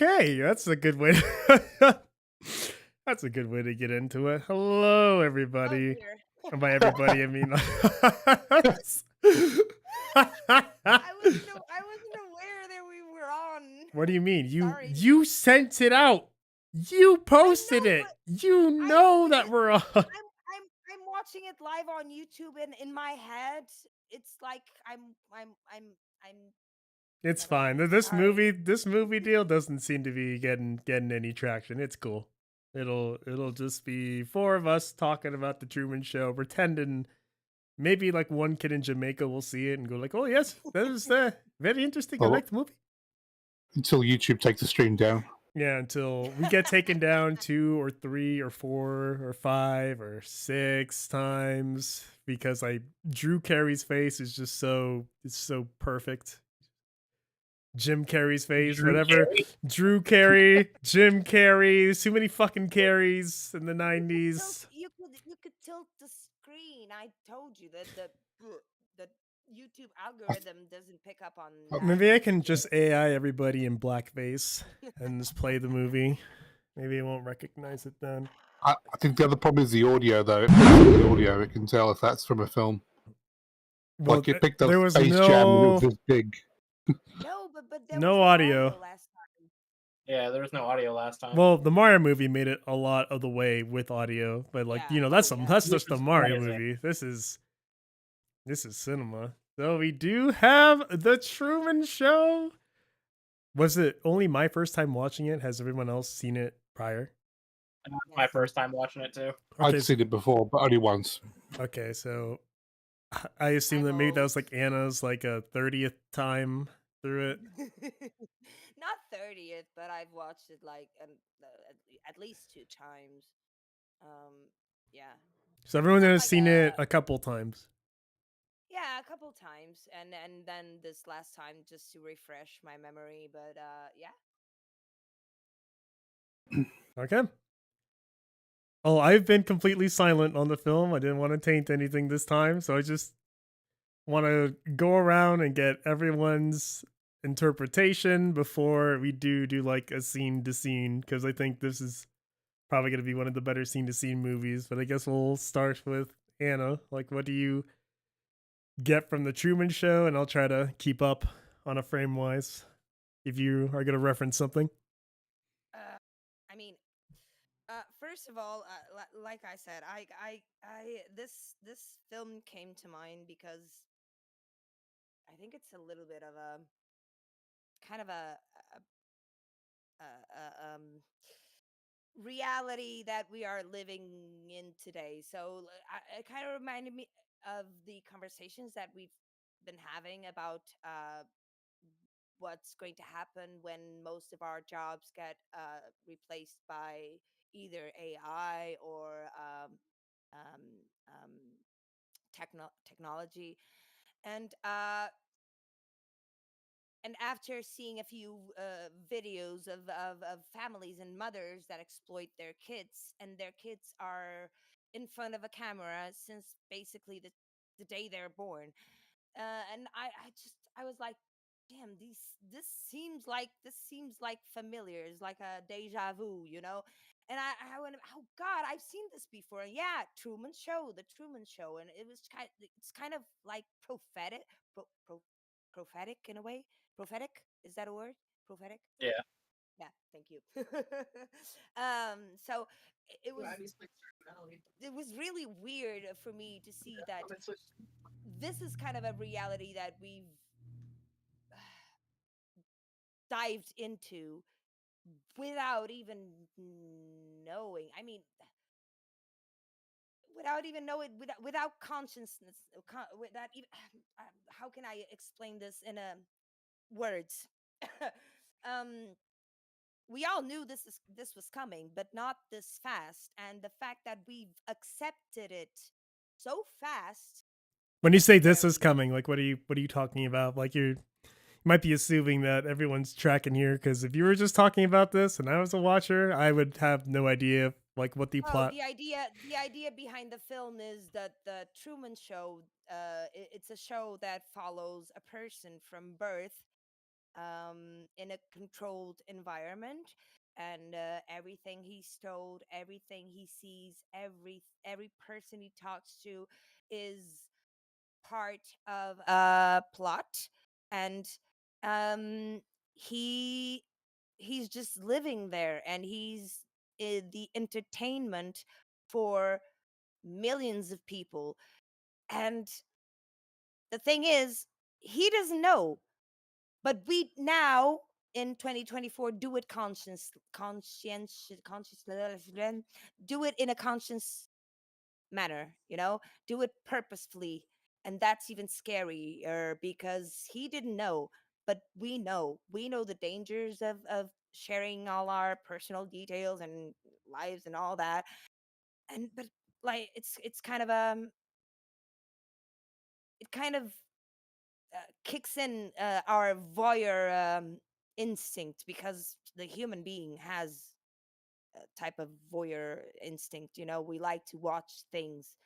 Okay, that's a good way. That's a good way to get into it. Hello, Oh everybody. dear. And by everybody, I mean. I wasn't aware that we were on. What do you mean? You Sorry. you sent it out. You I posted know, it. but You I know that we're on. I'm watching it live on YouTube, and in my head, it's like I'm It's never fine. mind. This Sorry. movie, this movie deal doesn't seem to be getting any traction. It's cool. It'll just be four of us talking about the Truman Show, pretending maybe like one kid in Jamaica will see it and go like, "Oh yes, that is very interesting. I Well, like the movie." until YouTube takes the stream down. Yeah, until we get taken down 2 or 3 or 4 or 5 or 6 times because I Drew Carey's face is just it's so perfect. Jim Carrey's face, Drew whatever. Carey? Drew Carey, Jim Carrey, too many fucking Carries in the '90s. You could tilt the screen. I told you that the YouTube algorithm doesn't pick up on that. Maybe I can just AI everybody in blackface and just play the movie. Maybe it won't recognize it then. I think the other problem is the audio, though. It picks up the audio. It can tell if that's from a film. Well, Like it picked up there was Space Jam and it was no this big. No, but there was no no audio. last time. Yeah, there was no audio last time. Well, the Mario movie made it a lot of the way with audio, but like Yeah. that's Oh, yeah. that's Which just the was Mario amazing. movie. This is cinema. So we do have the Truman Show. Was it only my first time watching it? Has everyone else seen it prior? My Yes. first time watching it too. Okay, I'd seen it before, but only once. okay, so I assume that maybe that was like Anna's like a 30th time through it. Not 30th, but I've watched it like at least 2 times. Yeah. So everyone Not has like seen it a couple times. yeah, a couple times, and then this last time just to refresh my memory. But yeah. Okay. Oh, I've been completely silent on the film. I didn't want to taint anything this time, so I just want to go around and get everyone's interpretation before we do like a scene to scene, because I think this is probably going to be one of the better scene to scene movies. But I guess we'll start with Anna. Like, what do you get from the Truman Show? And I'll try to keep up on a frame wise if you are going to reference something. I mean, first of all, like I said, this film came to mind because I think it's a little bit of a kind of a reality that we are living in today. So it kind of reminded me of the conversations that we've been having about what's going to happen when most of our jobs get replaced by either AI or um, um, technology. And after seeing a few videos of families and mothers that exploit their kids, and their kids are in front of a camera since basically the day they're born, and I was like, damn, this seems like familiar. It's like a deja vu, you know. And I went, oh God, I've seen this before. And yeah, the Truman Show, and it's kind of like prophetic in a way. Prophetic, is that a word? Prophetic. Yeah. Yeah, thank you. So it was really weird for me to see that this is kind of a reality that we've dived into without even knowing. I mean, without even knowing, without consciousness, without even. How can I explain this in words? um, we all knew this was coming, but not this fast. And the fact that we've accepted it so fast. When you say this is Scary. coming, like what are you talking about? Like you might be assuming that everyone's tracking here, because if you were just talking about this and I was a watcher, I would have no idea like what the Oh, plot. the idea behind the film is that the Truman Show, it's a show that follows a person from birth in a controlled environment, and everything he's told, everything he sees, every person he talks to is part of a plot, and um he he's just living there, and he's the entertainment for millions of people. And the thing is, he doesn't know, but we now in 2024 do it conscious do it in a conscious manner, do it purposefully. And that's even scarier because he didn't know, but we know the dangers of sharing all our personal details and lives and all that. And but like it's kind of it kind of kicks in our voyeur instinct, because the human being has a type of voyeur instinct. We like to watch things.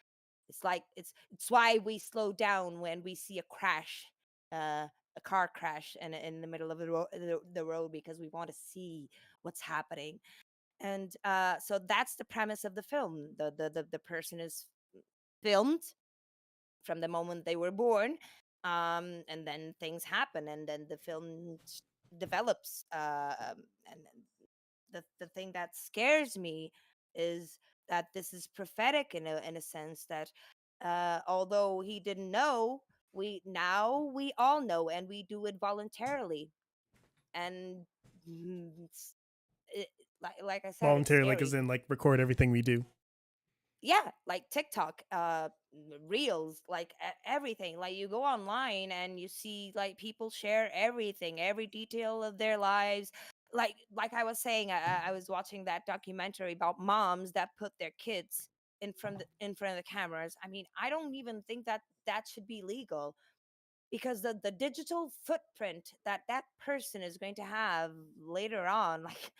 It's like it's why we slow down when we see a crash, a car crash in the middle of the road, because we want to see what's happening. And so that's the premise of the film. The person is filmed from the moment they were born, and then things happen, and then the film develops. And the thing that scares me is that this is prophetic in a sense that, although he didn't know, we all know, and we do it voluntarily. And it, like I said, it's Voluntary, like as scary. in like record everything we do. Yeah, like TikTok, reels, like everything. Like you go online and you see like people share everything, every detail of their lives. Like I was saying, I was watching that documentary about moms that put their kids in front of the cameras. I mean, I don't even think that should be legal, because the digital footprint that that person is going to have later on, like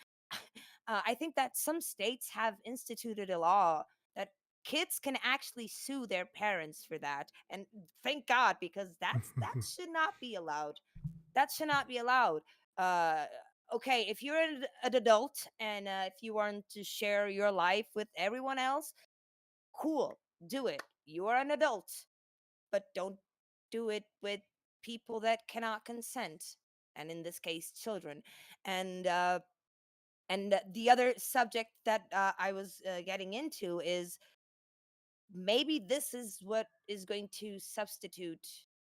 I think that some states have instituted a law that kids can actually sue their parents for that. And thank God, because that should not be allowed. That should not be allowed. uh okay, if you're an adult, and if you want to share your life with everyone else, cool, do it. You are an adult, but don't do it with people that cannot consent, and in this case, children. And the other subject that I was getting into is, maybe this is what is going to substitute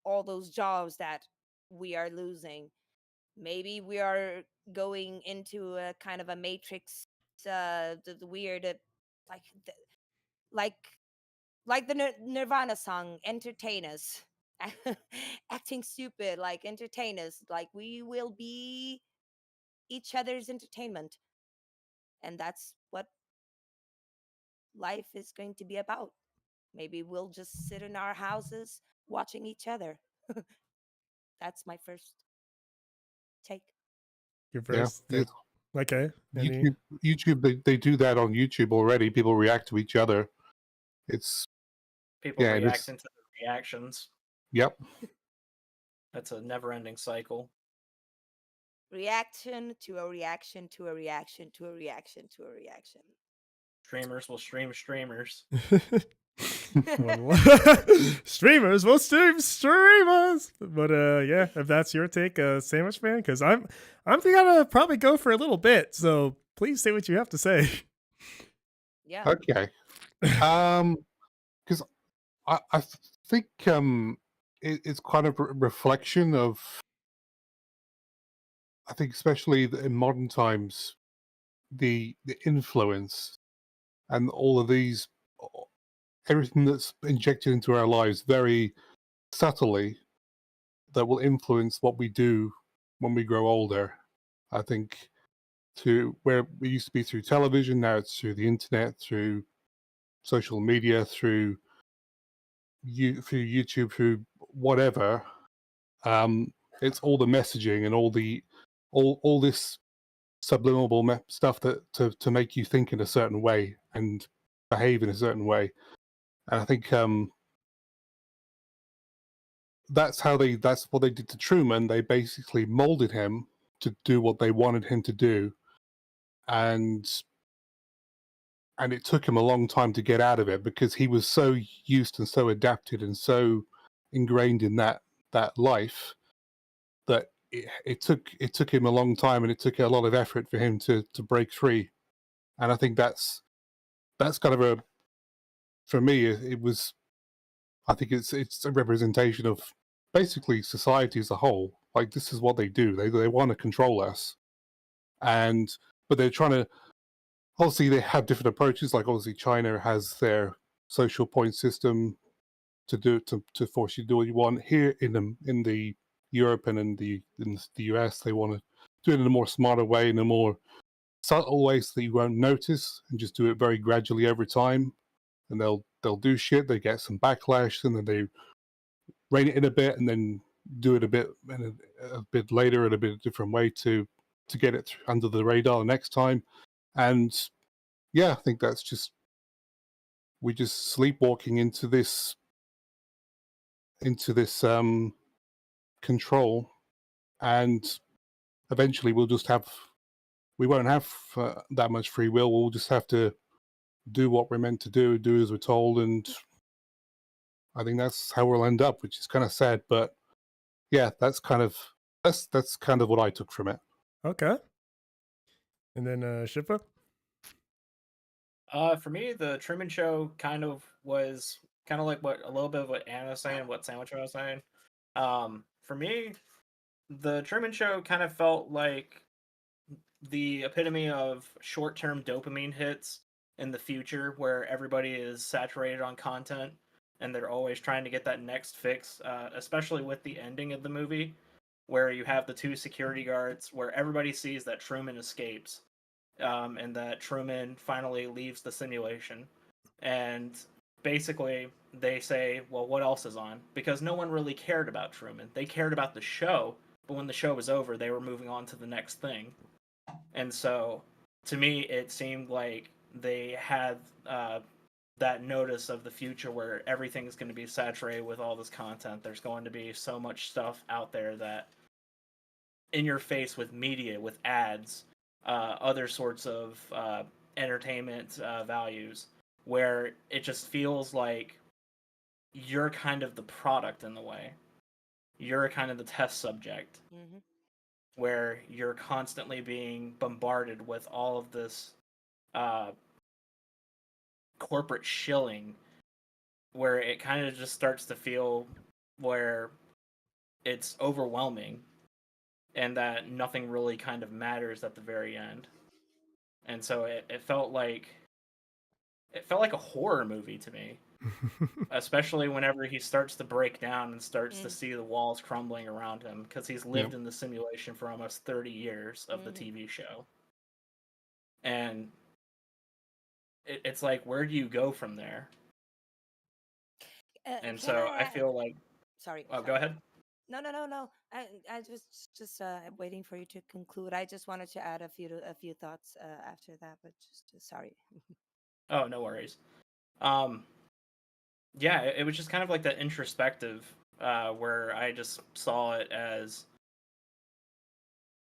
all those jobs that we are losing. Maybe we are going into a kind of a matrix, the weird, like the, like like the Nirvana song, "Entertain Us." Acting stupid, like entertain us, like we will be each other's entertainment. And that's what life is going to be about. Maybe we'll just sit in our houses watching each other. That's my first take. Your Yeah. first take. Okay. Any YouTube, they do that on YouTube already. People react to each other. It's People yeah, reacting to the reactions. yep. That's a never-ending cycle. Reaction to a reaction to a reaction to a reaction to a reaction. Streamers will stream streamers. Streamers will stream streamers. But yeah, if that's your take, Sandwich Man, because I'm gonna probably go for a little bit. So please say what you have to say. Yeah. Okay. Because I think it's kind of a reflection of, I think, especially in modern times, the influence and all of these, everything that's injected into our lives very subtly, that will influence what we do when we grow older. I think to where we used to be through television, now it's through the internet, through social media, through YouTube, through whatever. It's all the messaging and all this subliminal stuff that to make you think in a certain way and behave in a certain way. And I think that's what they did to Truman. They basically molded him to do what they wanted him to do, and it took him a long time to get out of it because he was so used and so adapted and so ingrained in that life that it took him a long time, and it took a lot of effort for him to break free. And I think that's kind of a, for me, it was, I think it's a representation of basically society as a whole. Like, this is what they do. They want to control us, and but they're trying to. Obviously, they have different approaches. Like, obviously, China has their social point system to force you to do what you want. Here in the Europe and in the US, they want to do it in a more smarter way, in a more subtle way, so that you won't notice, and just do it very gradually over time. And they'll do shit. They get some backlash, and then they rein it in a bit, and then do it a bit later in a bit different way to get it under the radar the next time. And yeah, I think that's just, we're just sleepwalking into this control, and eventually we won't have that much free will. We'll just have to do what we're meant to do as we're told, and I think that's how we'll end up, which is kind of sad. But yeah, that's kind of what I took from it. Okay. And then Shifa? For me, the Truman Show kind of was kind of like what a little bit of what Anna was saying, what Sandwich was saying. For me, the Truman Show kind of felt like the epitome of short-term dopamine hits in the future, where everybody is saturated on content and they're always trying to get that next fix. Especially with the ending of the movie, where you have the two security guards, where everybody sees that Truman escapes, and that Truman finally leaves the simulation. And basically, they say, well, what else is on? Because no one really cared about Truman. They cared about the show, but when the show was over, they were moving on to the next thing. And so, to me, it seemed like they had that notice of the future where everything's going to be saturated with all this content. There's going to be so much stuff out there that in your face with media, with ads, other sorts of entertainment values, where it just feels like you're kind of the product in the way. You're kind of the test subject, Mm-hmm. where you're constantly being bombarded with all of this uh, corporate shilling, where it kind of just starts to feel where it's overwhelming and that nothing really kind of matters at the very end. And so it felt like a horror movie to me, especially whenever he starts to break down and starts to see the walls crumbling around him, because he's lived in the simulation for almost 30 years of the TV show. And it's like, where do you go from there? And so I feel like, Sorry. oh, sorry. go ahead. No. I just waiting for you to conclude. I just wanted to add a few thoughts after that, but just sorry. Oh, no worries. Yeah, it was just kind of like that introspective, where I just saw it as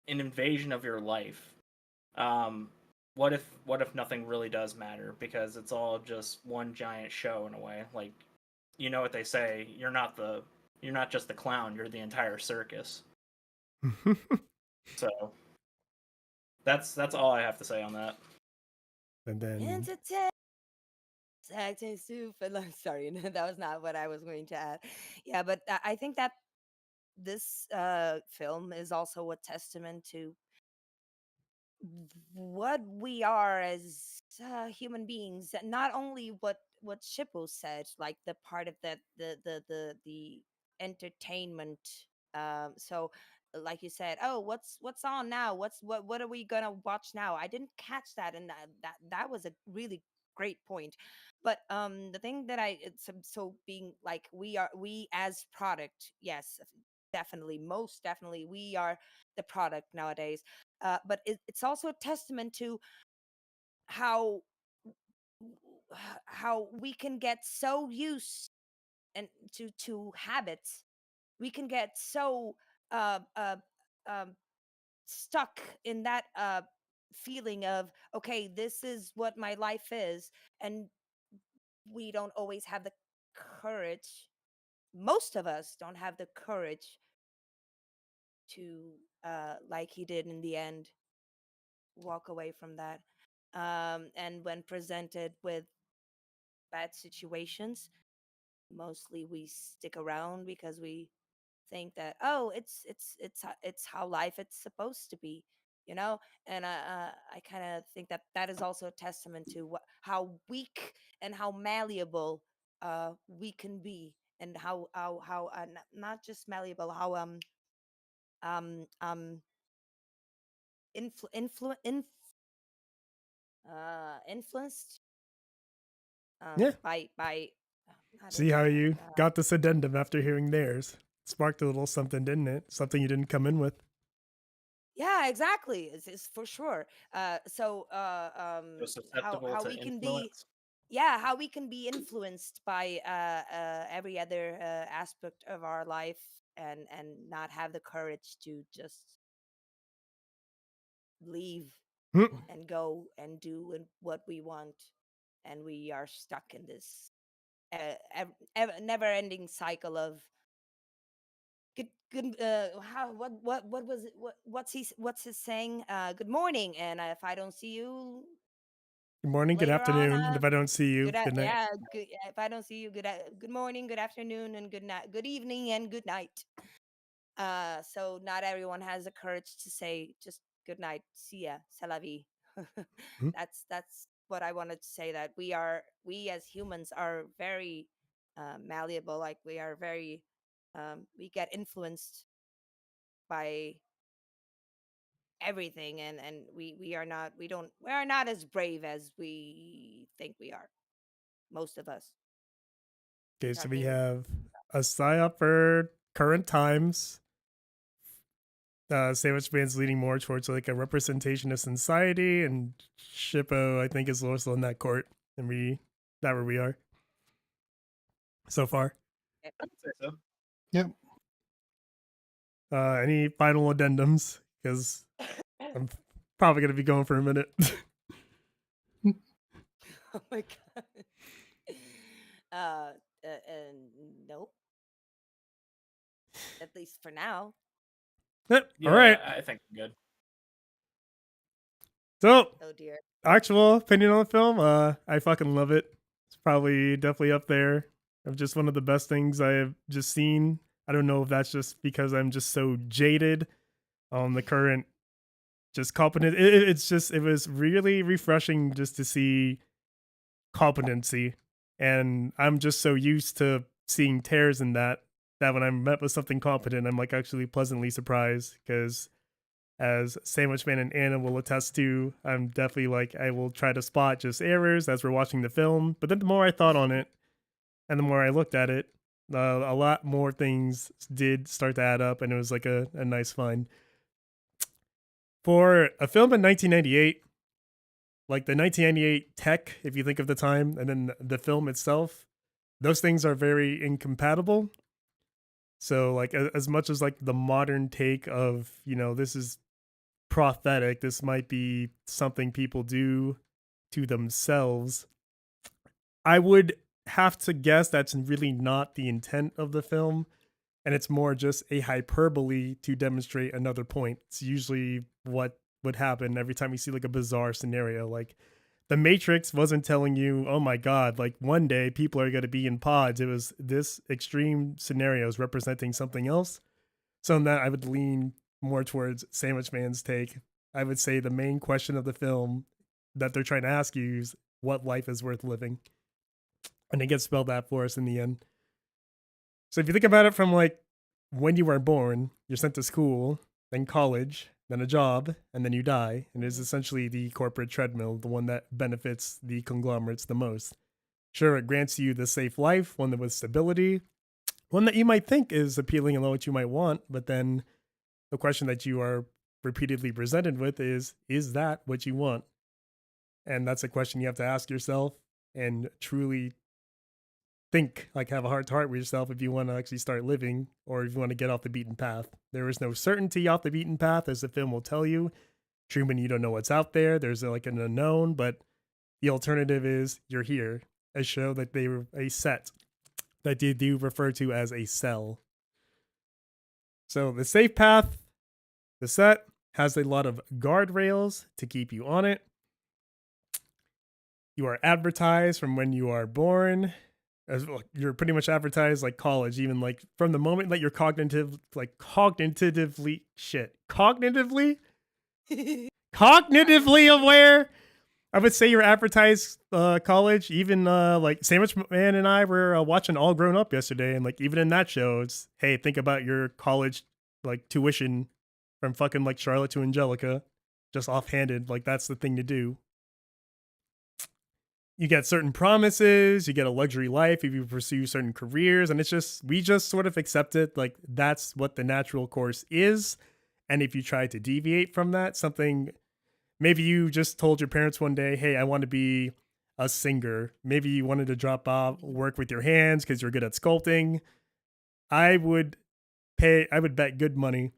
an invasion of your life. What if nothing really does matter, because it's all just one giant show in a way? Like, you know what they say, you're not just the clown, you're the entire circus. So that's all I have to say on that. And then Entertain. Acting soup. Sorry, that was not what I was going to add. Yeah, but I think that this film is also a testament to what we are as human beings. Not only what Shippo said, like the part of the entertainment. So, like you said, oh, what's on now? What are we gonna watch now? I didn't catch that, and that was a really great point. But the thing that so being like, we as product, yes, definitely, most definitely, we are the product nowadays. But it's also a testament to how how we can get so used and to habits we can get so uh, uh, um, stuck in that feeling of, okay, this is what my life is, and we don't always have the courage. Most of us don't have the courage to, like he did in the end, walk away from that. And when presented with bad situations, mostly we stick around because we think that, oh, it's how life it's supposed to be, you know. And I kind of think that that is also a testament to how weak and how malleable we can be, and how not just malleable, how um influ- influ- inf- influenced Yeah. by not See how influence you got this addendum after hearing theirs. Sparked a little something, didn't it? Something you didn't come in with. yeah, exactly. It's for sure. So susceptible How to we can be, influence. yeah, how we can be influenced by every other aspect of our life, and not have the courage to just leave Hmm. and go and do what we want, and we are stuck in this never ending cycle of good how what was it, what's his saying, good morning, and if I don't see you Good morning, good later on, afternoon. And if I don't see you, good night. yeah, good, if I don't see you, good morning, good afternoon, and good night, good evening, and good night. So not everyone has the courage to say just good night, see ya, c'est la vie. Hmm. That's what I wanted to say, that we as humans are very malleable, like we are very we get influenced by everything, and we are not, we are not as brave as we think we are, most of us. Okay, so we Talking have a psyop for current times. Sandwich Man's leaning more towards like a representation of society, and Shippo, I think, is also in that court, and that where we are so far. I would say so. Yep. Any final addendums? Because I'm probably gonna be going for a minute. Oh my god. uh, nope, at least for now. Yep, all Yeah, right. I think I'm good. So, Oh dear. actual opinion on the film, I fucking love it. It's probably definitely up there of just one of the best things I have just seen. I don't know if that's just because I'm just so jaded on the current just competent. It's just, it was really refreshing just to see competency, and I'm just so used to seeing tears in that when I'm met with something competent, I'm like actually pleasantly surprised, because as Sandwich Man and Anna will attest to, I'm definitely like, I will try to spot just errors as we're watching the film. But then the more I thought on it and the more I looked at it, a lot more things did start to add up, and it was like a nice find. For a film in 1998, like the 1998 tech, if you think of the time, and then the film itself, those things are very incompatible. So, like, as much as like the modern take of, this is prophetic, this might be something people do to themselves, I would have to guess that's really not the intent of the film. And it's more just a hyperbole to demonstrate another point. It's usually what would happen every time you see like a bizarre scenario. Like the Matrix wasn't telling you, oh my God, like one day people are going to be in pods. It was this extreme scenarios representing something else. So in that, I would lean more towards Sandwich Man's take. I would say the main question of the film that they're trying to ask you is what life is worth living. And it gets spelled out for us in the end. So if you think about it from like when you were born, you're sent to school, then college, then a job, and then you die. And it is Mhm. essentially the corporate treadmill, the one that benefits the conglomerates the most. Sure, it grants you the safe life, one that with stability, one that you might think is appealing and what you might want, but then the question that you are repeatedly presented with is that what you want? And that's a question you have to ask yourself and truly think, like have a heart to heart with yourself if you want to actually start living or if you want to get off the beaten path. There is no certainty off the beaten path, as the film will tell you. Truman, you don't know what's out there. There's like an unknown, but the alternative is you're here. A show that they were a set that they do refer to as a cell. So the safe path, the set, has a lot of guardrails to keep you on it. You are advertised from when you are born. You're pretty much advertised like college, even like from the moment that you're cognitively aware. I would say you're advertised college. Even like Sandwich Man and I were watching All Grown Up yesterday, and like even in that show, it's hey, think about your college like tuition from fucking like Charlotte to Angelica, just offhanded. Like that's the thing to do. You get certain promises, you get a luxury life if you pursue certain careers, and it's just we just sort of accept it like that's what the natural course is. And if you try to deviate from that, something maybe you just told your parents one day, hey, I want to be a singer. Maybe you wanted to drop off work with your hands because you're good at sculpting. I would bet good money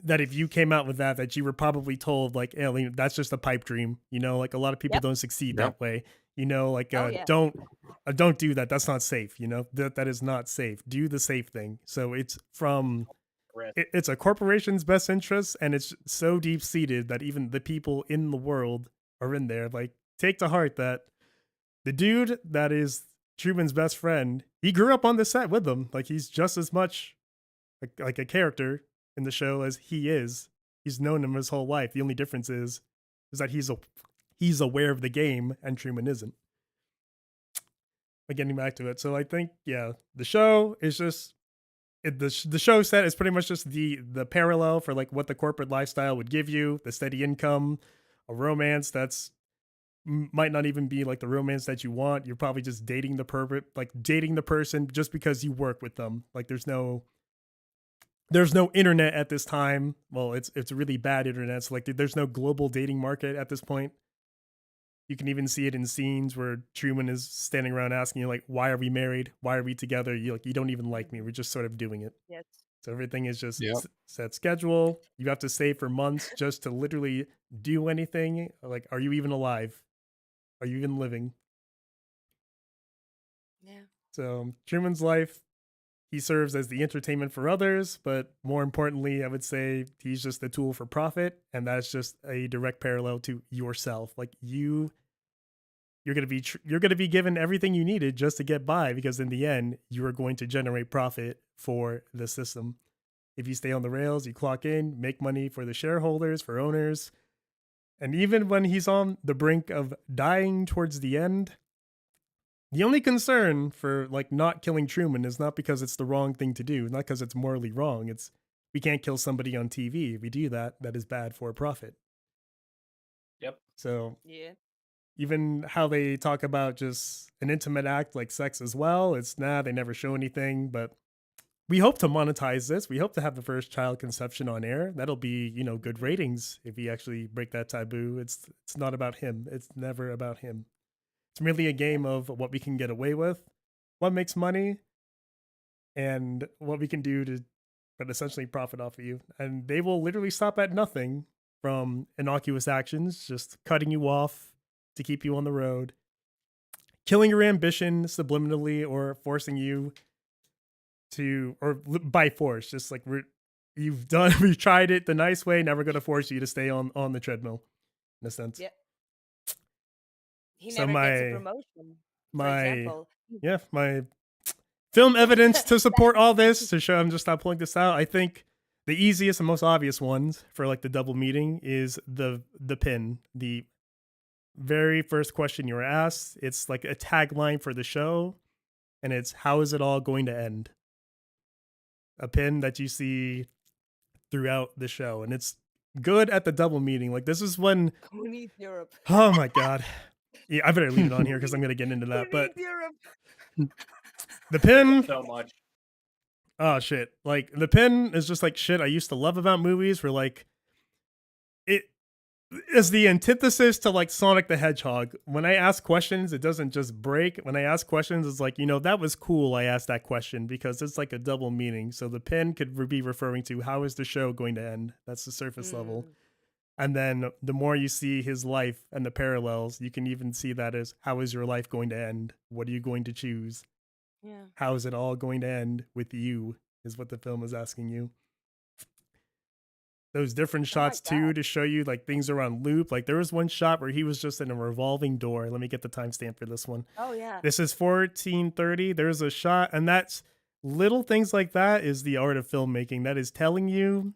that if you came out with that you were probably told like, hey, that's just a pipe dream. You know, like a lot of people don't succeed that way. You know, like don't do that. That's not safe. You know, that is not safe. Do the safe thing. So it's from it's a corporation's best interest, and it's so deep seated that even the people in the world are in there. Like take to heart that the dude that is Truman's best friend, he grew up on the set with them. Like he's just as much like a character in the show as he is. He's known him his whole life. The only difference is that he's aware of the game and Truman isn't. But getting back to it, so I think the show is just the show set is pretty much just the parallel for like what the corporate lifestyle would give you: the steady income, a romance that's might not even be like the romance that you want. You're probably just dating the person just because you work with them. Like there's no internet at this time. Well, it's really bad internet. So like there's no global dating market at this point. You can even see it in scenes where Truman is standing around asking you like, why are we married? Why are we together? You don't even like me. We're just sort of doing it. Yes. So everything is just set schedule. You have to save for months just to literally do anything. Like, are you even alive? Are you even living? Yeah. So Truman's life, he serves as the entertainment for others, but more importantly, I would say he's just a tool for profit, and that's just a direct parallel to yourself. Like you're gonna be given everything you needed just to get by, because in the end, you are going to generate profit for the system. If you stay on the rails, you clock in, make money for the shareholders, for owners, and even when he's on the brink of dying towards the end, the only concern for like not killing Truman is not because it's the wrong thing to do, not because it's morally wrong. It's we can't kill somebody on TV. If we do that, that is bad for profit. Yep. So even how they talk about just an intimate act like sex as well, it's they never show anything. But we hope to monetize this. We hope to have the first child conception on air. That'll be good ratings if we actually break that taboo. It's not about him. It's never about him. It's merely a game of what we can get away with, what makes money, and what we can do to but essentially profit off of you. And they will literally stop at nothing from innocuous actions, just cutting you off to keep you on the road, killing your ambition subliminally, or forcing you to, or by force, just like we've tried it the nice way, now we're going to force you to stay on the treadmill, in a sense. Yeah. He never gets a promotion, for example. My film evidence to support all this, to show I'm just not pulling this out. I think the easiest and most obvious ones for like the double meeting is the pin. The very first question you were asked, it's like a tagline for the show, and it's, how is it all going to end? A pin that you see throughout the show, and it's good at the double meeting. Like this is when Europe. Oh my god. Yeah, I better leave it on here because I'm gonna get into that. But the pin, so much. Oh shit! Like the pin is just like shit I used to love about movies. Where like is the antithesis to like Sonic the Hedgehog. When I ask questions, it doesn't just break. When I ask questions, it's like, that was cool. I asked that question because it's like a double meaning. So the pin could be referring to how is the show going to end? That's the surface level. Mm, And then the more you see his life and the parallels, you can even see that as how is your life going to end? What are you going to choose? yeah. How is it all going to end with you? Is what the film is asking you. Those different Oh my shots god. too to show you like things are on loop. Like there was one shot where he was just in a revolving door. Let me get the timestamp for this one. Oh yeah. This is 1430. There's a shot, and that's little things like that is the art of filmmaking. That is telling you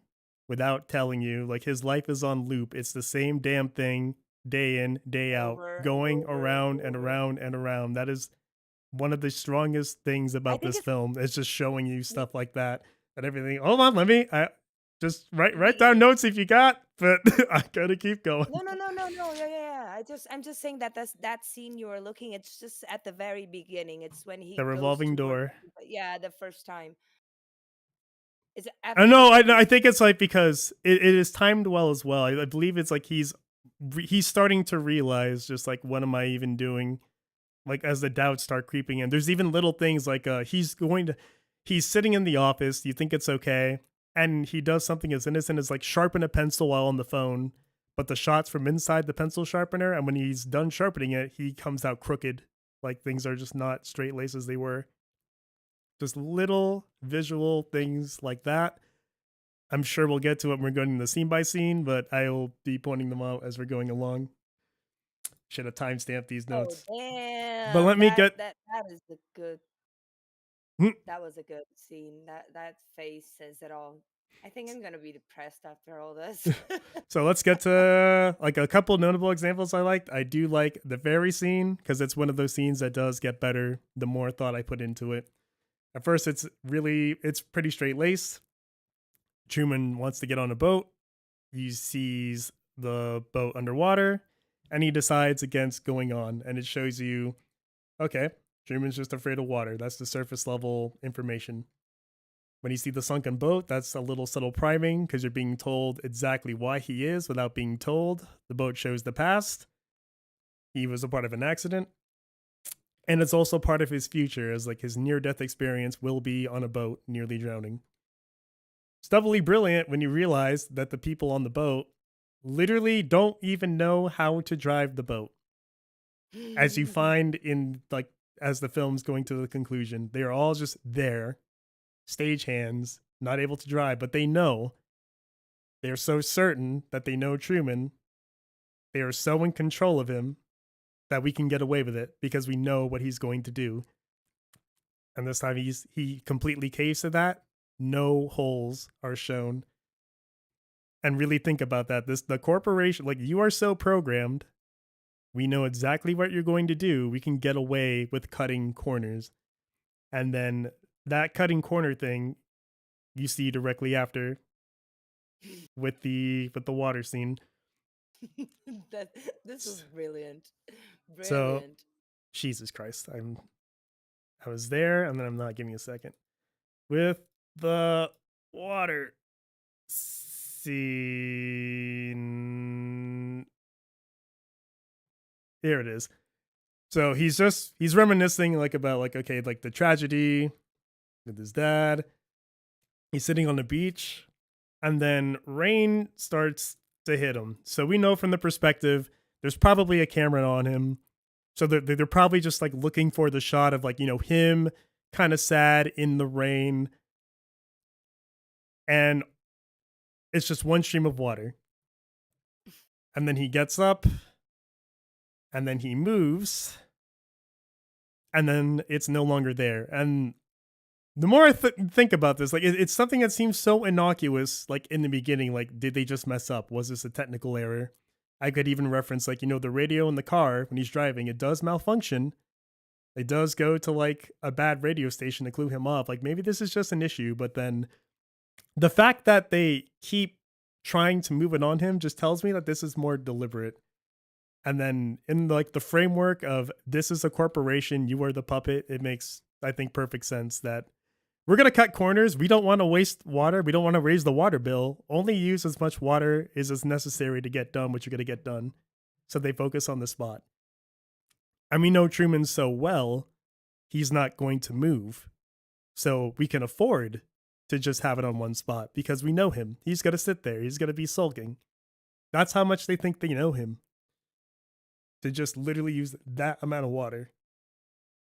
without telling you. Like his life is on loop. It's the same damn thing day in, day out, Over and going over and around and over. around and around. That is one of the strongest things I about think this it's film. It's just showing you y- stuff like that and everything. Hold on, let me. I just write down the notes if you got, but I gotta keep going. no. Yeah. I'm just saying that that scene you are looking. It's just at the very beginning. It's when he The goes revolving to work. door. Yeah, the first time. It's I after know. he I think it's like because it is timed well as well. I believe it's like he's starting to realize just like what am I even doing? Like as the doubts start creeping in. There's even little things like he's sitting in the office. You think it's okay, and he does something as innocent as like sharpen a pencil while on the phone. But the shots from inside the pencil sharpener, and when he's done sharpening it, he comes out crooked. Like things are just not straight laced as they were. Just little visual things like that. I'm sure we'll get to it when we're going the scene by scene, but I'll be pointing them out as we're going along. Should have timestamped these Oh notes. But damn, let me get. that is a good Hmm. that was a good scene. That face says it all. I think I'm gonna be depressed after all this. So let's get to like a couple notable examples I liked. I do like the ferry scene because it's one of those scenes that does get better the more thought I put into it. At first, it's pretty straight laced. Truman wants to get on a boat. He sees the boat underwater, and he decides against going on. And it shows you, okay, Truman's just afraid of water. That's the surface level information. When you see the sunken boat, that's a little subtle priming because you're being told exactly why he is without being told. The boat shows the past. He was a part of an accident. And it's also part of his future, as like his near death experience will be on a boat nearly drowning. It's doubly brilliant when you realize that the people on the boat literally don't even know how to drive the boat. As you find in like as the film's going to the conclusion, they are all just there, stagehands, not able to drive, but they know. They are so certain that they know Truman. They are so in control of him that we can get away with it because we know what he's going to do. And this time he completely caves to that. No holes are shown. And really think about that. The corporation, like you are so programmed. We know exactly what you're going to do. We can get away with cutting corners. And then that cutting corner thing you see directly after with the water scene. that this was brilliant. So Brilliant. Jesus Christ. I was there and then I'm not. Give me a second. With the water scene. Here it is. So he's reminiscing like about like okay, like the tragedy with his dad. He's sitting on the beach and then rain starts to hit him. So we know from the perspective there's probably a camera on him. So they're probably just like looking for the shot of like, him kind of sad in the rain. And it's just one stream of water. And then he gets up and then he moves and then it's no longer there. And the more I think about this, like it's something that seems so innocuous, like in the beginning, like did they just mess up? Was this a technical error? I could even reference like, the radio in the car when he's driving, it does malfunction. It does go to like a bad radio station to clue him off. Like maybe this is just an issue, but then the fact that they keep trying to move it on him just tells me that this is more deliberate. And then in like the framework of this is a corporation, you are the puppet, it makes I think perfect sense that we're going to cut corners. We don't want to waste water. We don't want to raise the water bill. Only use as much water as necessary to get done what you're going to get done. So they focus on the spot. And we know Truman so well, he's not going to move. So we can afford to just have it on one spot because we know him. He's going to sit there. He's going to be sulking. That's how much they think they know him. To just literally use that amount of water.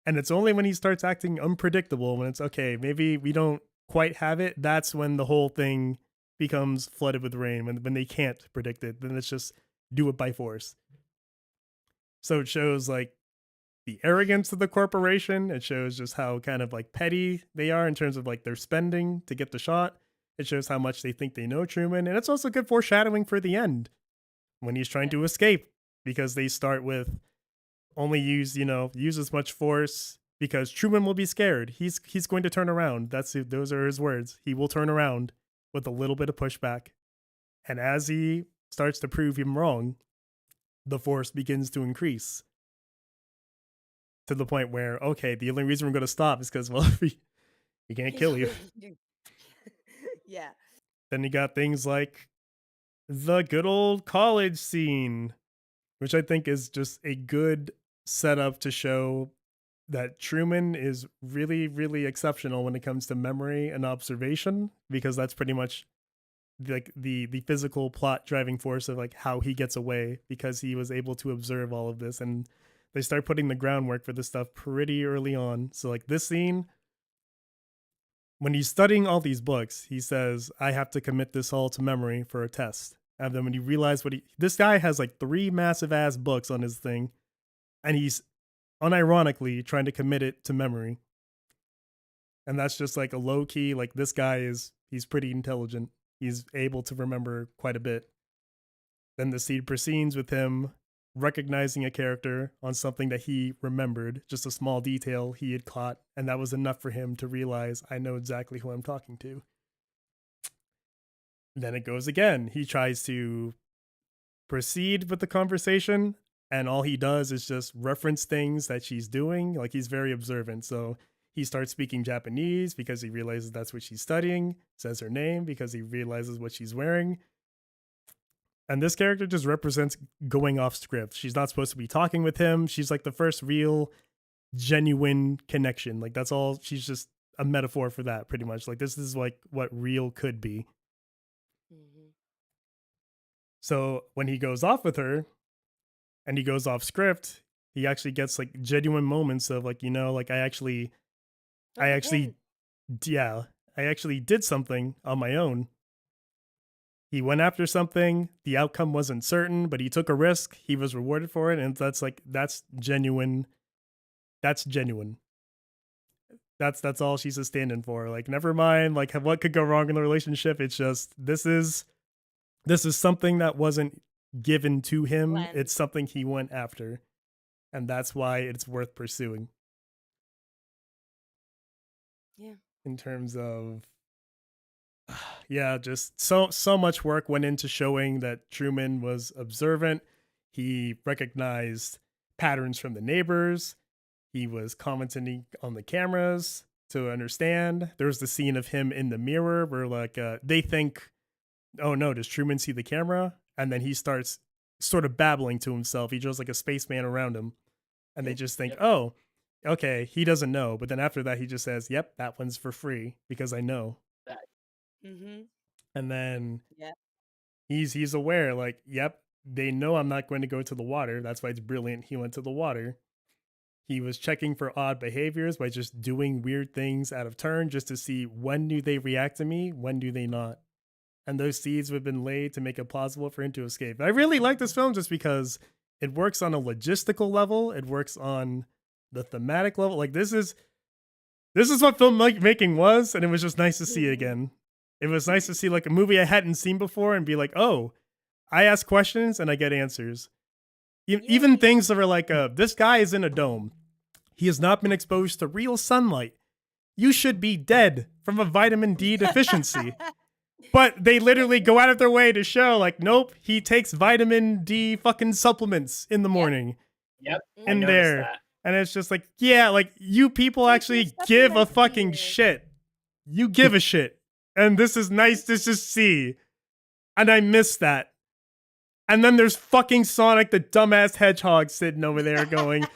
And it's only when he starts acting unpredictable, when it's okay, maybe we don't quite have it, that's when the whole thing becomes flooded with rain, when they can't predict it. Then it's just do it by force. So it shows like the arrogance of the corporation. It shows just how kind of like petty they are in terms of like their spending to get the shot. It shows how much they think they know Truman. And it's also good foreshadowing for the end when he's trying to escape, because they start with only use as much force because Truman will be scared. He's going to turn around. Those are his words. He will turn around with a little bit of pushback. And as he starts to prove him wrong, the force begins to increase to the point where, okay, the only reason we're going to stop is because, well, we can't kill you. Yeah. Then you got things like the good old college scene, which I think is just a good setup to show that Truman is really, really exceptional when it comes to memory and observation, because that's pretty much like the physical plot driving force of like how he gets away, because he was able to observe all of this. And they start putting the groundwork for this stuff pretty early on. So like this scene, when he's studying all these books, he says, I have to commit this all to memory for a test. And then when you realize this guy has like 3 massive ass books on his thing, and he's unironically trying to commit it to memory. And that's just like a low key, like this guy he's pretty intelligent. He's able to remember quite a bit. Then the scene proceeds with him recognizing a character on something that he remembered, just a small detail he had caught, and that was enough for him to realize, I know exactly who I'm talking to. Then it goes again. He tries to proceed with the conversation, and all he does is just reference things that she's doing. Like, he's very observant. So he starts speaking Japanese because he realizes that's what she's studying, says her name because he realizes what she's wearing. And this character just represents going off script. She's not supposed to be talking with him. She's like the first real, genuine connection. Like, that's all. She's just a metaphor for that, pretty much. Like, this is like what real could be. Mm-hmm. So when he goes off with her and he goes off script, he actually gets like genuine moments of like, like I actually did something on my own. He went after something. The outcome wasn't certain, but he took a risk. He was rewarded for it. And that's genuine. That's genuine. That's all she's a stand-in for. Like, never mind, like, what could go wrong in the relationship. It's just, this is something that wasn't given to him. Planned. It's something he went after. And that's why it's worth pursuing. Yeah. In terms of, yeah, just so much work went into showing that Truman was observant. He recognized patterns from the neighbors. He was commenting on the cameras to understand. There was the scene of him in the mirror where like they think, oh no, does Truman see the camera? And then he starts sort of babbling to himself. He draws like a spaceman around him. And they just think, oh, okay, he doesn't know. But then after that, he just says, yep, that one's for free because I know. Mm-hmm. And then Yeah. he's aware, like, yep, they know I'm not going to go to the water. That's why it's brilliant he went to the water. He was checking for odd behaviors by just doing weird things out of turn just to see when do they react to me, when do they not. And those seeds have been laid to make it plausible for him to escape. I really like this film just because it works on a logistical level. It works on the thematic level. Like, this is what filmmaking was, and it was just nice to see it again. It was nice to see like a movie I hadn't seen before and be like, oh, I ask questions and I get answers. Even things that are like, this guy is in a dome. He has not been exposed to real sunlight. You should be dead from a vitamin D deficiency. But they literally go out of their way to show like, nope, he takes vitamin D fucking supplements in the morning. Yep. In there. That. And it's just like, yeah, like you people Take actually your give a supplements, fucking dear. shit you give a shit. And this is nice to just see. And I miss that. And then there's fucking Sonic the dumbass hedgehog sitting over there going,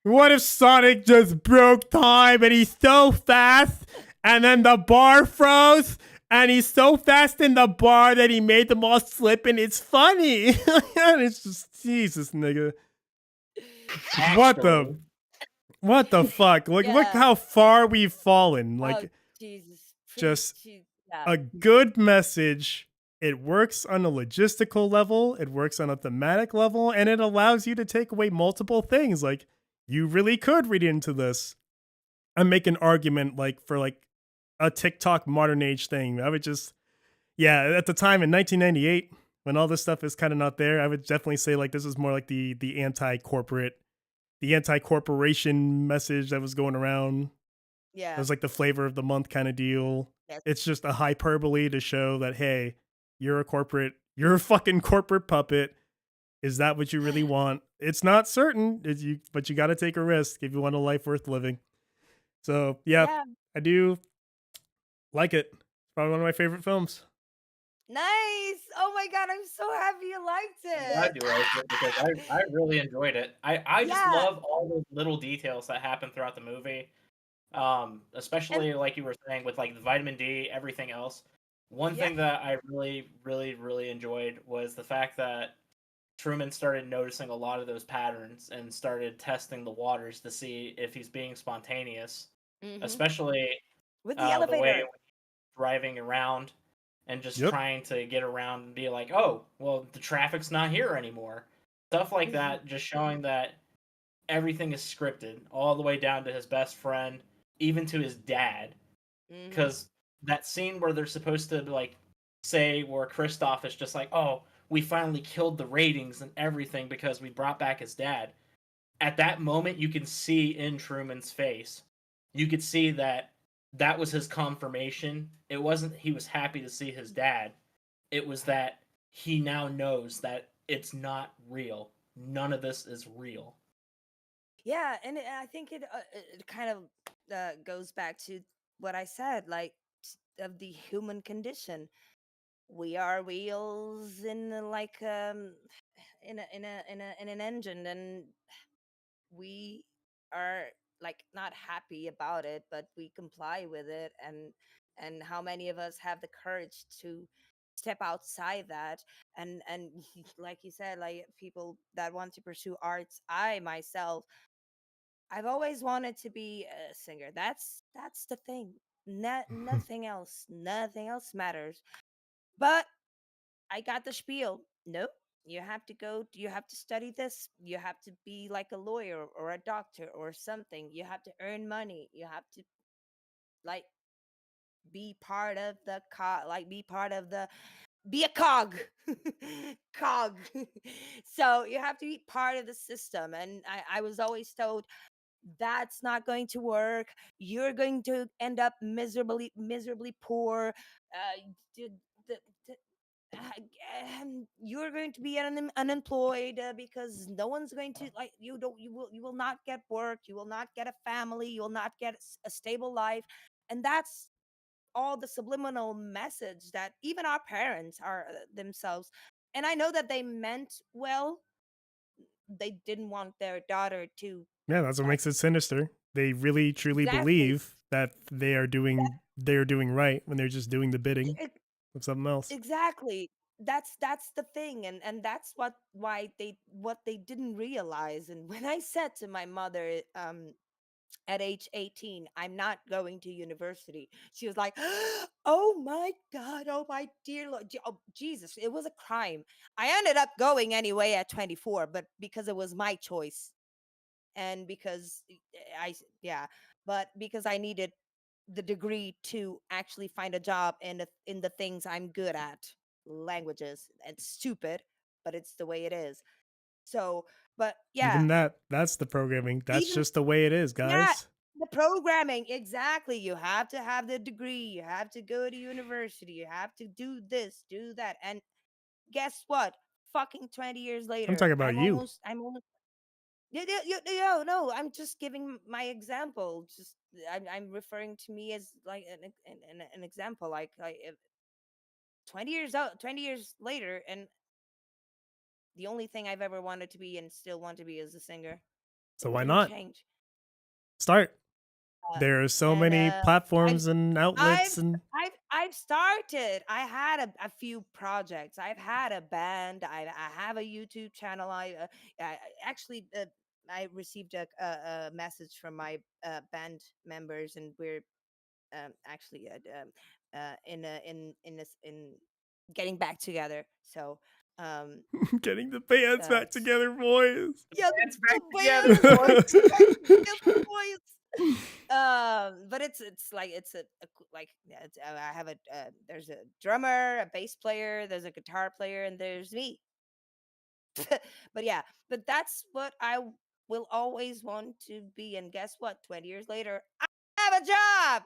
what if Sonic just broke time and he's so fast and then the bar froze and he's so fast in the bar that he made them all slip and it's funny. And it's just, Jesus, nigga. What the Actually, what the fuck? Like, look Yeah. how far we've fallen. Oh, Like, Jesus. just Yeah. a good message. It works on a logistical level, it works on a thematic level, and it allows you to take away multiple things. Like, you really could read into this and make an argument like for like a TikTok modern age thing. I would just, yeah, at the time in 1998, when all this stuff is kind of not there, I would definitely say like this is more like the anti-corporate, the anti-corporation message that was going around. It Yeah. was like the flavor of the month kind of deal. Yes. It's just a hyperbole to show that, hey, you're a fucking corporate puppet. Is that what you really want? It's not certain, but you got to take a risk if you want a life worth living. So yeah, Yeah. I do like it. Probably one of my favorite films. Nice. Oh my God. I'm so happy you liked I'm glad it. you liked it because I really enjoyed it. I just Yeah. love all those little details that happen throughout the movie. And Especially like you were saying with like the vitamin D, everything else. One yeah. thing that I really enjoyed was the fact that Truman started noticing a lot of those patterns and started testing the waters to see if he's being spontaneous, hmm especially With the the way elevator. driving around and just Yep. trying to get around and be like, oh, well, the traffic's not here anymore. Stuff like hmm that, just showing that everything is scripted, all the way down to his best friend, even to his dad. hmm Because that scene where they're supposed to, like, say where Kristoff is just like, oh, we finally killed the ratings and everything because we brought back his dad. At that moment, you can see in Truman's face, you could see that that was his confirmation. It wasn't he was happy to see his dad. It was that he now knows that it's not real. None of this is real. Yeah. And I think it kind of goes back to what I said, like of the human condition. We are wheels in like in an engine, and we are like not happy about it, but we comply with it. And how many of us have the courage to step outside that? And like you said, like people that want to pursue arts, I myself, I've always wanted to be a singer. That's the thing. Nothing else matters. But I got the spiel. Nope. You have to study this. You have to be like a lawyer or a doctor or something. You have to earn money. You have to like be part of the be part of the be a cog. Cog. So you have to be part of the system. And I was always told that's not going to work. You're going to end up miserably poor. D- d- d- you're going to be unemployed because no one's going to like you. Don't you will not get work. You will not get a family. You will not get a stable life. And that's all the subliminal message that even our parents are themselves. And I know that they meant well. They didn't want their daughter to Yeah, that's what like makes it sinister. They really truly exactly believe that they're doing right when they're just doing the bidding of something else. exactly. That's the thing. And that's what they didn't realize. And when I said to my mother at age 18, I'm not going to university, she was like, oh my God, oh my dear Lord, oh, Jesus, it was a crime. I ended up going anyway at 24, but because it was my choice. And because yeah, but because I needed the degree to actually find a job in the things I'm good at, languages. It's stupid, but it's the way it is. So, but yeah, Even that's the programming. That's even just the way it is, yeah, guys. the programming, exactly. You have to have the degree, you have to go to university, you have to do this, do that. And guess what? Fucking 20 years I'm later, talking about you. I'm almost No, I'm just giving my example. Just I'm referring to me as like an example. Like if 20 years out, 20 years later, and the only thing I've ever wanted to be and still want to be is a singer. So It why wouldn't not change. start? Uh, There are so and many I'm platforms and I've outlets, and I've started. I had a few projects. I've had a band. I have a YouTube channel. I actually I received a message from my band members, and we're actually in this in getting back together. So um getting the bands back it's together, boys. yeah, It's the back together, bands boys. back together, boys. But it's like it's like yeah, I have a there's a drummer, a bass player, there's a guitar player, and there's me. But yeah, but that's what will always want to be. And guess what? 20 years later, I have a job.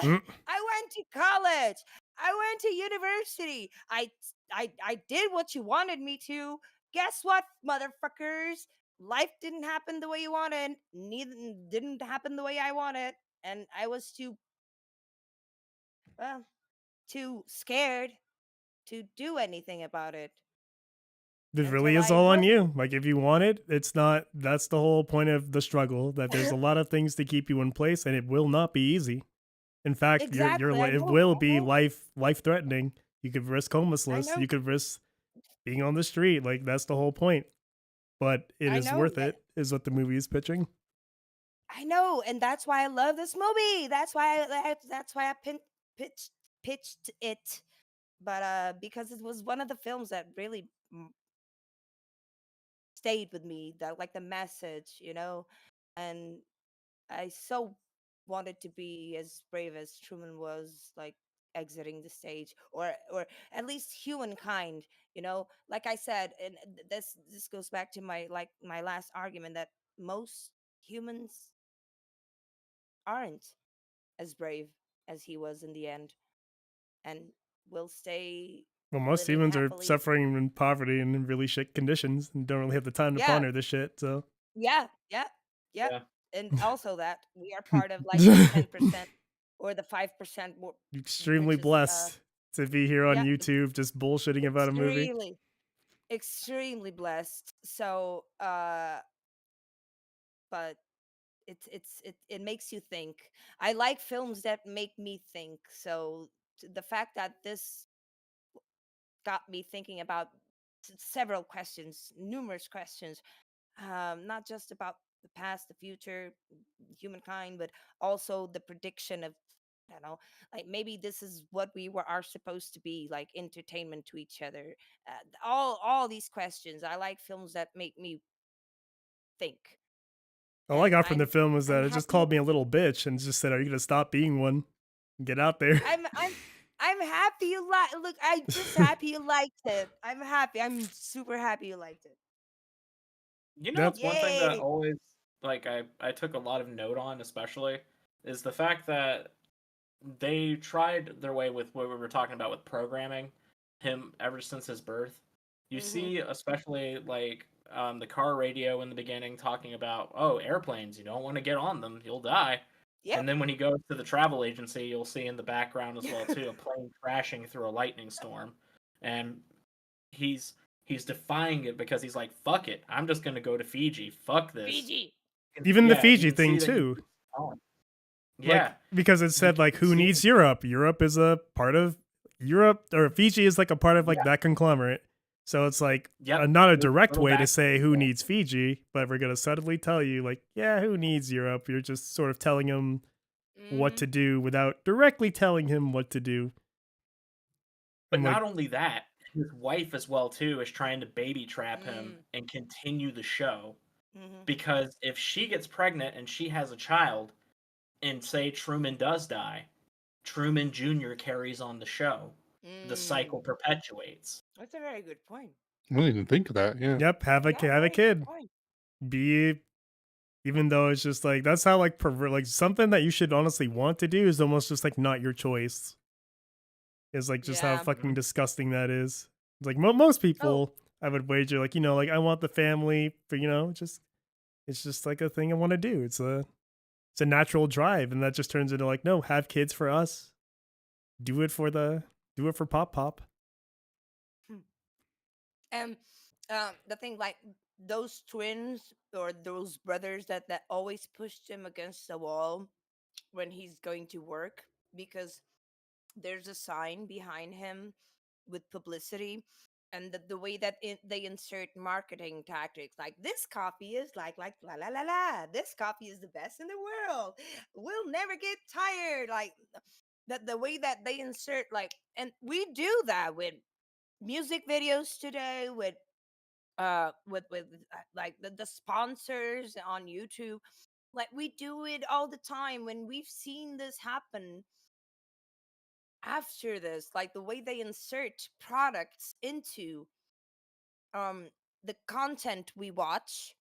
Mm. I went to college. I went to university. I did what you wanted me to. Guess what, motherfuckers? Life didn't happen the way you wanted. Neither didn't happen the way I wanted, and I was well too scared to do anything about it It really until is I all on wasn't. you. Like if you want it, it's not. That's the whole point of the struggle. That there's a lot of things to keep you in place, and it will not be easy. In fact, Exactly. I it know. will I be know. life threatening. You could risk I homelessness. know. You could risk being on the street. Like that's the whole point. But it I is know. worth it. Is what the movie is pitching. I know, and that's why I love this movie. That's why I pitched it. But because it was one of the films that really stayed with me, that like the message, and I so wanted to be as brave as Truman was, like exiting the stage, or at least humankind. Like I said, and this goes back to my last argument that most humans aren't as brave as he was in the end, and will stay Well, most living humans are happily. suffering in poverty and in really shit conditions and don't really have the time to Yeah, ponder this shit. So yeah, yeah, yeah. Yeah. And also that we are part of like the 10% or the 5% more extremely richest. blessed to be here on Yeah, YouTube just bullshitting about a movie. extremely, extremely blessed. So, but it makes you think. I like films that make me think. So the fact that this got me thinking about several questions, numerous questions, not just about the past, the future, humankind, but also the prediction of, I don't know, like maybe this is what are supposed to be, like entertainment to each other. All these questions. I like films that make me think, All I and got from the I'm film was I'm that it just happy. called me a little bitch and just said, "Are you gonna stop being one? Get out there." I'm I'm I'm happy you like. Look, I'm just happy you liked it. I'm happy. I'm super happy you liked it. Yep. It's one thing that Yay! always like I took a lot of note on, especially, is the fact that they tried their way with what we were talking about with programming him ever since his birth. You Mm-hmm. see, especially like the car radio in the beginning talking about, oh, airplanes, you don't want to get on them, you'll die. Yep. And then when he goes to the travel agency, you'll see in the background as well too a plane crashing through a lightning storm, and he's he's defying it because he's like, fuck it, I'm just gonna go to Fiji. Fuck this. Fiji. Even the Yeah, you Fiji can see thing that he too. keeps going. Like Yeah, because it you said like can who see. needs Europe? Europe is a part of Europe, or Fiji is like a part of like Yeah, that conglomerate. So it's like yep. not a There's direct little way to backstory say who there. needs Fiji, but we're gonna subtly tell you like, yeah, who needs Europe? You're just sort of telling him what Mm-hmm. to do without directly telling him what to do. But I'm like, not only that, his wife as well too is trying to baby trap him Mm. and continue the show, Mm-hmm. because if she gets pregnant and she has a child, and say Truman does die, Truman Jr. carries on the show. The Mm. cycle perpetuates. That's a very good point. I didn't even think of that. Yeah. yep, Yeah, have a very good kid. point. Be even though it's just like that's how like like something that you should honestly want to do is almost just like not your choice. Is like just how Yeah. fucking Mhm. disgusting that is. It's like most Oh, people I would wager, like, like I want the family, but just it's just like a thing I want to do. It's a natural drive, and that just turns into like, no, have kids for us. Do it for Pop Pop. Hmm. And the thing, like those twins or those brothers that always pushed him against the wall when he's going to work because there's a sign behind him with publicity, and the way that they insert marketing tactics, like this coffee is like la la la la, this coffee is the best in the world, we'll never get tired, like that the way that they insert, like, and we do that with music videos today, with like the sponsors on YouTube, like we do it all the time when we've seen this happen after this, like the way they insert products into um the content we watch,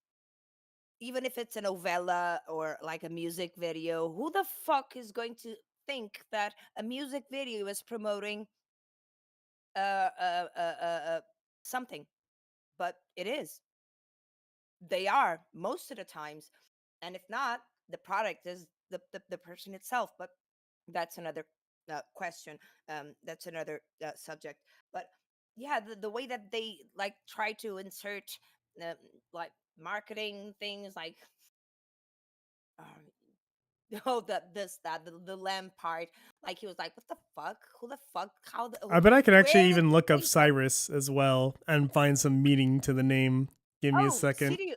even if it's a novella or like a music video. Who the fuck is going to think that a music video is promoting uh uh uh uh, uh something? But it is. They are most of the times, and if not, the product is the person itself. But that's another question. That's another subject. But yeah, the way that they like try to insert uh, like marketing things, like um, oh, that this that the lamb part, like he was like, what the fuck, who the fuck, how the I bet I could actually where did even you look up think that? Cyrus as well and find some meaning to the name. Give me a Oh, second. Sirius.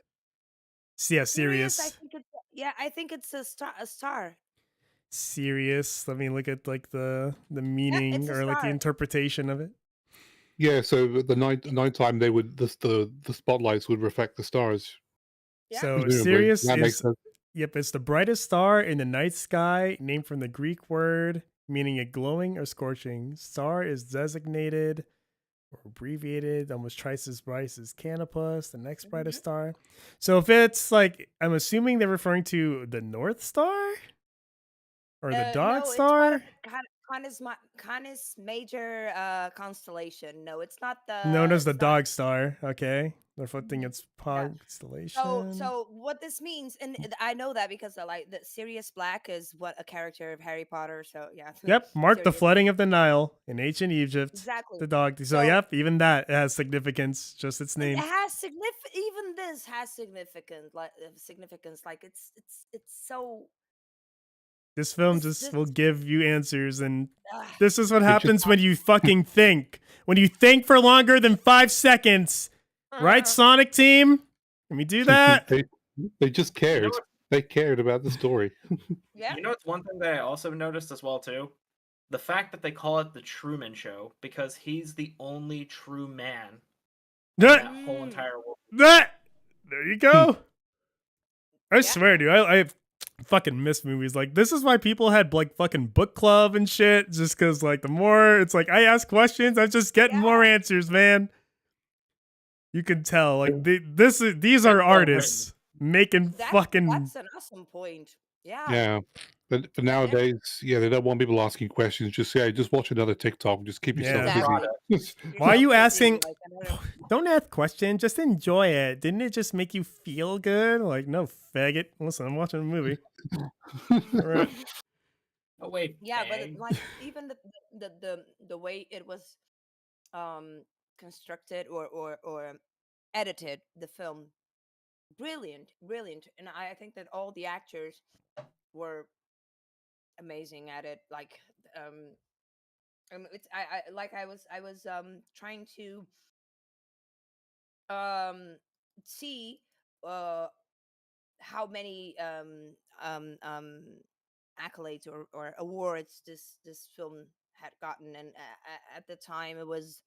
Yeah, Sirius, I Sirius. think it's, yeah, I think it's a star. Sirius. Let me look at like the Yeah, meaning it's a or like the star. interpretation of it. Yeah, so at the nighttime they would the spotlights would reflect the stars, Yeah. So presumably. Sirius That makes is, sense. yep, it's the brightest star in the night sky, named from the Greek word meaning a glowing or scorching. Star is designated or abbreviated almost twice as bright as Canopus, the next Hmm. brightest star. So if it's like, I'm assuming they're referring to the North Star or the Dog No, it's part of Star. the Canis major constellation. No, it's not Known the. as the It's not. Dog Star. Okay, they're reflecting Mhm. its Yeah. So, constellation. so what this means, and I know that because like the Sirius Black is what a character of Harry Potter. So yeah, Yep, mark the Sirius. flooding of the Nile in ancient Egypt. Exactly. The dog. So So yep, even that has significance. Just its it name. has significant. Even this has significant, like significance. Like it's so This film just this. will give you answers, and Uh, this is what They just happens when you fucking think. When you think for longer than 5 seconds, right, Sonic Team? Can we do that? they they just You know cared. what? They cared about the story. yeah. You know what's one thing that I also noticed as well too? The fact that they call it the Truman Show because he's the only true man in That, that whole Mm, entire world. that. There you go. I yeah. swear, dude. I fucking miss movies. Like, this is why people had like fucking book club and shit. Just because, like, the more it's like I ask questions, I just get more Yeah. answers, man. You can tell, like, Yeah. these It's are well written. artists making fucking. That's an awesome point. Yeah. Yeah. But Yeah. Yeah. nowadays, yeah, they don't want people asking questions. Just just watch another TikTok. Just keep yourself Yeah. busy. Exactly. Product. Keep Why are yourself you busy. asking? Like another. Don't ask questions. Just enjoy it. Didn't it just make you feel good? Like, no, faggot. Listen, I'm watching a movie. All right. Oh wait, Yeah, but bang. like even the way it was um constructed or edited the film, brilliant, brilliant, and I think that all the actors were amazing at it. Like it's I like I was trying to um see uh how many accolades or awards this film had gotten, and at the time it was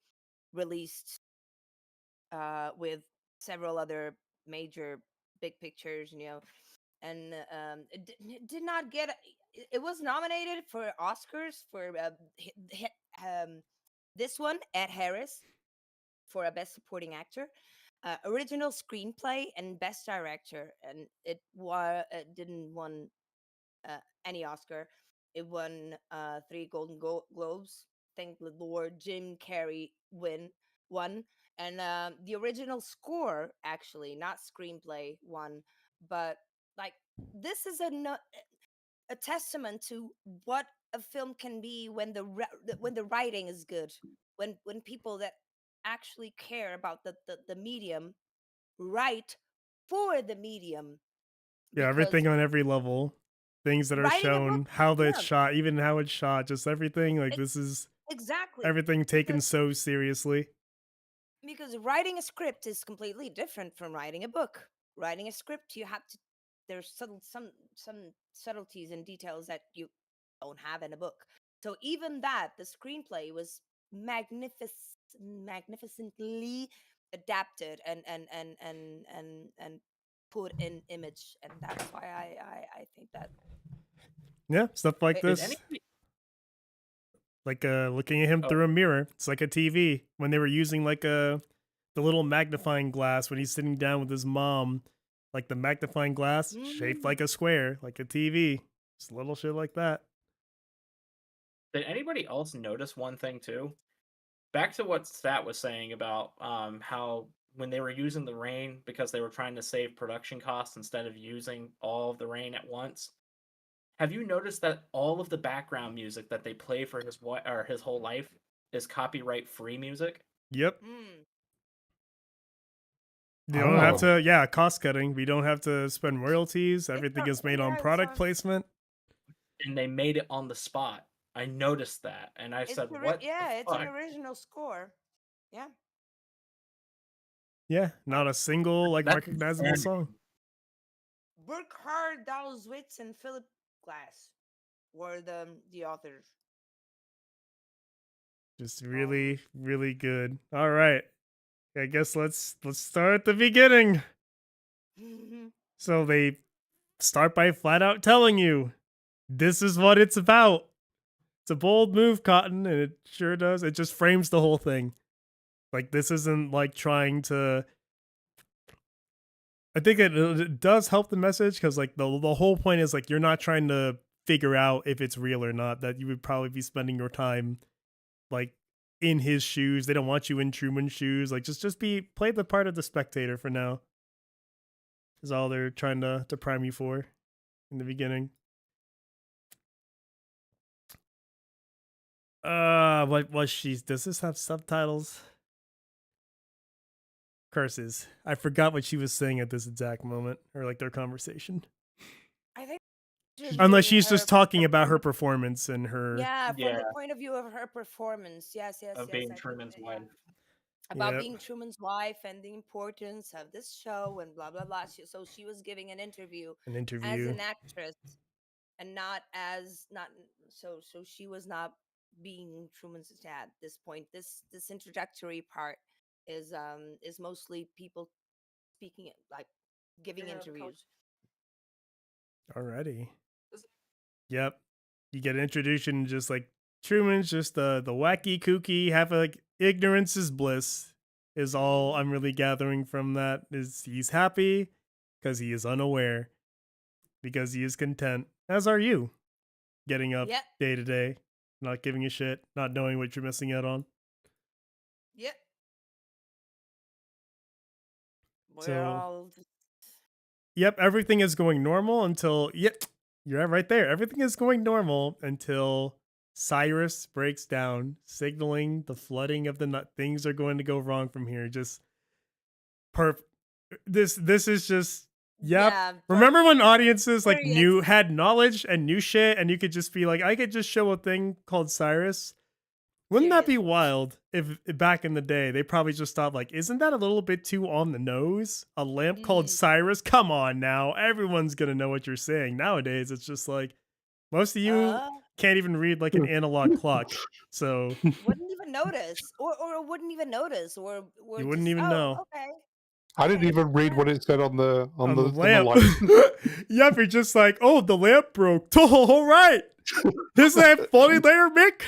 released with several other major big pictures, and it did not get. It was nominated for Oscars for this one, Ed Harris, for a Best Supporting Actor, original screenplay, and Best Director, and it didn't won any Oscar. It won three Golden Globes. Thank the Lord, Jim Carrey won, And the original score, actually, not screenplay one, but like this is a testament to what a film can be when when the writing is good, when people that actually care about the medium write for the medium. Yeah, Because everything on every level. Things that are writing a book, shown, how that's yeah, shot, even how it's shot, just everything. Like, it, this is exactly, everything taken because so seriously. writing a script is completely different from writing a book. Writing a script, you have to, there's some subtleties and details that you don't have in a book. So even that, the screenplay was magnificently adapted and put in image, and that's why I think that Yeah, stuff like it, Did this. anybody? Like looking at him Oh, through a mirror. It's like a TV. When they were using like the little magnifying glass when he's sitting down with his mom, like the magnifying glass shaped mm, like a square, like a TV. Just little shit like that. did anybody else notice one thing too? Back to what Stat was saying about how when they were using the rain because they were trying to save production costs instead of using all of the rain at once. Have you noticed that all of the background music that they play for his whole life is copyright free music? Yep. mm. You don't have Oh, to, yeah, cost cutting. We don't have to spend royalties. Everything is made on Yeah, it's product placement. And they made it on the spot. I noticed that and I said, "What the yeah, it's an fuck?" original score. Yeah. Yeah, not a single like That's recognizable insanity. song. Burkhard Dalswitz and Philip Glass were the authors. Just Um, really, really good. All right. I guess let's start at the beginning. So they start by flat out telling you this is what it's about. It's a bold move, Cotton, and it sure does. It just frames the whole thing. Like, this isn't like trying to. I think it does help the message because, like, the whole point is like you're not trying to figure out if it's real or not. That you would probably be spending your time like in his shoes. They don't want you in Truman's shoes. Like, just be play the part of the spectator for now. Is all they're trying to prime you for in the beginning. What was she? Does this have subtitles? Curses. I forgot what she was saying at this exact moment, or like their conversation. I think just Unless giving she's her just talking the about point her of, performance and her. yeah, from Yeah, the point of view of her performance. Yes, yes, of yes. being I think Truman's yeah, wife. about Yep, being Truman's wife and the importance of this show and blah blah blah. So she was giving an interview an as interview. an actress and not as not so she was not being Truman's dad at this point. This introductory part is mostly people speaking it like giving interviews. Alrighty. Yep. You get an introduction, just like Truman's just the wacky, kooky, have like ignorance is bliss is all I'm Hmm. really gathering from that. Is he's happy because he is unaware, because he is content, as are you, getting up Yep, day to day, not giving a shit, not knowing what you're missing out on. yep. We're So, all yep, everything is going normal until, yep, you're right there. Everything is going normal until Cyrus breaks down, signaling the flooding of the nut. Things are going to go wrong from here. Just perp. This is just, yep. yeah, Remember when audiences like serious. had knowledge and knew shit, and you could just be like, I could just show a thing called Cyrus. Wouldn't that be Seriously. wild if back in the day they probably just thought like, isn't that a little bit too on the nose? A lamp called Mm. Cyrus? Come on now. Everyone's gonna know what you're saying. Nowadays it's just like most of you Uh, can't even read like an analog clock. So wouldn't even notice, or wouldn't even notice, or you wouldn't just even know. okay, I didn't okay, even read yeah. what it said on the On the on the lamp. light. Yep, you're just like, oh, the lamp broke. Oh, all right. Isn't that funny there, Mick?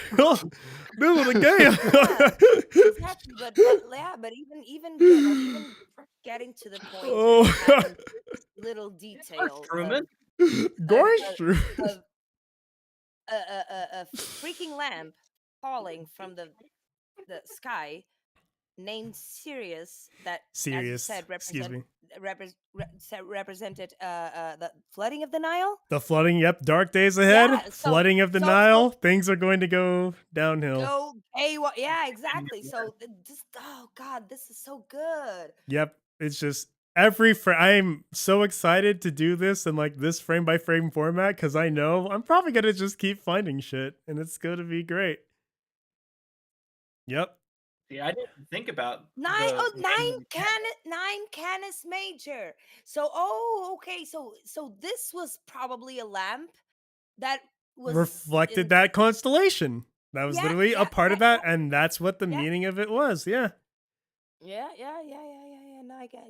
Middle of the Yeah, game. exactly. But yeah, but even getting to the point and Oh, having this little Or detail Truman? of gosh. a freaking lamp falling from the sky named Sirius that, as you Serious. said, Excuse me. represented the flooding of the Nile. The flooding. Yep. Dark days ahead. Yeah. Flooding of the Nile. Things are going to go downhill. Go. Yeah. Exactly. So just oh god, this is so good. Yep. It's just every I'm so excited to do this in like this frame by frame format because I know I'm probably gonna just keep finding shit and it's gonna be great. Yep. See, I didn't think about Nine the name of the nine Canis Major. So okay, so this was probably a lamp that was Reflected that constellation. That was literally a part of that, and that's what the yeah. meaning of it was. Yeah. Yeah. No, I guess.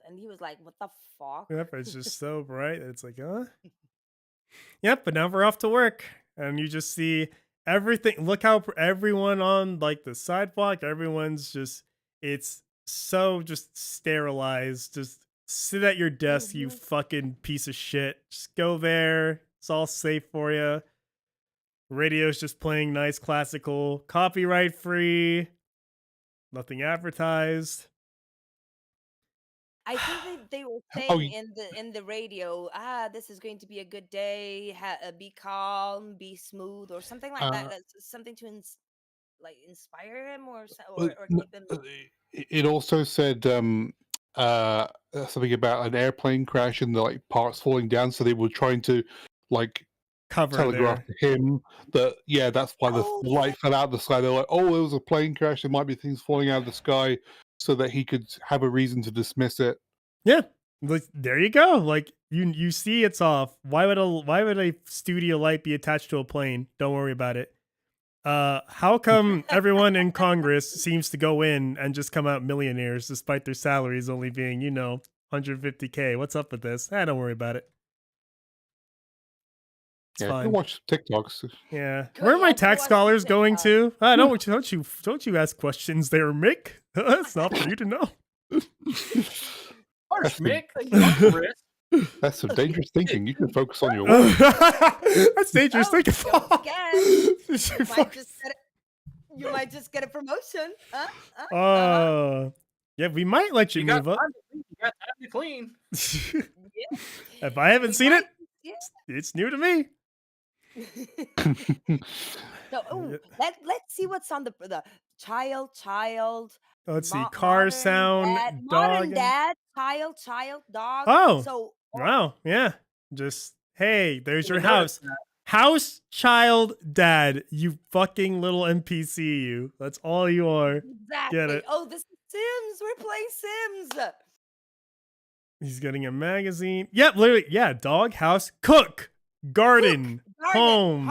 And he was like, "What the fuck?" Yep. It's just so bright. It's like, Yep. But now we're off to work, and you just see everything. Look how everyone on like the sidewalk. Everyone's just. It's so just sterilized. Just sit at your desk, you fucking piece of shit. Just go there. It's all safe for you. Radio's just playing nice classical, copyright free, nothing advertised. I think they were saying in the radio, this is going to be a good day. Be calm, be smooth, or something like that. That's something to inspire him or keep him. It also said something about an airplane crash and the like parts falling down. So they were trying to like Cover telegraph there. to him that that's why the light fell out of the sky. They're like, oh, it was a plane crash. There might be things falling out of the sky, so that he could have a reason to dismiss it. Yeah, like, there you go. Like you see it's off. Why would a studio light be attached to a plane? Don't worry about it. How come everyone in Congress seems to go in and just come out millionaires despite their salaries only being, $150K? What's up with this? Don't worry about it. It's fine. Watch TikToks. Yeah. Where are my tax scholars going to? Don't you ask questions there, Mick. That's not for you to know. Harsh, Mick. That's some dangerous thinking. You can focus on your work. That's dangerous thinking. You might just get a promotion. Yeah, we might let you move up. You got time to clean. If I haven't seen it, it's new to me. So, let's see what's on the child. Let's see, car sound, dog, dad, child, dog. Oh, so wow, yeah. Just hey, there's your house. House, child, dad. You fucking little NPC. You. That's all you are. Exactly. Get it? Oh, this is Sims. We're playing Sims. He's getting a magazine. Yep, literally. Yeah, dog, house, cook, garden, home.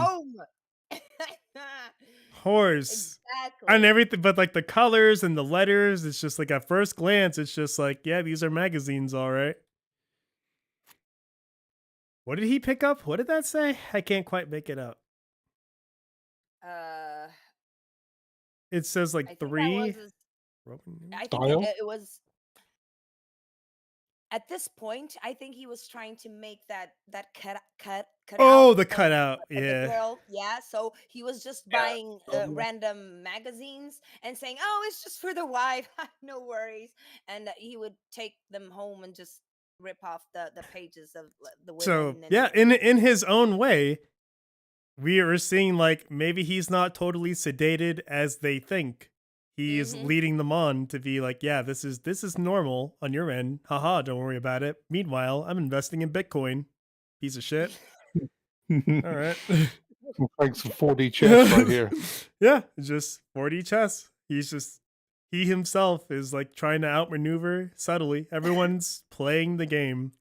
Horse. Exactly. And everything, but like the colors and the letters, it's just like at first glance, it's just like, yeah, these are magazines, all right. What did he pick up? What did that say? I can't quite make it out. It says like 3. I think it was. At this point, I think he was trying to make that cut. Oh, the cutout, yeah. Girl. Yeah, so he was just buying random magazines and saying, "Oh, it's just for the wife. No worries." And he would take them home and just rip off the pages of the women. So yeah, in his own way, we are seeing like maybe he's not totally sedated as they think. He's leading them on to be like, yeah, this is normal on your end. Haha, don't worry about it. Meanwhile, I'm investing in Bitcoin. Piece of shit. All right. Thanks for 4D chess right here. Yeah, just 4D chess. He himself is like trying to outmaneuver subtly. Everyone's playing the game.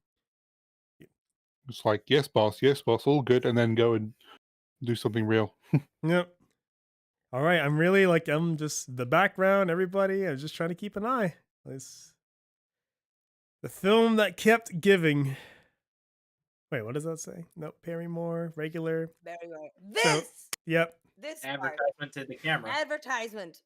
It's like, yes, boss, all good, and then go and do something real. Yep. All right, I'm just the background, everybody. I'm just trying to keep an eye. It's the film that kept giving. Wait, what does that say? Nope, Barrymore, regular. Barrymore. This advertisement to the camera. Advertisement.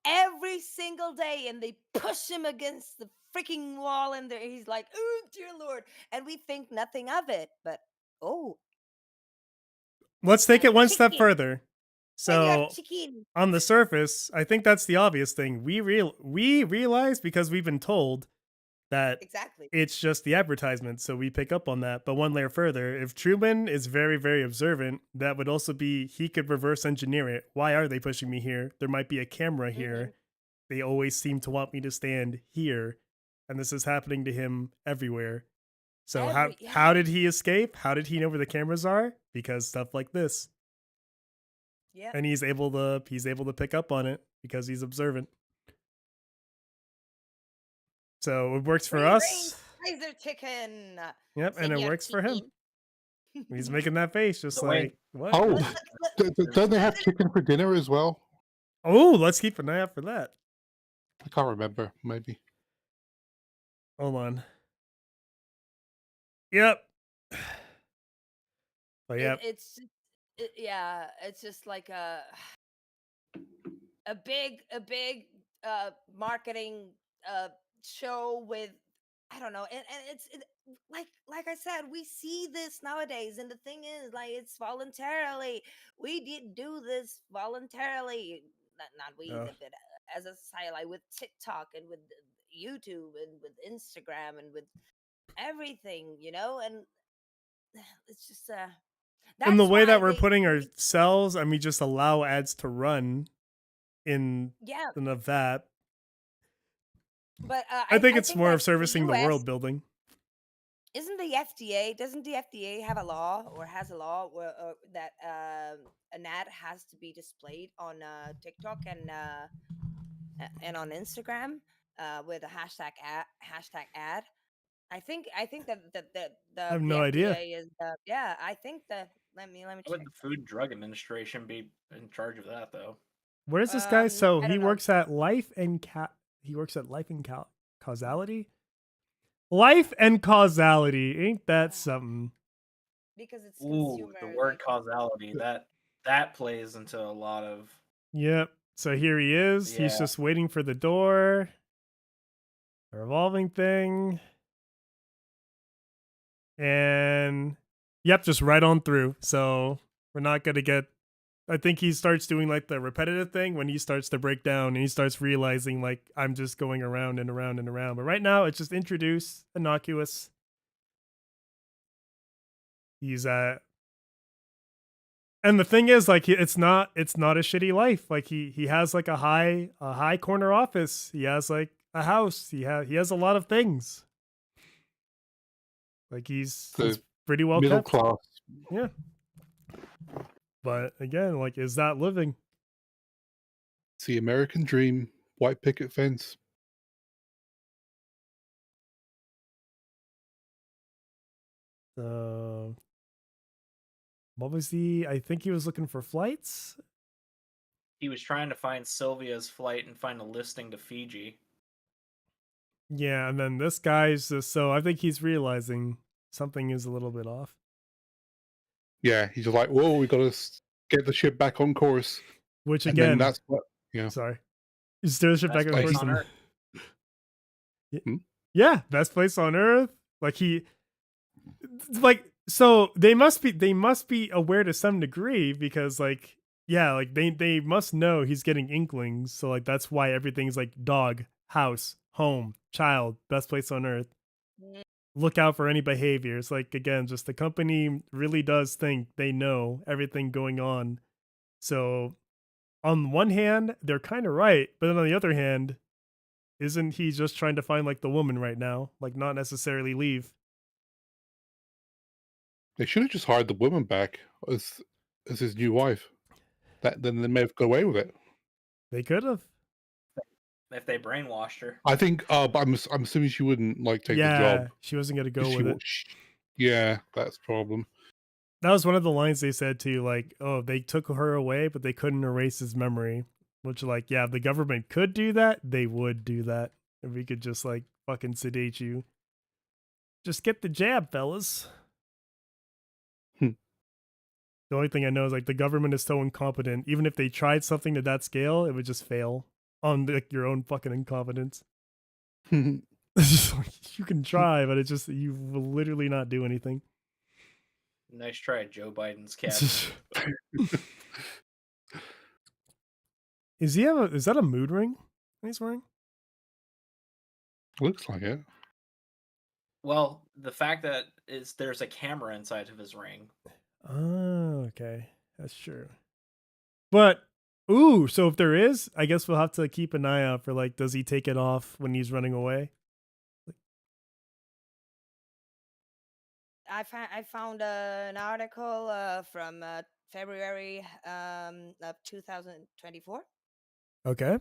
Every single day, and they push him against the freaking wall, and he's like, "Oh, dear Lord," and we think nothing of it, but let's take it one step further. Señor So Chiquin. on the surface, I think that's the obvious thing. We realize because we've been told that Exactly. it's just the advertisement, so we pick up on that. But one layer further, if Truman is very, very observant, that would also be he could reverse engineer it. Why are they pushing me here? There might be a camera here. Mhm. They always seem to want me to stand here, and this is happening to him everywhere. So how Yeah. did he escape? How did he know where the cameras are? Because stuff like this. Yeah. And he's able to pick up on it because he's observant. So it works for Free range us. Kaiser chicken. Yep, and it Señor works for him. Chiquin. He's making that face just The way- like, what? Oh, Look, don't they have chicken for dinner as well? Oh, let's keep an eye out for that. I can't remember. Maybe. Hold on. Yep. But yep. yeah, it's just like a big marketing show with, I don't know, and like I said, we see this nowadays, and the thing is, like, it's voluntarily. We did do this voluntarily, not we, Oh. but as a society, like with TikTok and with YouTube and with Instagram and with everything, and it's just And the that's way why that we're putting they ourselves, and we just allow ads to run in yeah. of that. But I think I it's think more that of servicing the US world building. isn't the FDA, doesn't the FDA have a law, or has a law where that an ad has to be displayed on TikTok and on Instagram with a hashtag ad. I think that I have the no idea. FDA is yeah, I think that let me How check. would the Food and Drug Administration be in charge of that, though? Where is this guy? So I he don't know, works at Causality? Life and Causality. Ain't that something? because it's Ooh, consumer, the word like, causality, that plays into a lot of Yep. So here he is. He's Yeah. just waiting for the door. A revolving thing. And yep, just right on through. So we're not gonna get, I think he starts doing like the repetitive thing when he starts to break down and he starts realizing like I'm just going around and around and around. But right now it's just introduce, innocuous. He's and the thing is, like, it's not a shitty life. Like he has like a high corner office. He has like a house. He has a lot of things. Like he's The pretty well middle kept. class. Yeah. But again, like, is that living? It's the American dream. White picket fence. What was I think he was looking for flights. He was trying to find Sylvia's flight and find a listing to Fiji. Yeah, and then this guy's just, so I think he's realizing something is a little bit off. Yeah, he's like, whoa, we got to get the ship back on course. Which And then again, that's what, yeah. sorry, is steer the ship Best back on place course. on Earth. Yeah, best place on earth. Like like, so they must be aware to some degree because like, yeah, like they must know he's getting inklings. So like that's why everything's like dog, house, home, child, best place on earth. Look out for any behaviors. Like again, just the company really does think they know everything going on. So on one hand, they're kind of right, but then on the other hand, isn't he just trying to find like the woman right now? Like not necessarily leave. They should have just hired the woman back as his new wife. Then they may have got away with it. They could have. If they brainwashed her. I think, but I'm assuming she wouldn't like take the job. She wasn't gonna go with it. Yeah, that's the problem. That was one of the lines they said too, like, oh, they took her away, but they couldn't erase his memory. Which, like, yeah, if the government could do that, they would do that. If we could just like fucking sedate you. Just get the jab, fellas. The only thing I know is like the government is so incompetent. Even if they tried something to that scale, it would just fail on like your own fucking incompetence. It's just like, you can try, but it's just you will literally not do anything. Nice try, Joe Biden's cabinet. Is he have a? Is that a mood ring he's wearing? Looks like it. Well, the fact that is there's a camera inside of his ring. Oh, okay, that's true. But ooh, so if there is, I guess we'll have to keep an eye out for like, does he take it off when he's running away? I found an article from February of 2024. Okay.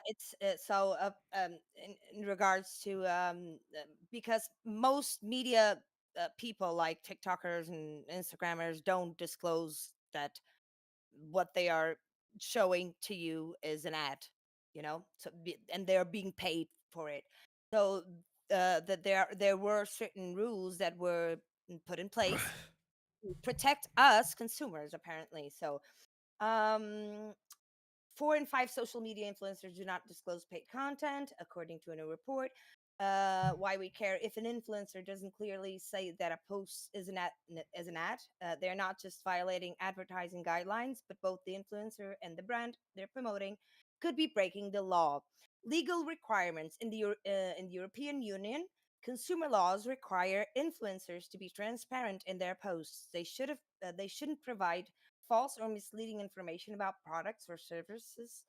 It's so in regards to because most media people like TikTokers and Instagrammers don't disclose that what they are showing to you is an ad, and they're being paid for it. So that there were certain rules that were put in place to protect us consumers, apparently. So um 4 in 5 social media influencers do not disclose paid content, according to a new report. Why we care? If an influencer doesn't clearly say that a post is an ad, they're not just violating advertising guidelines, but both the influencer and the brand they're promoting could be breaking the law. Legal requirements in the European Union. Consumer laws require influencers to be transparent in their posts. They shouldn't provide false or misleading information about products or services.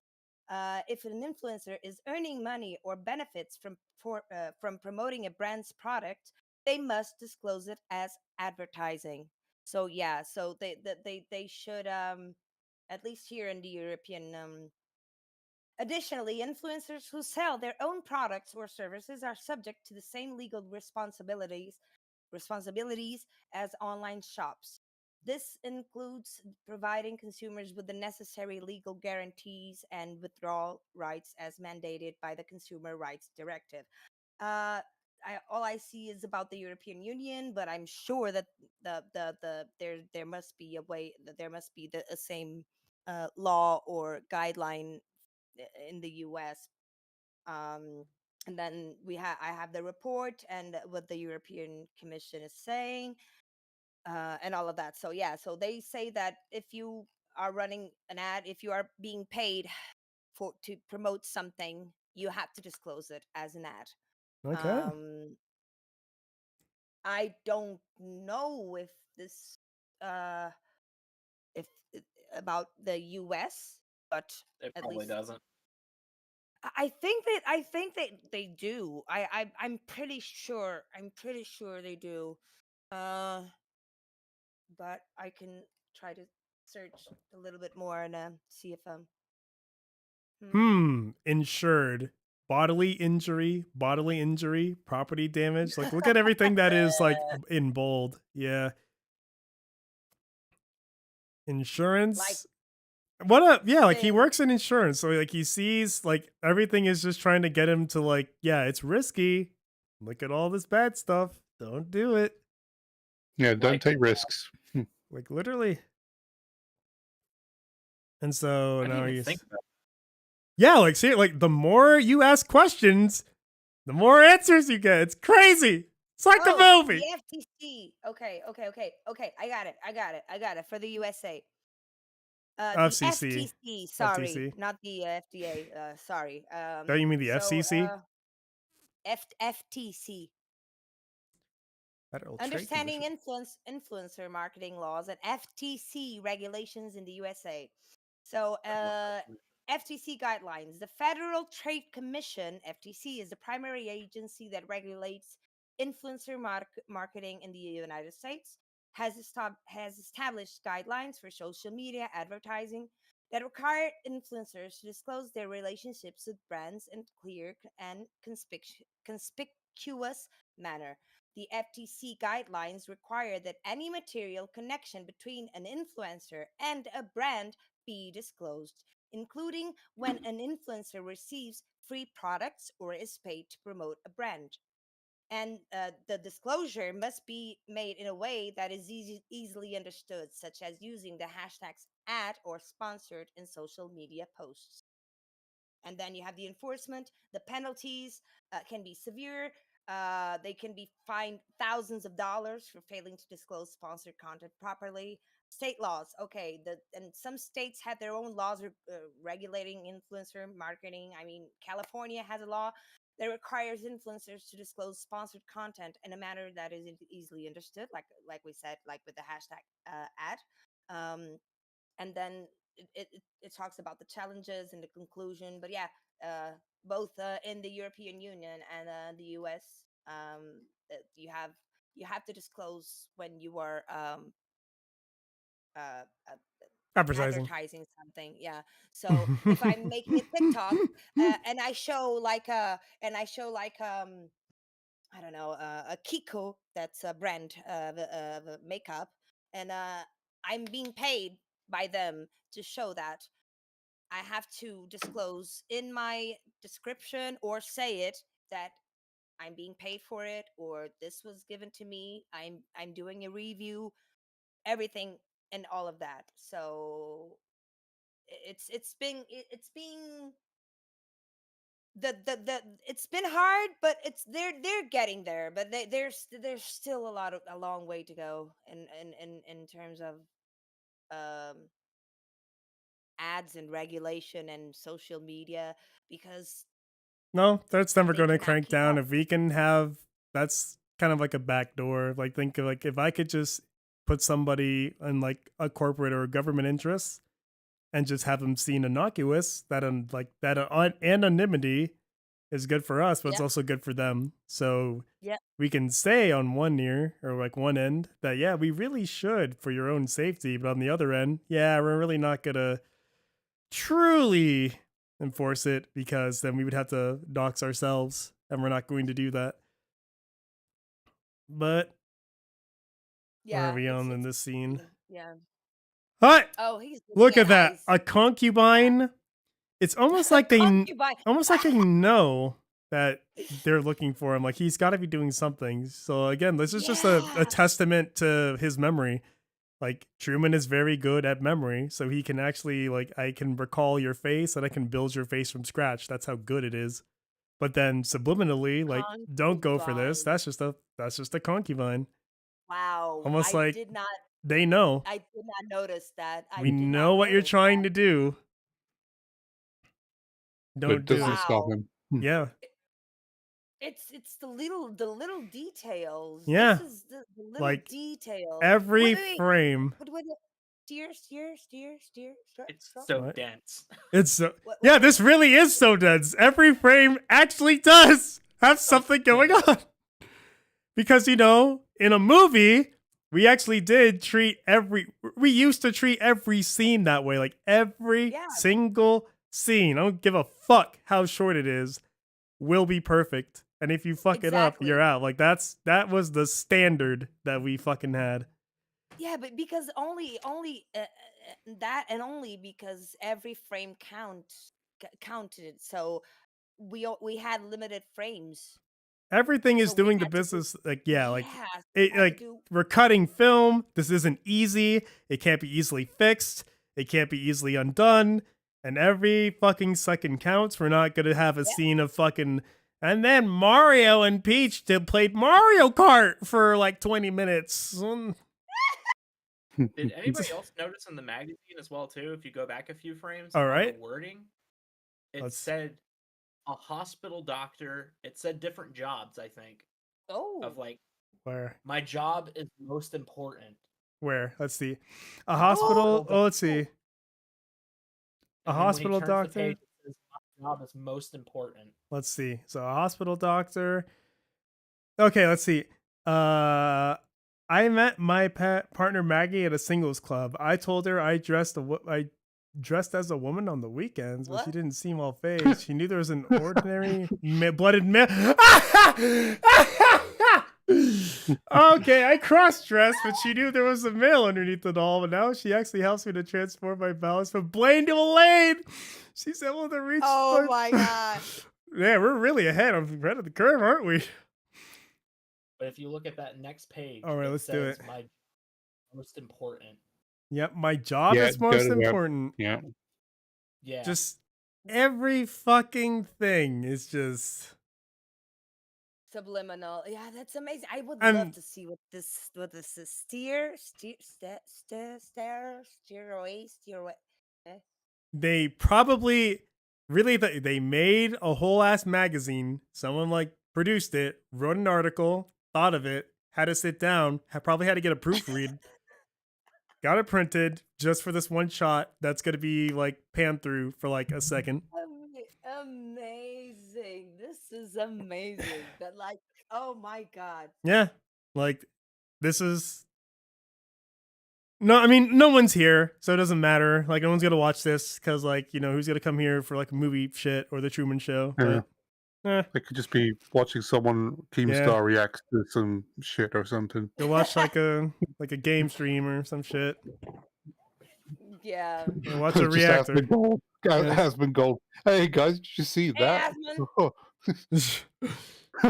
If an influencer is earning money or benefits from promoting a brand's product, they must disclose it as advertising. So yeah, so they should at least here in the European. Additionally, influencers who sell their own products or services are subject to the same legal responsibilities as online shops. This includes providing consumers with the necessary legal guarantees and withdrawal rights as mandated by the Consumer Rights Directive. All I see is about the European Union, but I'm sure that there must be a way that there must be the same law or guideline in the U.S. Um, and then I have the report and what the European Commission is saying, and all of that. So yeah, so they say that if you are running an ad, if you are being paid for to promote something, you have to disclose it as an ad. Okay. Um, I don't know if this uh if about the US, but It at probably least doesn't. I think that they do. I'm pretty sure. I'm pretty sure they do. Uh, but I can try to search a little bit more and see if hmm. Insured. Bodily injury, property damage. Like, look at everything that is like in bold. Yeah. Like Insurance. What a yeah, like he thing. works in insurance. So like he sees like everything is just trying to get him to like, yeah, it's risky. Look at all this bad stuff. Don't do it. Yeah, don't Like, take risks. Like literally. And so I didn't now even think he's about yeah, like see, like the more you ask questions, the more answers you get. It's crazy. It's like the Oh, the movie. FTC. Okay. I got it for the USA. The FCC. FTC. Sorry, FTC. not the FDA. Sorry. Don't you mean the So FCC? FTC. Federal Trade Understanding Commission. influencer marketing laws and FTC regulations in the USA. So, that. FTC guidelines. The Federal Trade Commission, FTC, is the primary agency that regulates marketing in the United States. Has established guidelines for social media advertising that require influencers to disclose their relationships with brands in clear and conspicuous manner. The FTC guidelines require that any material connection between an influencer and a brand be disclosed, including when an influencer receives free products or is paid to promote a brand. And the disclosure must be made in a way that is easily understood, such as using the hashtags ad or sponsored in social media posts. And then you have the enforcement. The penalties can be severe. They can be fined thousands of dollars for failing to disclose sponsored content properly. state laws. Okay, and some states have their own laws regulating influencer marketing. I mean, California has a law that requires influencers to disclose sponsored content in a manner that is easily understood, like we said, like with the hashtag ad. And then it talks about the challenges and the conclusion. But yeah, both in the European Union and the US, you have to disclose when you are uh, uh, Advertising. advertising something. Yeah. So if I'm making a TikTok and I show I don't know, a Kiko, that's a brand of makeup, and I'm being paid by them to show that, I have to disclose in my description or say it that I'm being paid for it, or this was given to me. I'm doing a review, everything and all of that. So it's being the it's been hard, but they're getting there, but there's still a long way to go in terms of um ads and regulation and social media, because No, that's never they going to cannot crank keep down. up. If we can have, that's kind of like a back door. Like think of like if I could just put somebody in like a corporate or a government interest and just have them seen innocuous, that like that anonymity is good for us, but it's Yep. also good for them. So Yep. we can say on one ear or like one end that yeah, we really should for your own safety, but on the other end, yeah, we're really not gonna truly enforce it because then we would have to dox ourselves, and we're not going to do that. But where are Yeah, we on in it's this scene? yeah. Hi, Oh, he's looking look at at that, eyes. a concubine. It's almost like Concubine. almost like they know that they're looking for him. Like he's got to be doing something. So again, this is just a Yeah. testament to his memory. Like Truman is very good at memory, so he can actually like I can recall your face and I can build your face from scratch. That's how good it is. But then subliminally, like, don't go for this. Concubine. That's just a concubine. Wow. Almost like I they know. did not notice that. I We did not know what you're notice trying that. to do. but it Don't do doesn't it. stop Wow. him. Yeah. It's the little details. This Yeah. is the little Like details. every Wait, wait, wait. frame. What, steer, It's stop. so What? dense. It's so, What yeah, was this really is so dense. Every frame actually does have So something going dense. on. Because, you know, in a movie, we actually did we used to treat every scene that way. Like every Yeah, single scene, I don't give a fuck how short it is, will be perfect. And if you fuck it up, you're exactly. out. Like that was the standard that we fucking had. Yeah, but because only that, and only because every frame counted. So we had limited frames. Everything is So we doing the had to do business like yeah, like yeah, we it had to like do we're cutting film. This isn't easy. It can't be easily fixed. It can't be easily undone. And every fucking second counts. We're not gonna have a yeah. scene of fucking and then Mario and Peach played Mario Kart for like 20 minutes. Did anybody else notice in the magazine as well too? If you go back a few frames All on the right. wording, it Let's said a hospital doctor. It said different jobs. I think Oh, of like where my job is most important. let's see. A A hospital. hospital Oh, let's doctor. see. A And then when he hospital turns the doctor. page, it says my job is most important. Let's see. So a hospital doctor. Okay, let's see. I met my partner Maggie at a singles club. I told her I dressed as a woman on the weekends, but she what? didn't seem all phased. She knew there was an ordinary blooded male. Okay, I cross-dressed, but she knew there was a male underneath it all. But now she actually helps me to transform my balance from Blaine to Elaine. She's able to reach. Oh my god. Yeah, we're really ahead of the curve, aren't we? But if you look at that next page, All right, it let's do says it. my most important. Yep, my job Yeah, is most go to web. important. Yeah. Yeah. Just every fucking thing is just Subliminal. Yeah, that's amazing. I would love And to see what this is. Steer away, steer away. Eh? they probably really they made a whole ass magazine. Someone like produced it, wrote an article, thought of it, had to sit down, probably had to get a proofread, got it printed just for this one shot. That's gonna be like panned through for like a second. Amazing. This is amazing. That like, oh my god. Yeah, like this is no. I mean, no one's here, so it doesn't matter. Like, no one's gonna watch this because, like, who's gonna come here for like movie shit or the Truman Show? Yeah. But They could just be watching someone Keemstar react to some shit or something. go watch like a game stream or some shit. Yeah. Or watch a Just reactor. Has been gold. Yeah. Has been gold. Hey guys, did you see Hey, that? Asmund.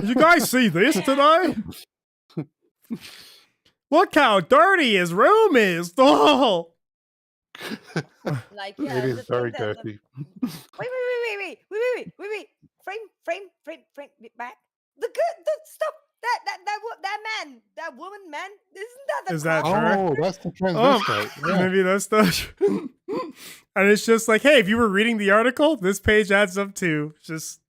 You guys see this today? Look how dirty his room is. Oh, Like, yeah, It the is thing very that dirty. wait. Frame it back. The stuff that man, that woman, man, isn't that the Is that cop? her? Oh, that's the transvestite. Yeah. maybe that's the. And it's just like, hey, if you were reading the article, this page adds up to just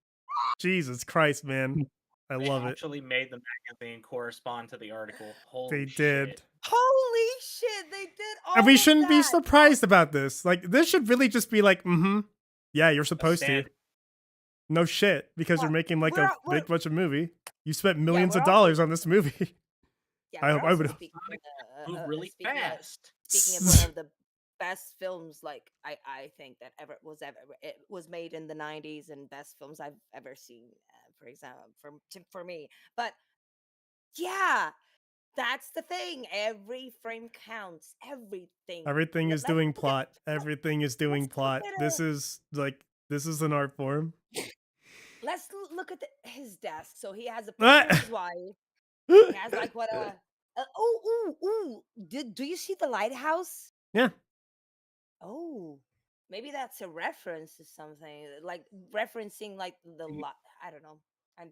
Jesus Christ, man. I They love it. actually made the magazine correspond to the article. Holy They shit. did. Holy shit, they did all And we of shouldn't be that. surprised about this. Like, this should really just be like, yeah, you're supposed to. stand- No shit, because you're Well, making like we're- a big budget movie. You spent millions we're of also- dollars on this movie. Yeah, I we're hope I also would- speaking, Move really speaking of- fast. Speaking of one of the best films, like I think that ever it was made in the '90s, and best films I've ever seen, for example, for me. But yeah, that's the thing. Every frame counts. Everything. Everything is Let's doing look at- plot. Everything is doing let's look plot. at This is an art form. Let's look at his desk. So he has a Ah! picture of his wife. He has like what a ooh. Do you see the lighthouse? Yeah. Oh, maybe that's a reference to something, like referencing like the lot. I don't know. I'm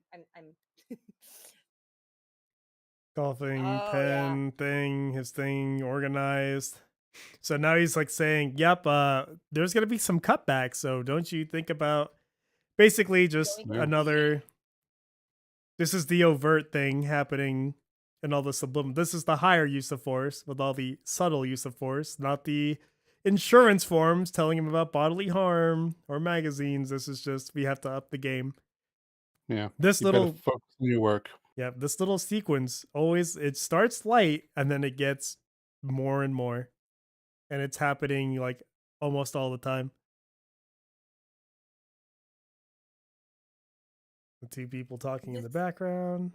Golfing Oh, pen thing, his thing organized. So now he's like saying, "Yep, there's gonna be some cutbacks. So don't you think about basically just Going to another. This is the overt thing happening and all the subliminal. This is the higher use of force with all the subtle use of force, not the insurance forms telling him about bodily harm or magazines. This is just we have to up the game. Yeah. This You better little focus on your work. yeah, this little sequence always it starts light and then it gets more and more. And it's happening like almost all the time. The two people talking in the This- background.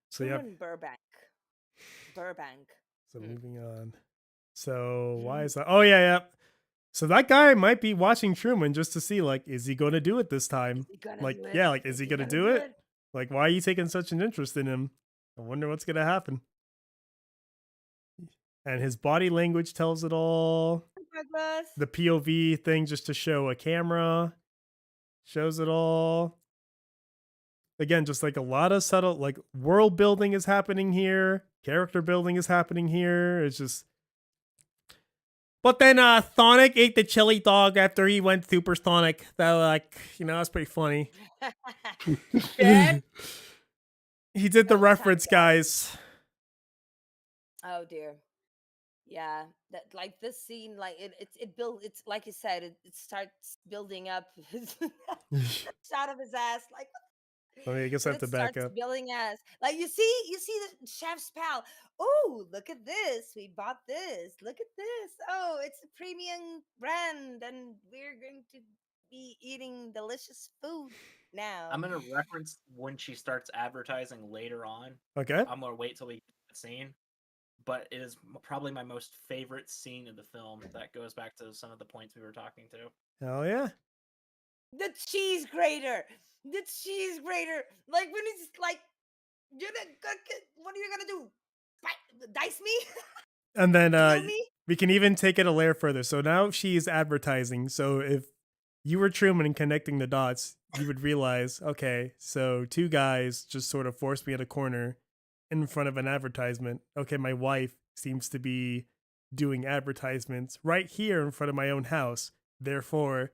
So yeah, Truman Burbank. so Hmm. moving on. So why is that? Oh yeah. So that guy might be watching Truman just to see like, is he going to do it this time? Is he gonna Like, do it? yeah, like, is he gonna do it? Like, why are you taking such an interest in him? I wonder what's gonna happen. And his body language tells it all. Douglas? The POV thing just to show a camera shows it all. Again, just like a lot of subtle, like world building is happening here, character building is happening here. It's just. But then Sonic ate the chili dog after he went super Sonic. That like, that's pretty funny. Yeah. He did the That was reference, kinda guys. Oh dear. Yeah, that like this scene, like it builds. It's like you said, it starts building up. Shot of his ass, like I guess I when have to it back starts up. building ass. Like you see the chef's pal. Oh, look at this! We bought this. Look at this! Oh, it's a premium brand, and we're going to be eating delicious food now. I'm gonna reference when she starts advertising later on. Okay. I'm gonna wait till we get that scene, but it is probably my most favorite scene in the film. That goes back to some of the points we were talking to. Hell yeah. The cheese grater. The cheese grater. Like when it's like, you're the what are you gonna do? Dice me? And then Kill me? we can even take it a layer further. So now she's advertising. So if you were Truman and connecting the dots, you would realize, okay, so two guys just sort of forced me at a corner in front of an advertisement. Okay, my wife seems to be doing advertisements right here in front of my own house. Therefore,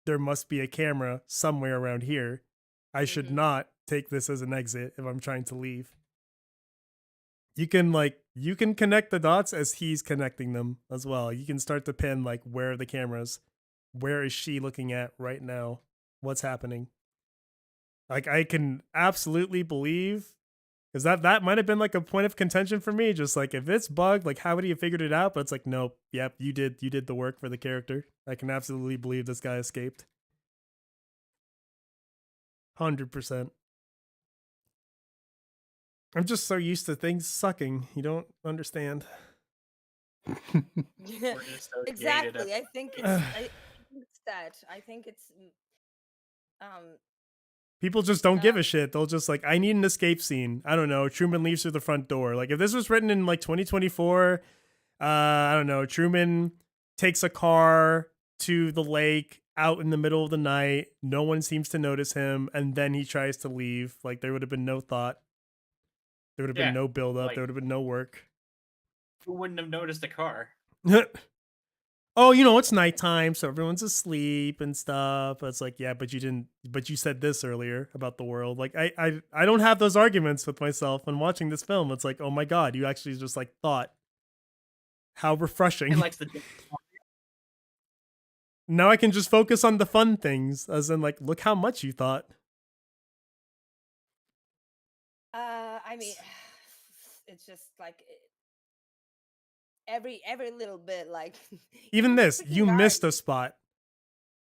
there must be a camera somewhere around here. I should not take this as an exit if I'm trying to leave. You can connect the dots as he's connecting them as well. You can start to pin like where are the cameras? Where is she looking at right now? What's happening? Like I can absolutely believe because that might have been like a point of contention for me. Just like if it's bugged, like how would he have figured it out? But it's like, nope, yep, you did the work for the character. I can absolutely believe this guy escaped. 100%. I'm just so used to things sucking. You don't understand. Yeah, We're just so jaded exactly. at- I think it's that. I think it's People just don't give a shit. They'll just like, I need an escape scene. I don't know. Truman leaves through the front door. Like if this was written in like 2024, I don't know. Truman takes a car to the lake out in the middle of the night. No one seems to notice him, and then he tries to leave. Like there would have been no thought. There would have been Yeah, no build up. like- There would have been no work. Who wouldn't have noticed the car? Oh, you know, it's nighttime, so everyone's asleep and stuff. It's like, yeah, but you said this earlier about the world. Like I don't have those arguments with myself when watching this film. It's like, oh my God, you actually just like thought. How refreshing. He likes the Now I can just focus on the fun things, as in like, look how much you thought. I mean, it's just like every little bit, like Even this, freaking you guy- missed a spot.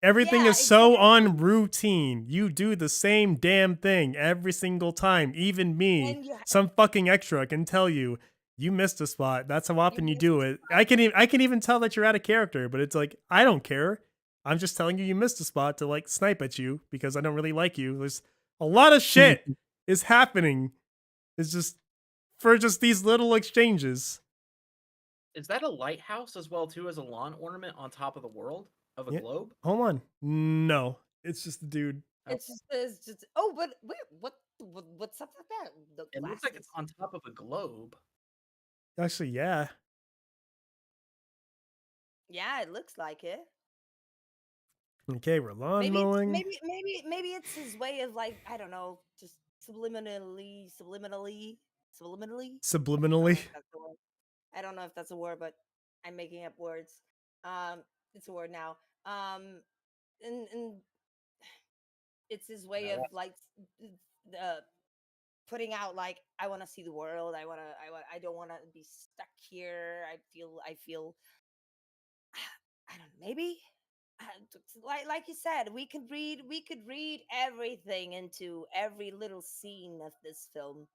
Everything Yeah, is so exactly. on routine. You do the same damn thing every single time. Even me, And you- some fucking extra can tell you you missed a spot. That's how often you missed do a it. I can even tell that you're out of character, but it's like I don't care. I'm just telling you missed a spot to like snipe at you because I don't really like you. There's a lot of shit is happening. It's just for just these little exchanges. Is that a lighthouse as well too as a lawn ornament on top of the world of a Yeah. globe? Hold on. No, it's just the dude. it's just oh, but what's up with that? The It looks like it's glasses. on top of a globe. Actually, yeah. Yeah, it looks like it. Okay, we're lawn Maybe mowing. maybe it's his way of like I don't know, just subliminally. Subliminally. I don't know if that's a word, but I'm making up words. It's a word now. And it's his way of like putting out like I want to see the world. I don't want to be stuck here. I feel I don't know, maybe like you said, we could read everything into every little scene of this film.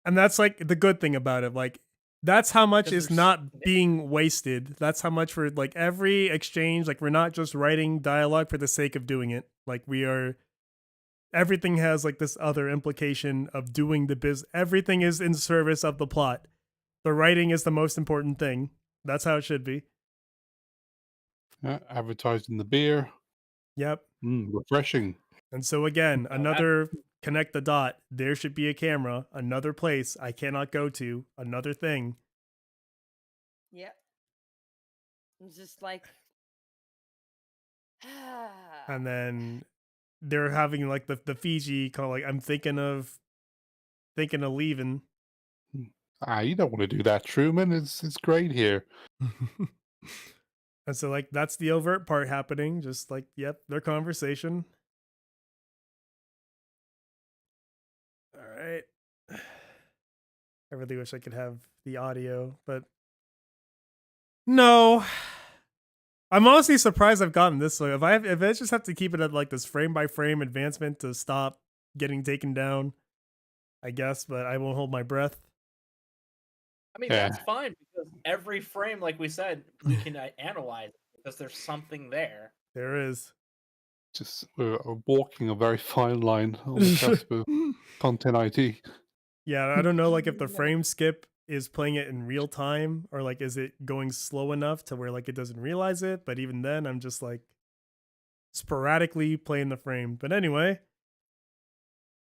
And that's like the good thing about it. Like that's how much 'Cause is there's not something there. being wasted. That's how much for like every exchange. Like we're not just writing dialogue for the sake of doing it. Like we are. Everything has like this other implication of doing the biz. Everything is in service of the plot. The writing is the most important thing. That's how it should be. Advertising the beer. Yep. Refreshing. And so again, that- another connect the dot. There should be a camera. Another place I cannot go to. Another thing. Yep. It's just like And then they're having like the Fiji call like I'm thinking of leaving. You don't want to do that, Truman. It's great here. And so like that's the overt part happening. Just like, yep, their conversation. All right. I really wish I could have the audio, but no. I'm honestly surprised I've gotten this way. If I just have to keep it at like this frame by frame advancement to stop getting taken down, I guess, but I won't hold my breath. I mean, Yeah. that's fine because every frame, like we said, we can analyze it because there's something there. There is. Just we're walking a very fine line on the cusp of content IT. Yeah, I don't know like if the frame skip is playing it in real time or like is it going slow enough to where like it doesn't realize it, but even then I'm just like sporadically play in the frame. But anyway,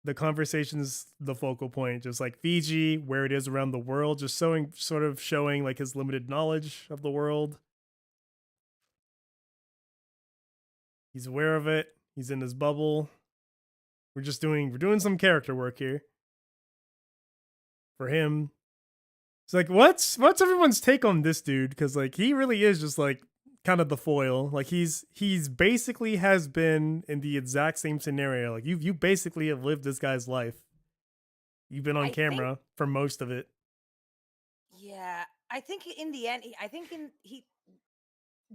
the conversation's the focal point, just like Fiji, where it is around the world, just showing like his limited knowledge of the world. He's aware of it. He's in his bubble. We're doing some character work here for him. It's like, what's everyone's take on this dude? Because like he really is just like kind of the foil. Like he's basically has been in the exact same scenario. Like you basically have lived this guy's life. You've been on I think, camera for most of it. yeah, I think in the end, he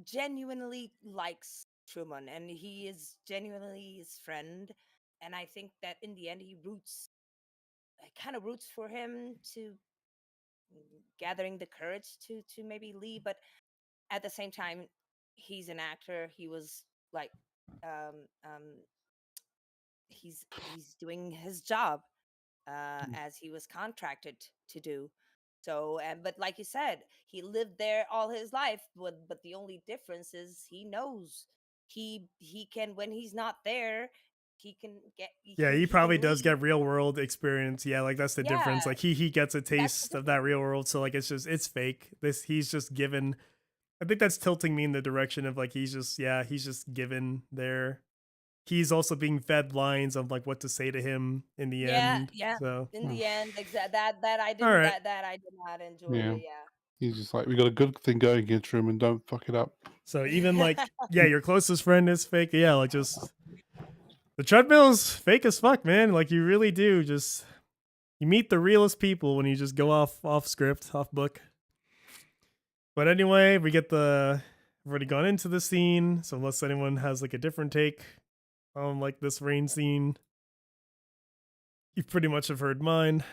genuinely likes Truman, and he is genuinely his friend. And I think that in the end, kind of roots for him to gathering the courage to maybe leave. But at the same time, he's an actor. He was like, um, um, he's doing his job as he was contracted to do. So, and but like you said, he lived there all his life. But the only difference is he knows he can, when he's not there, he can get Yeah, he he probably can does leave. get real world experience. Yeah, like that's the Yeah, difference. Like he gets a that's the taste of that difference. real world. So like it's fake. This he's just given. I think that's tilting me in the direction of like he's just given there. He's also being fed lines of like what to say to him in the Yeah, end. yeah. So In the end, that I all didn't right. that I did not enjoy. Yeah. He's just like, we got a good thing going here, Truman. Don't fuck it up. So even like yeah, your closest friend is fake. Yeah, like just the treadmill's fake as fuck, man. Like you really do just you meet the realest people when you just go off script, off book. But anyway, we've already gone into the scene, so unless anyone has like a different take on like this rain scene, you pretty much have heard mine.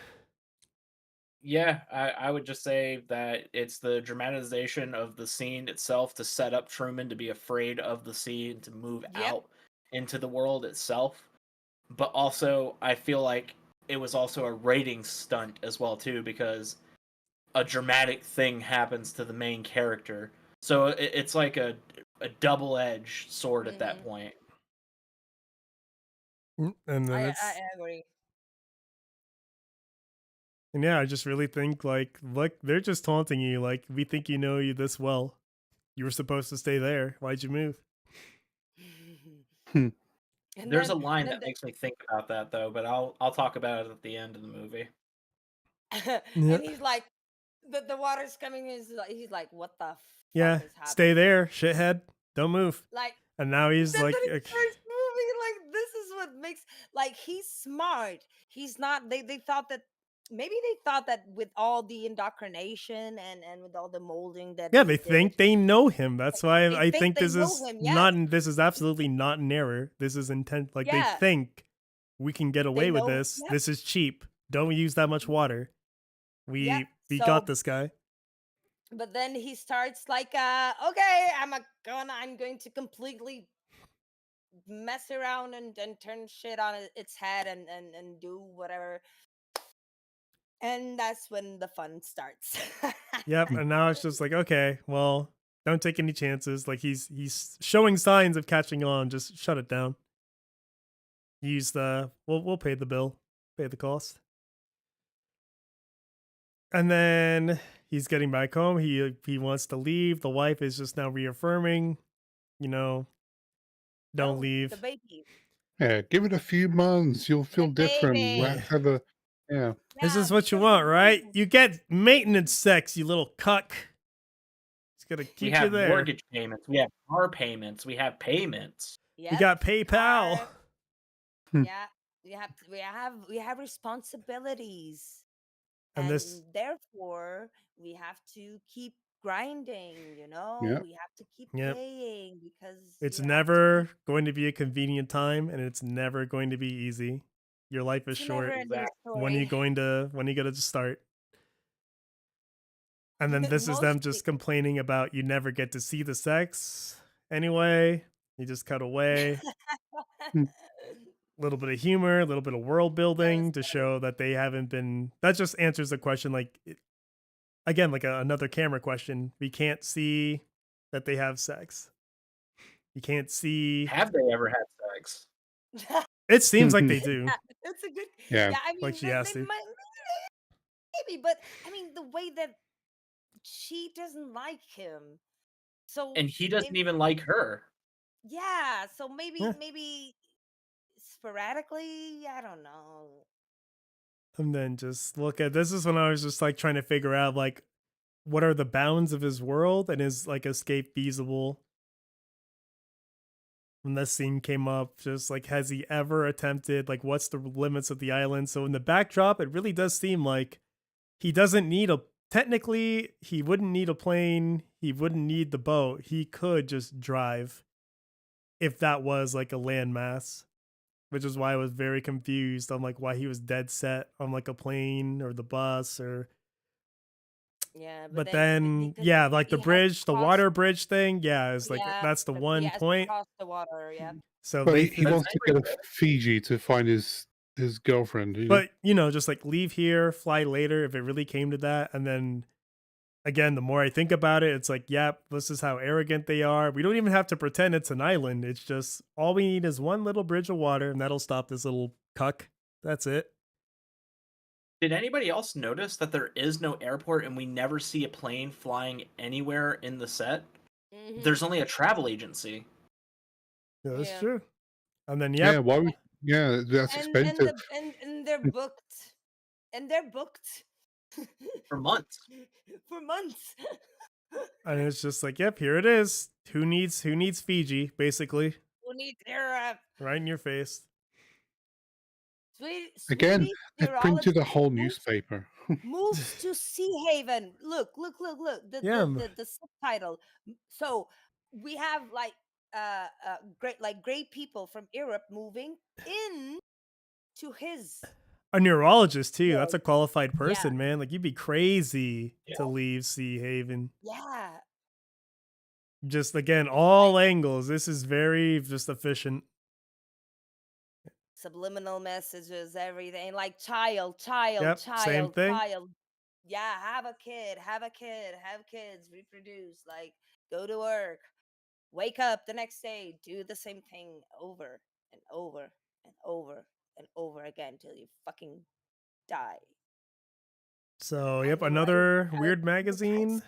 Yeah, I would just say that it's the dramatization of the scene itself to set up Truman to be afraid of the sea and to move Yep. out into the world itself. But also, I feel like it was also a rating stunt as well too, because a dramatic thing happens to the main character. So it's like a double-edged sword at that Hmm. point. And then I agree. and yeah, I just really think like look, they're just taunting you. Like we think you know you this well. You were supposed to stay there. Why'd you move? Hmm. and There's then a line and then that makes me think about that though, but I'll talk about it at the end of the movie. Yeah, and he's like, the water's coming. He's like, what the fuck yeah. is Stay happening? there, shithead. Don't move. Like, And now he's then like, he starts moving. Like, this is what makes, like, he's smart. He's not. They thought that, maybe they thought that with all the indoctrination and with all the molding that yeah, they they did, think they know him. That's why they I think think they know him. Yes, this is absolutely not an error. This is intent. Like they yeah, think we can get they away with know. this. Yep, This is cheap. Don't use that much water. yep. We got So, this guy. but then he starts like, okay, I'm going to completely mess around and turn shit on its head and do whatever. And that's when the fun starts. Yep. And now it's just like, okay, well, don't take any chances. Like he's showing signs of catching on. Just shut it down. Use the we'll pay the bill, pay the cost. And then he's getting back home. He wants to leave. The wife is just now reaffirming, you know, don't No, the leave. baby. Yeah, give it a few months. You'll The feel different. baby. Yeah. Have a, yeah. This Yeah, is what you because the want, right? baby. You get maintenance sex, you little cuck. It's gonna We keep you have there. mortgage payments, we have car payments, we have payments. We Yep. got PayPal. Car. Hmm. Yeah. We have responsibilities. And And this, therefore we have to keep grinding, Yeah. we have to keep yep. paying because It's you have to keep, never going to be a convenient time, and it's never going to be easy. Your life is it's a never short. ending Exactly. story. When you gonna start? And then this is them Mostly. just complaining about you never get to see the sex. Anyway, you just cut away. Hmm. A little bit of humor, a little bit of world That was building to funny. show that they haven't been. That just answers the question, like again, like another camera question. We can't see that they have sex. You can't see. Have they ever had sex? It seems like they do. Yeah, that's a good. Yeah. Yeah, I Like mean, she they, has they to. might maybe, but I mean, the way that she doesn't like him, so And he doesn't maybe, even like her. yeah, so maybe, Yeah. maybe sporadically, I don't know. And then just look at this is when I was just like trying to figure out like what are the bounds of his world and is like escape feasible. When this scene came up, just like has he ever attempted like what's the limits of the island? So in the backdrop, it really does seem like he doesn't need a technically he wouldn't need a plane, he wouldn't need the boat. He could just drive if that was like a landmass, which is why I was very confused on like why he was dead set on like a plane or the bus or Yeah, but but then then because yeah, like the he has to bridge, the cross. water bridge thing, yeah, it's like Yeah, that's the he one has to point. cross the water. Yeah. So Well, they he That's wants to go to prequel. Fiji to find his girlfriend. but you know, just like leave here, fly later if it really came to that. And then again, the more I think about it, it's like, yep, this is how arrogant they are. We don't even have to pretend it's an island. It's just all we need is one little bridge of water, and that'll stop this little cuck. That's it. Did anybody else notice that there is no airport and we never see a plane flying anywhere in the set? There's only a travel agency. Yeah, that's Yeah. true. And then Yeah, yep, why would that's and expensive. and they're booked, and they're booked For months. for months. and it's just like, yep, here it is. Who needs Fiji, basically. Who needs Europe? Right in your face. Again, Swedish they've printed a neurologist whole moves, newspaper. moves to Sea Haven. Look, look, look, look. Yeah. The subtitle. So we have like great people from Europe moving in to his A neurologist too. That's world. a qualified Yeah, person, man. Like you'd be crazy Yeah. to leave Sea Haven. yeah. Just again, It's all like angles. This is very just efficient. subliminal messages, everything. Like child, child, Yep, same child, thing. child. Yeah, have a kid, have a kid, have kids, reproduce. Like go to work, wake up the next day, do the same thing over and over and over and over again till you fucking die. So, And yep, the writing another and weird the magazine. text.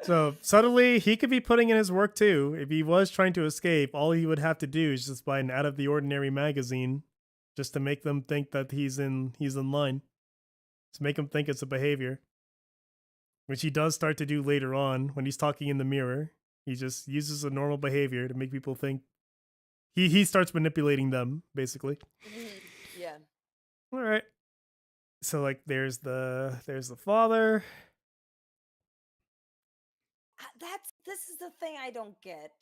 So, subtly, he could be putting in his work too. If he was trying to escape, all he would have to do is just buy an out of the ordinary magazine just to make them think that he's in line. To make him think it's a behavior, which he does start to do later on when he's talking in the mirror. He just uses a normal behavior to make people think he starts manipulating them, basically. Yeah. All right. So like there's the father. This is the thing I don't get.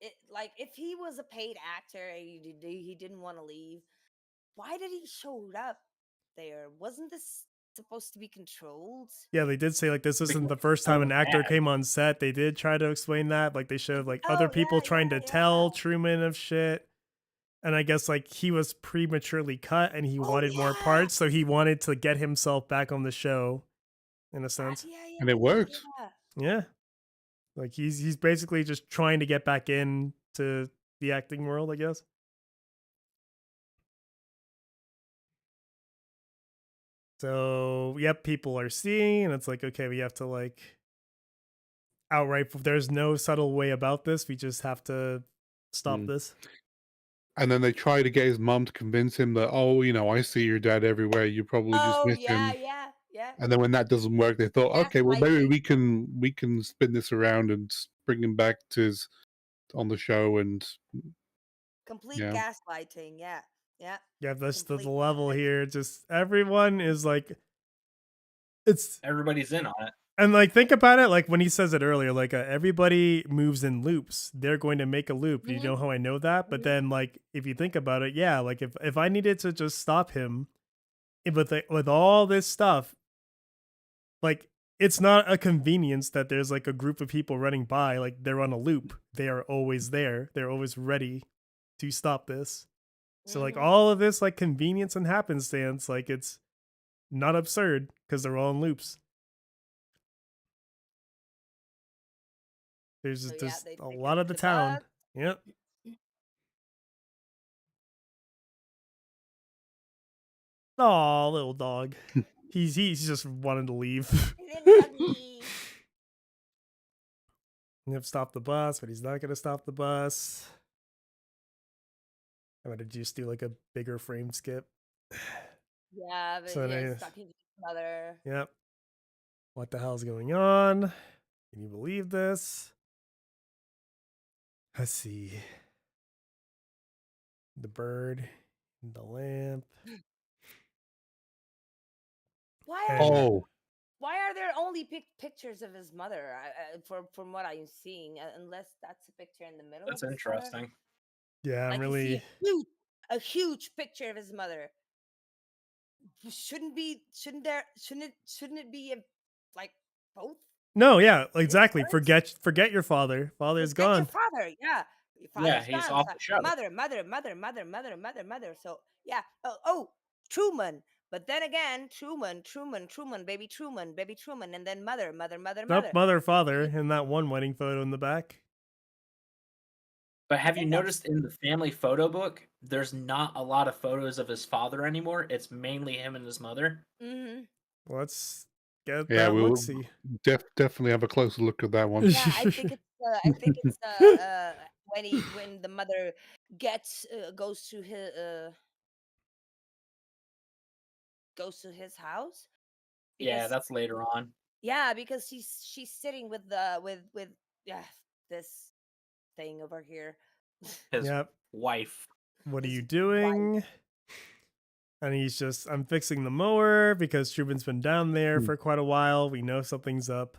It like if he was a paid actor and he didn't want to leave, why did he show up there? Wasn't this supposed to be controlled? Yeah, they did say like this isn't Because the first so time an actor bad. came on set. They did try to explain that. Like they showed like other Oh people yeah, trying to yeah, tell yeah. Truman of shit. And I guess like he was prematurely cut and he Oh wanted more yeah. parts, so he wanted to get himself back on the show in a sense. Yeah, And yeah, it yeah, worked. yeah. Yeah. Like he's basically just trying to get back into the acting world, I guess. So, yep, people are seeing, and it's like, okay, we have to like outright. There's no subtle way about this. We just have to stop Mm. this. And then they try to get his mum to convince him that, oh, I see your dad everywhere. You probably just Oh miss yeah, him. yeah, yeah. And then when that doesn't work, they thought, okay, well maybe Gaslighting. we can spin this around and bring him back on the show, and Complete yeah. gaslighting. Yeah, yeah. Yeah, that's the Complete level gaslighting. here. Just everyone is like, it's Everybody's in on it. and like think about it. Like when he says it earlier, like everybody moves in loops. They're going to make a loop. You know how I know that? But then like if you think about it, yeah, like if I needed to just stop him, with all this stuff, like it's not a convenience that there's like a group of people running by. Like they're on a loop. They are always there. They're always ready to stop this. So like all of this like convenience and happenstance, like it's not absurd because they're all in loops. There's So just yeah, there's they a take lot of the the town. bus. Yep. Oh, little dog. He's just wanting to leave. Little doggy. Yep, stop the bus, but he's not gonna stop the bus. I'm gonna just do like a bigger frame skip. Yeah, but So yeah, he's then, talking to his mother. yep. What the hell's going on? Can you believe this? Let's see. The bird, the lamp, Why are and there? Oh, Why are there only pictures of his mother? From what I'm seeing, unless that's a picture in the middle of That's his mother. interesting. yeah, I'm Like you see really a huge picture of his mother. Shouldn't it be like both? no, yeah, His exactly. parents? Forget your father. Father's Forget your gone. father. Yeah, your Yeah, father's he's gone. off So the show. mother. So yeah. Oh, Truman. But then again, Truman, baby Truman, and then Nope, mother. mother, You father, see? in that one wedding photo in the back. But I have you think that's. noticed in the family photo book, there's not a lot of photos of his father anymore. It's mainly him and his mother. Hmm. Let's get yeah, that look we'll see. definitely have a closer look at that one. Yeah, I think it's. When the mother gets goes to his house Yeah, because that's later on. yeah, because she's sitting with the with yeah, this thing over here. His Yep. wife. What are His you wife. doing? And he's just, I'm fixing the mower because Truman's been down there Hmm. for quite a while. We know something's up.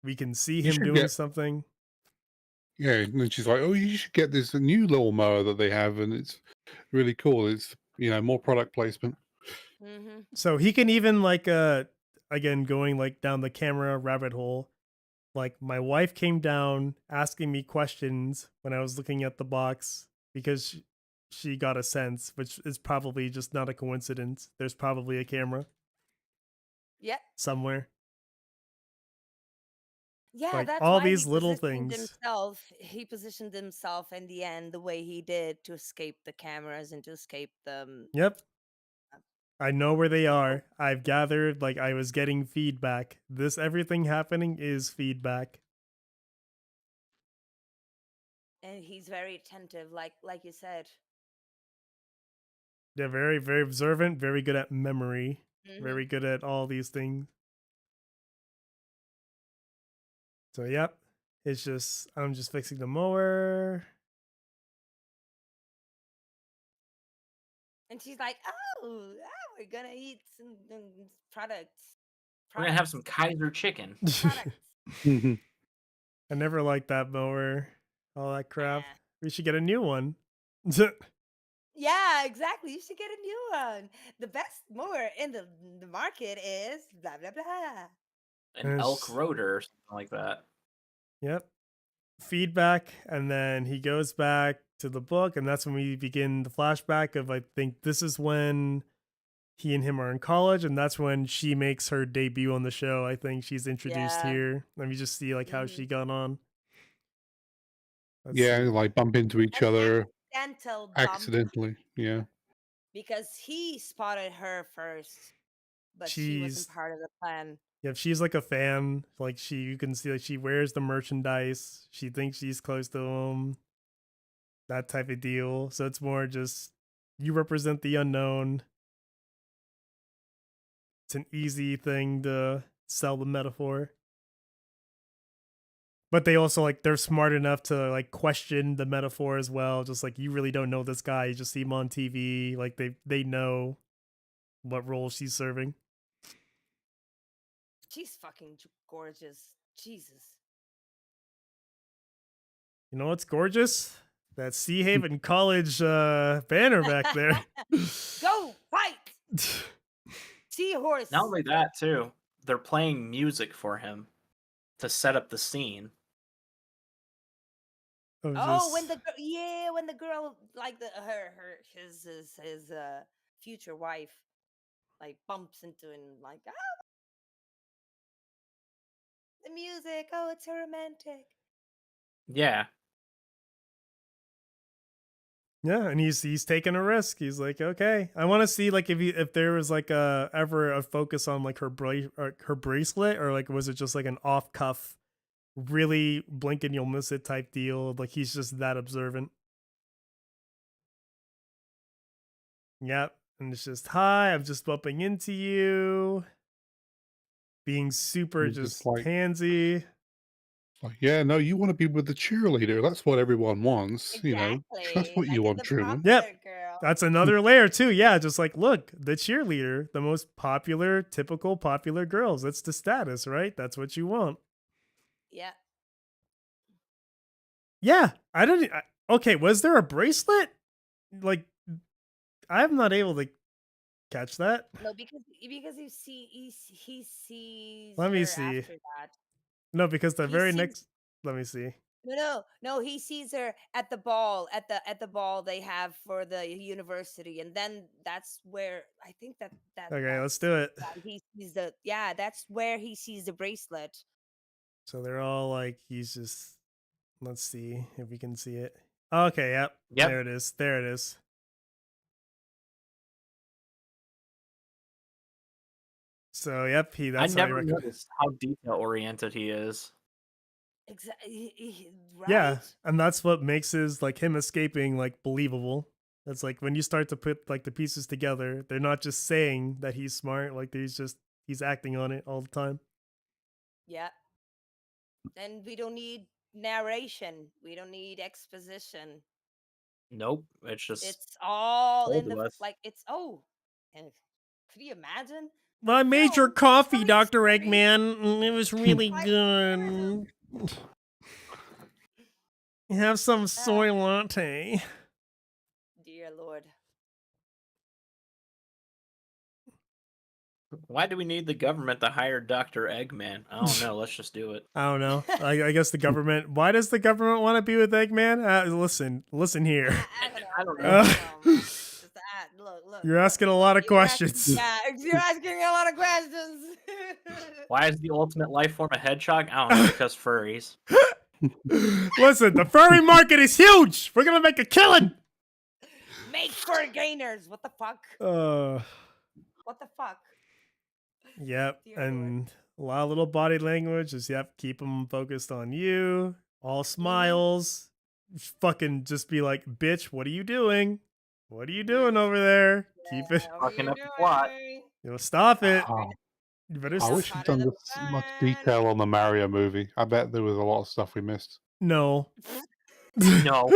We can see You him should doing get, something. yeah. And then she's like, "Oh, you should get this new lawnmower that they have, and it's really cool. It's more product placement." Mm-hmm. So he can even like again going like down the camera rabbit hole. Like my wife came down asking me questions when I was looking at the box because she got a sense, which is probably just not a coincidence. There's probably a camera Yep. somewhere. Yeah, Like that's all why these little things. he positioned himself in the end the way he did to escape the cameras and to escape the Yep. I know where they people. are. I've gathered, like, I was getting feedback. This everything happening is feedback. And he's very attentive, like you said. They're very, very observant, very good at memory, Mm-hmm. very good at all these things. So, yep. It's just, I'm just fixing the mower. And she's like, "Oh, we're gonna eat some products, We're gonna have products, some Kaiser chicken. products." Mhm. I never liked that mower. All that crap. Eh. We should get a new one. Yeah, exactly. You should get a new one. The best mower in the market is blah blah blah. An And elk it's- rotor or something like that. yep. Feedback. And then he goes back to the book. And that's when we begin the flashback of, I think this is when he and him are in college, and that's when she makes her debut on the show. I think she's introduced Yeah. here. Let me just see like how Hmm. she got on. Let's Yeah, see. like bump into each An other accidental bump accidentally. Yeah. because he spotted her first, but she wasn't She's part of the plan. yeah, she's like a fan. Like she, you can see like she wears the merchandise. She thinks she's close to him. That type of deal. So it's more just you represent the unknown. It's an easy thing to sell the metaphor. But they also like they're smart enough to like question the metaphor as well. Just like you really don't know this guy, you just see him on TV. Like they know what role she's serving. She's fucking gorgeous. Jesus. You know what's gorgeous? That Sea Haven College banner back there. Go fight, Not seahorse. only that, too, they're playing music for him to set up the scene. Of Oh, just when the girl like his future wife like bumps into and like the music. Oh, it's so romantic. Yeah. Yeah, and he's taking a risk. He's like, okay, I want to see like if there was like a ever a focus on like her bracelet, or like was it just like an off cuff, really blink and you'll miss it type deal? Like he's just that observant. Yep, and it's just hi, I'm just bumping into you, being super It's just just like, handsy. yeah, no, you want to be with the cheerleader. That's what everyone wants. That's Exactly. what you Like want, the Truman. popular Yep. girl. That's another layer too. Yeah, just like look, the cheerleader, the most popular, typical popular girls. That's the status, right? That's what you want. Yeah. Yeah, I didn't. Okay, was there a bracelet? Like, I'm not able to catch that. No, because he sees Let me her see. after that. No, because the He very sees next. Let me see. no, he sees her at the ball, at the ball they have for the university, and then that's where I think Okay, let's that's do it. that he sees that's where he sees the bracelet. So they're all like, he's just. Let's see if we can see it. Okay, yep. Yep. There it is. There it is. So yep, I that's how you never recognize. noticed how detail oriented he is. Exactly. Yeah, Right? and that's what makes his like him escaping like believable. It's like when you start to put like the pieces together, they're not just saying that he's smart, like he's acting on it all the time. Yeah. And we don't need narration. We don't need exposition. Nope. It's just It's all told in to the us. like it's and could you imagine the I made your film coffee, telling Dr. stories Eggman, and it was really like good. Have some soy latte. dear Lord. Why do we need the government to hire Dr. Eggman? I don't know. Let's just do it. I don't know. I guess the government. Why does the government want to be with Eggman? Listen here. I don't know. I don't I know. don't know, man. Just look. You're asking a lot of You're asking, questions. yeah, you're asking a lot of questions. Why is the ultimate life form a hedgehog? I don't know, because furries. Listen, the furry market is huge. We're gonna make a killing. Make fur gainers. What the fuck? What the fuck? Yep, Dear Lord. and a lot of little body language. Just keep them focused on you. All smiles. Fucking just be like, bitch, what are you doing? What are you doing over there? Keep it. What are Fucking you up the plot. doing? Stop it. Oh, You better. I wish we'd done this much detail on the Mario movie. I bet there was a lot of stuff we missed. No. No.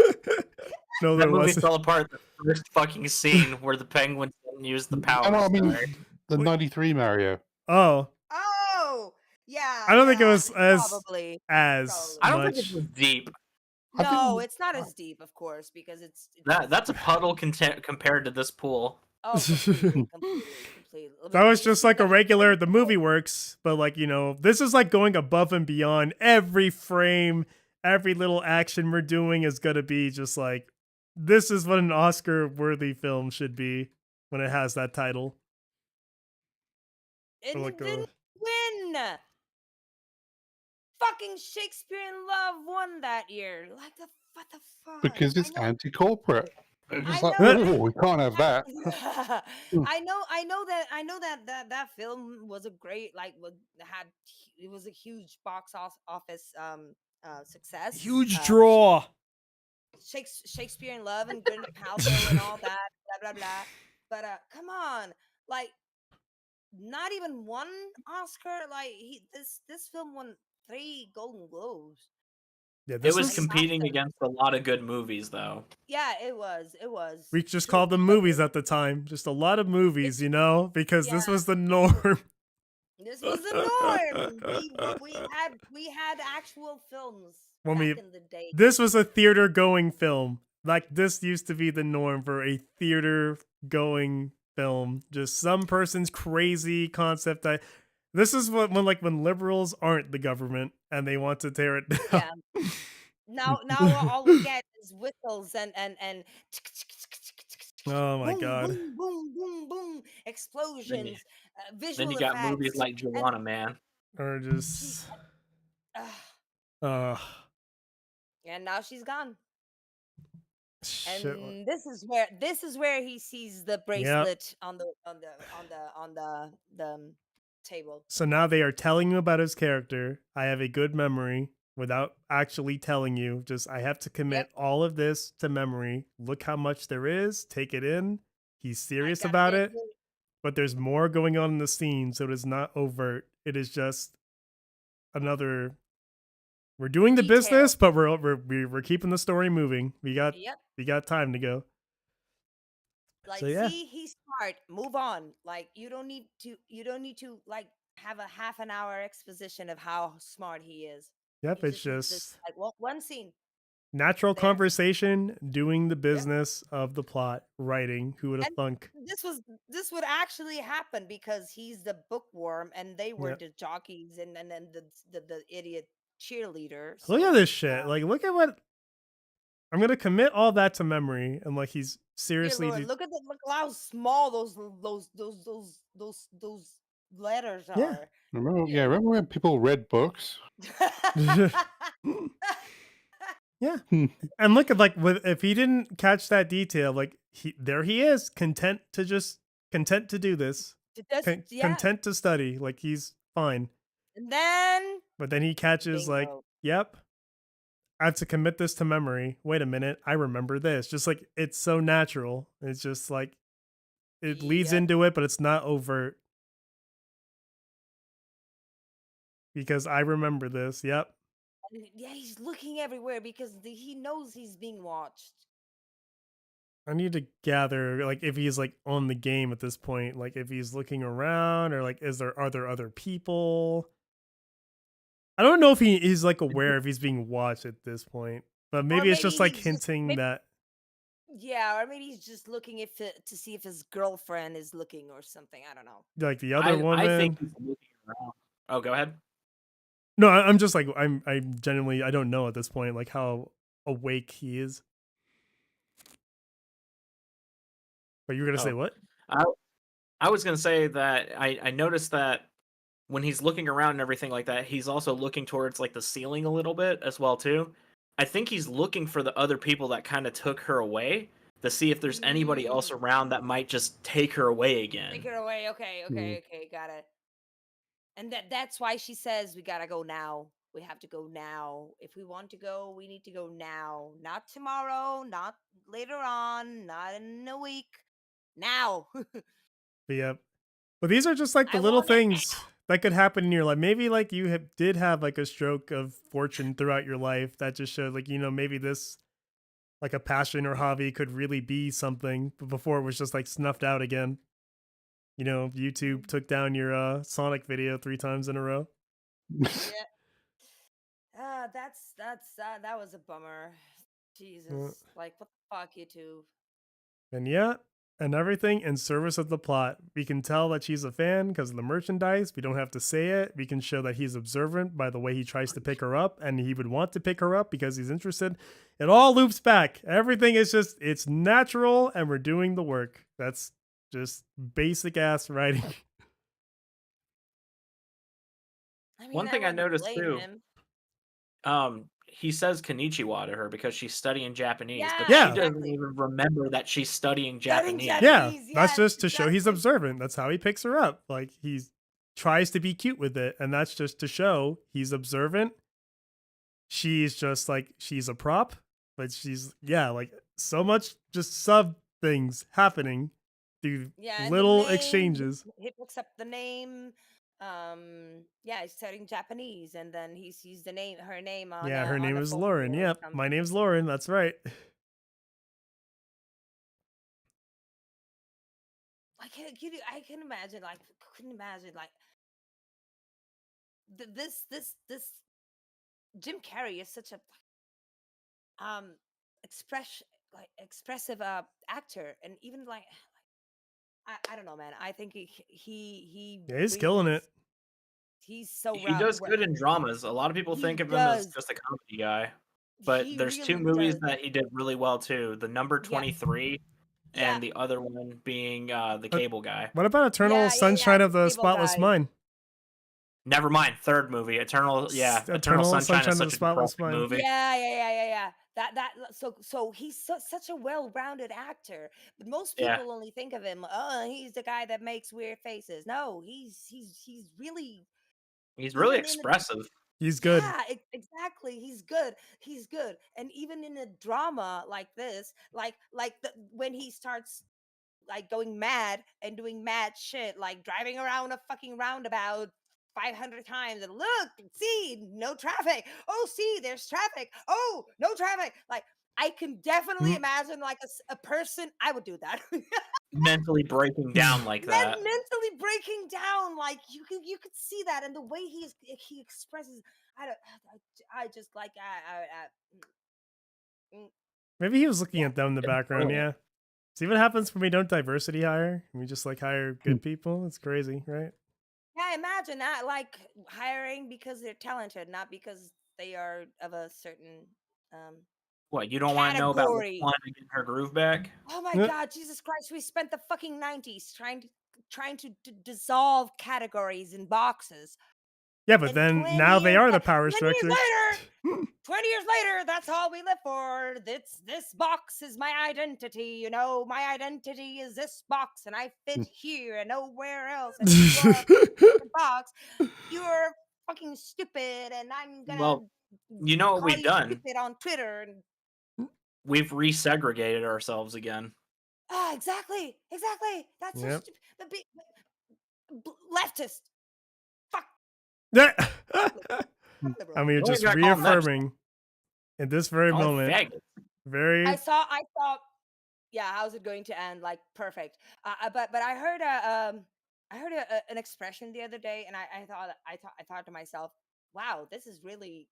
No, That there movie wasn't. fell apart the first fucking scene where the penguins didn't use the power. I mean, Star. the Wait. 93 Mario. Oh, Oh, yeah. I don't think it yeah, was as probably. I don't much. think it was deep. I think- No, it's not as deep, of course, because it's That's a puddle compared to this pool. oh, completely. That was You just see like a that- regular the movie works, but like, this is like going above and beyond. Every frame, every little action we're doing is gonna be just like, this is what an Oscar worthy film should be when it has that title. And Like, it didn't win. Fucking Shakespeare in Love won that year. Like what the fuck? because it's I know- anti-corporate. It's I just like, know- oh, we can't have that. I know that film was a great it was a huge box office success. huge draw. Shakespeare in Love and Gwyneth Paltrow and all that, blah blah blah. But come on, like not even one Oscar. Like this film won 3 Golden Globes. Yeah, It this was was competing against a lot of good movies, though. Yeah, it was. It was. we just True, called them but movies at the time. Just a lot of movies, because this Yeah. was the norm. This was the norm. We had actual films When back we- in the day. This was a theater going film. Like this used to be the norm for a theater going film. Just some person's crazy concept. This is when liberals aren't the government and they want to tear it down. Yeah. Now all we get is whistles and Oh my boom, god. boom boom boom boom explosions, visual Then you got effects. movies like Joanna Man. Or just Ugh, uh And now she's gone. Shit. And this is where he sees the Yep. bracelet on the table. So now they are telling you about his character. I have a good memory without actually telling you. Just I have to commit Yep. all of this to memory. Look how much there is. Take it in. He's I serious gotta about get it, but there's more going on in the scene, so it is not overt. It is just another. We're doing the detail. business, but we're keeping the story moving. We got time to go. Like, So yeah, see, he's smart. Move on. Like, you don't need to like have a half an hour exposition of how smart he is. yep. You It's just need this just like one scene. natural There. conversation, doing the Yep. business of the plot, writing. Who would have And thunk? this would actually happen because he's the bookworm and they were Yep. the jockeys and then the idiot cheerleader. Look at So this shit. Like, look at what I'm gonna commit all that to memory, and like he's dear seriously. Lord, look how small those letters Yeah. are. Remember when people read books? Yeah. And look at like if he didn't catch that detail, like he is content to do this, content to study, like he's fine. And then, But then he catches like, bingo. yep, I have to commit this to memory. Wait a minute, I remember this. Just like it's so natural. It's just like it leads Yep. into it, but it's not overt. Because I remember this. Yep. Yeah, he's looking everywhere because he knows he's being watched. I need to gather like if he's like on the game at this point, like if he's looking around or like are there other people? I don't know if he's like aware if he's being watched at this point, but maybe it's just like hinting that. Yeah, or maybe he's just looking to see if his girlfriend is looking or something. I don't know. Like the other woman. I think he's looking around. Oh, go ahead. No, I'm just like I'm genuinely I don't know at this point like how awake he is. But you were gonna say what? I was gonna say that I noticed that when he's looking around and everything like that, he's also looking towards like the ceiling a little bit as well too. I think he's looking for the other people that kind of took her away to see if there's anybody else around that might just take her away again. Take her away. Okay, got it. And that's why she says we gotta go now. We have to go now. If we want to go, we need to go now. Not tomorrow, not later on, not in a week. Now. But yeah. But these are just like the little things that could happen in your life. Maybe like you did have like a stroke of fortune throughout your life that just showed like, maybe this like a passion or hobby could really be something, but before it was just like snuffed out again. YouTube took down your Sonic video 3 times in a row. Yeah. That was a bummer. Jesus. Like, what the fuck, YouTube? And yeah, and everything in service of the plot. We can tell that she's a fan because of the merchandise. We don't have to say it. We can show that he's observant by the way he tries to pick her up, and he would want to pick her up because he's interested. It all loops back. Everything is just, it's natural, and we're doing the work. That's just basic ass writing. I mean, One thing I noticed too, him. he says konnichiwa to her because she's studying Japanese, but Yeah. she doesn't even remember that she's studying Japanese. Yeah, that's just to show he's observant. That's how he picks her up. Like he tries to be cute with it, and that's just to show he's observant. She's just like she's a prop, but she's like so much just sub things happening through little exchanges. He picks up the name. He's studying Japanese, and then he sees her name on. Yeah, her name is Lauren. Yep, my name's Lauren. That's right. I can imagine, like, this Jim Carrey is such a expressive actor, and even like I don't know, man. I think he yeah, he's killing it. He's so he does good in dramas. A lot of people think of him as just a comedy guy, but there's really 2 movies that he did really well too. The Number 23 and the other one being the Cable Guy. What about Eternal Sunshine of the Spotless Mind? Never mind, third movie, Eternal Sunshine is of the such a Spotless depressing Mind. movie. Yeah. So he's such a well-rounded actor, but most Yeah. people only think of him. Oh, he's the guy that makes weird faces. No, he's really He's really even in the expressive. He's good. yeah, exactly. He's good. He's good. And even in a drama like this, when he starts like going mad and doing mad shit, like driving around a fucking roundabout 500 times and look, see, no traffic. Oh, see, there's traffic. Oh, no traffic. Like I can definitely Mm. imagine like a person. I would do that. Mentally breaking down like that. Mentally breaking down, like you could see that, and the way he expresses. I don't. I just like Maybe he was looking yeah. at them in the background. Brilliant. Yeah. See what happens when we don't diversity hire? We just like hire Hmm. good people. It's crazy, right? Yeah, imagine that, like hiring because they're talented, not because they are of a certain What, you don't want to know about category. LaQuan and getting her groove back? Oh my Yeah. God, Jesus Christ! We spent the fucking 90s trying to dissolve categories in boxes. Yeah, but And then 20 now they years are the la- power 20 years structure. later, 20 years later, that's all we live for. This box is my identity. You know, my identity is this box, and I fit here and nowhere else. And if you are a different box, you're fucking stupid, and I'm gonna Well, you know what call we've you done? stupid on Twitter. And We've resegregated ourselves again. exactly. That's so Yep. stupid. Leftist. Fuck. Yeah. Liberal. I mean, you're Don't just even call them that. reaffirming in this very Call it moment. faggot. Very. I saw. Yeah, how's it going to end? Like perfect. But I heard an expression the other day, and I thought to myself, wow, this is really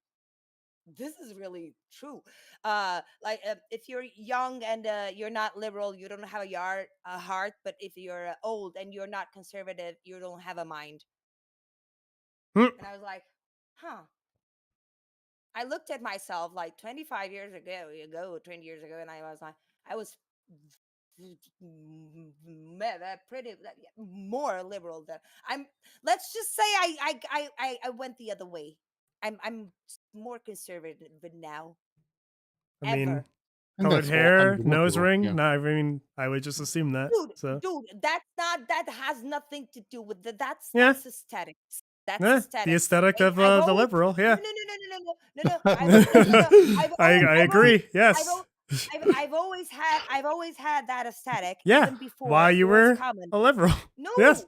true. If you're young and you're not liberal, you don't have a heart. But if you're old and you're not conservative, you don't have a mind. Hmm. And I was like, huh. I looked at myself like 25 years ago, 20 years ago, and I was like, I was pretty more liberal than I'm. Let's just say I went the other way. I'm more conservative now. I mean, Ever. And colored that's all hair, nose understandable. ring. Yeah. No, I mean, I would just assume that. So Dude, that has nothing to do with that's yeah, aesthetics. That's the aesthetics. aesthetic And of I've the always liberal. Yeah, no. I've al- no no no. I I've always agree. Yes. I've always had that aesthetic Yeah. even before While it you was were common. a liberal. No, Yes,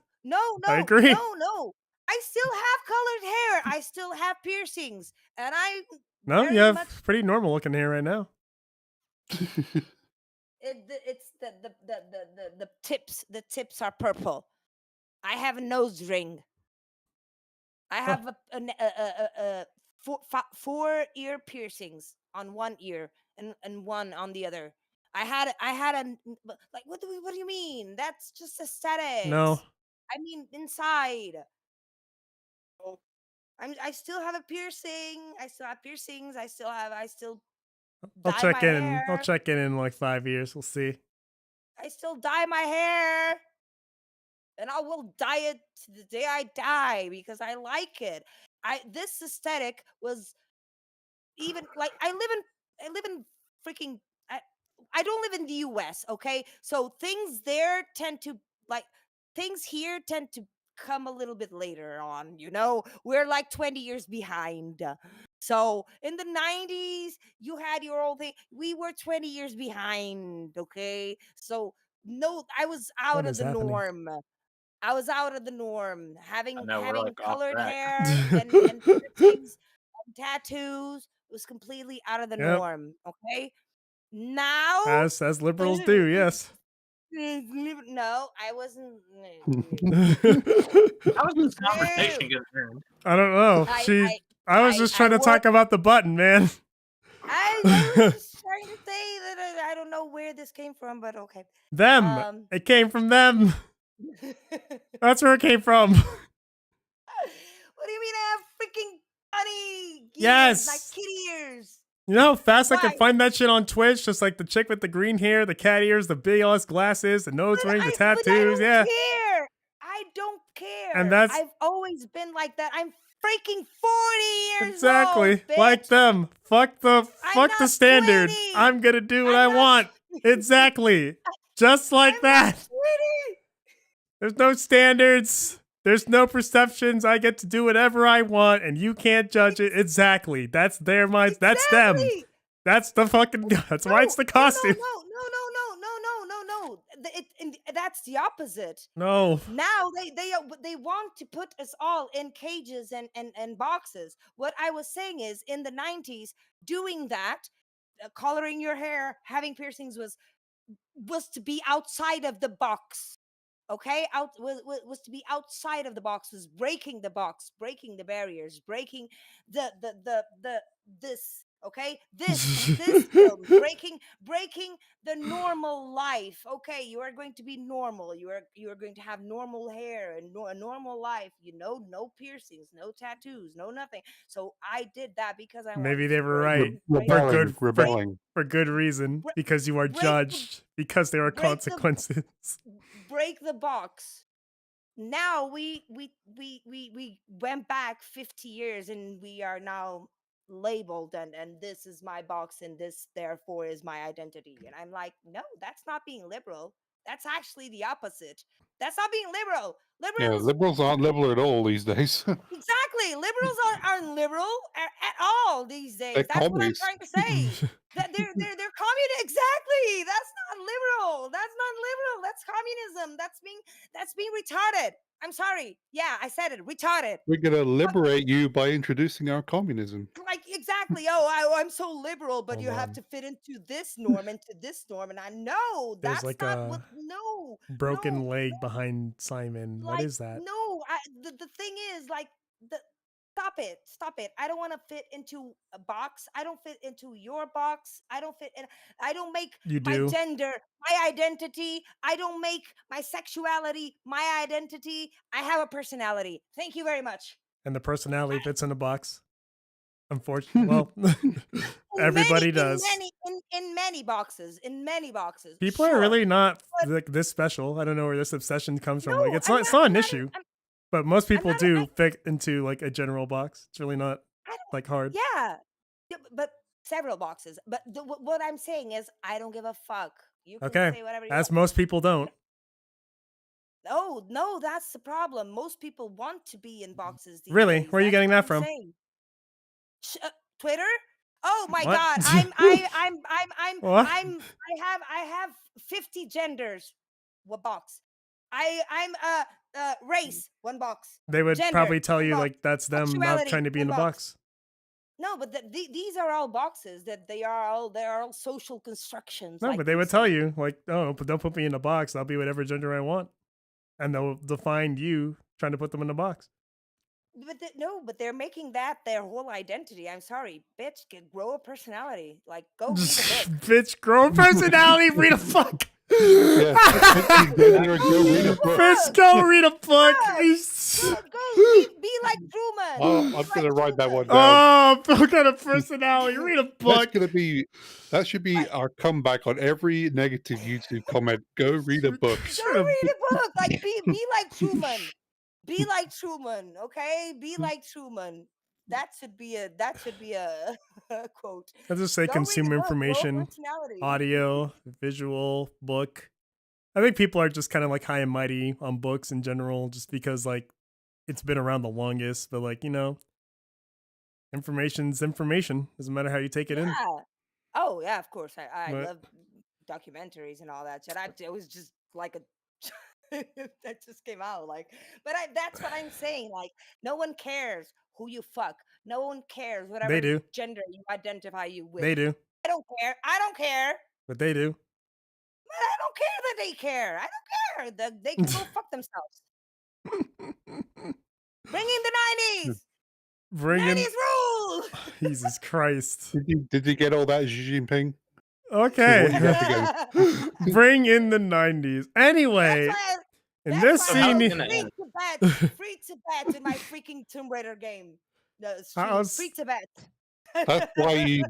I agree. no. I still have colored hair. I still have piercings, and I No, you very have much pretty normal looking hair right now. it's the tips. The tips are purple. I have a nose ring. I Huh. have four ear piercings on one ear and one on the other. I had like what do you mean? That's just aesthetics. No, I mean inside. I still have a piercing. I still have piercings. I still I'll dye my check in. I'll hair. check in like 5 years. We'll see. I still dye my hair. And I will dye it to the day I die because I like it. This aesthetic was even like I live in freaking I don't live in the US, okay? So things there tend to like things here tend to come a little bit later on, you know? We're like 20 years behind. So in the 90s, you had your old thing. We were 20 years behind, okay? So no, I was out What of is the happening? norm. I was out of the norm. I Having know we're like off colored track. hair and piercings and tattoos was completely out of the Yep, norm. Okay. Now as liberals do. Yes. no, I wasn't. How is this No. conversation concerned? I don't know. I was just trying to talk about the button, man. I was just trying to say that I don't know where this came from, but okay. Them. It came from them. That's where it came from. What do you mean I have freaking bunny ears, like Yes. kitty ears? You know how fast I Why? can find that shit on Twitch? Just like the chick with the green hair, the cat ears, the big ass glasses, the nose ring, the But I tattoos. don't Yeah. care. I don't care. And that's I've always been like that. I'm freaking 40 years exactly old, like bitch. them. Fuck I'm the not standards. 20. I'm gonna do what I'm I not. want. Exactly. Just like I'm not that. 20. There's no standards. There's no perceptions. I get to do whatever I want, and you can't judge it. Exactly. That's their minds. That's them. Exactly. That's the fucking. That's why it's the No, no, costume. no. That's the opposite. No. Now they want to put us all in cages and boxes. What I was saying is, in the 90s, doing that, coloring your hair, having piercings was to be outside of the box. Okay, was to be outside of the box, was breaking the box, breaking the barriers, breaking the this, okay, this film, breaking the normal life. Okay, you are going to be normal, you are going to have normal hair and a normal life, no piercings, no tattoos, no nothing. So I did that because I Maybe wanted they to were break right. Rebelling, For rebelling. for good reason. Bre- Because you are break the judged. Because there are break the consequences. break the box. Now we went back 50 years, and we are now labeled, and this is my box, and this therefore is my identity. And I'm like, no, that's not being liberal. That's actually the opposite. That's not being liberal. Yeah, Liberals, liberals aren't liberal at all these days. exactly, liberals aren't liberal at all these They're days. That's what I'm commies. trying to say. That they're communist. Exactly. That's not liberal. That's not liberal. That's communism. That's being retarded. I'm sorry. Yeah, I said it. Retarded. We're going to Fuck, liberate you by introducing our communism. like exactly. Oh, I'm so liberal, but Hold you have on. to fit into this norm, into this norm, and I know There's that's like not a what. No, broken no, leg behind Simon. What like is that? no. The thing is, like, the stop it. I don't want to fit into a box. I don't fit into your box. I don't fit in. I don't make You my do. gender my identity. I don't make my sexuality my identity. I have a personality. Thank you very much. And the personality fits in a box. Unfortunately. Well, everybody does. In many boxes, People are sure. really not But like this special. I don't know where this obsession comes no, from. Like it's not an issue. But most I'm people not do fit into like a general box. It's really not I don't, like hard. yeah. Yeah, but several boxes. But what I'm saying is, I don't give a fuck. You can Okay. say whatever you As want. most people don't. No, no, that's the problem. Most people want to be in boxes these Really? days. Where are you That's getting what that I'm from? saying. Twitter? Oh my What? God! What? I have 50 genders. What box? I'm race. One box. They would Gender. probably tell One you box. like that's them not Sexuality. trying to be in One the box. box. No, but these are all boxes. That they're all social constructions. No, Like but they you would tell say. you like, oh, but don't put me in a box. I'll be whatever gender I want, and they'll define you trying to put them in a box. But no, but they're making that their whole identity. I'm sorry, bitch. Grow a personality. Like, go read a book. Bitch, grow a personality. Read a fuck. Yeah, go read a book. Bitch, go read a book. Be like Truman. Oh, Be I'm like gonna write that one Truman. down. Oh, what kind of personality? Read a book. That should be our comeback on every negative YouTube comment. Go read a book. Go read a book. Like, be like Truman. Be like Truman. Okay, be like Truman. That should be a a quote. I'll just say Go read consume a book. Grow information, personality. audio, visual, book. I think people are just kind of like high and mighty on books in general, just because like it's been around the longest. But like, information's information. Doesn't matter how you take it in. Yeah. Oh yeah, of course. I But love documentaries and all that shit. It was just like a that just came out like, but that's what I'm saying. Like, no one cares who you fuck. No one cares they whatever do. gender you identify you with. They do. I don't care. I don't care. But they do. But I don't care that they care. I don't care. They can go fuck themselves. Bring in the 90s. Bring 90s in. rule. Jesus Christ. Did you get all that, Xi Jinping? Okay. What do you got to go? Bring in the 90s. Anyway, in this why I was scene, gonna free to bet in my freaking Tomb Raider game. How's- Free to bet.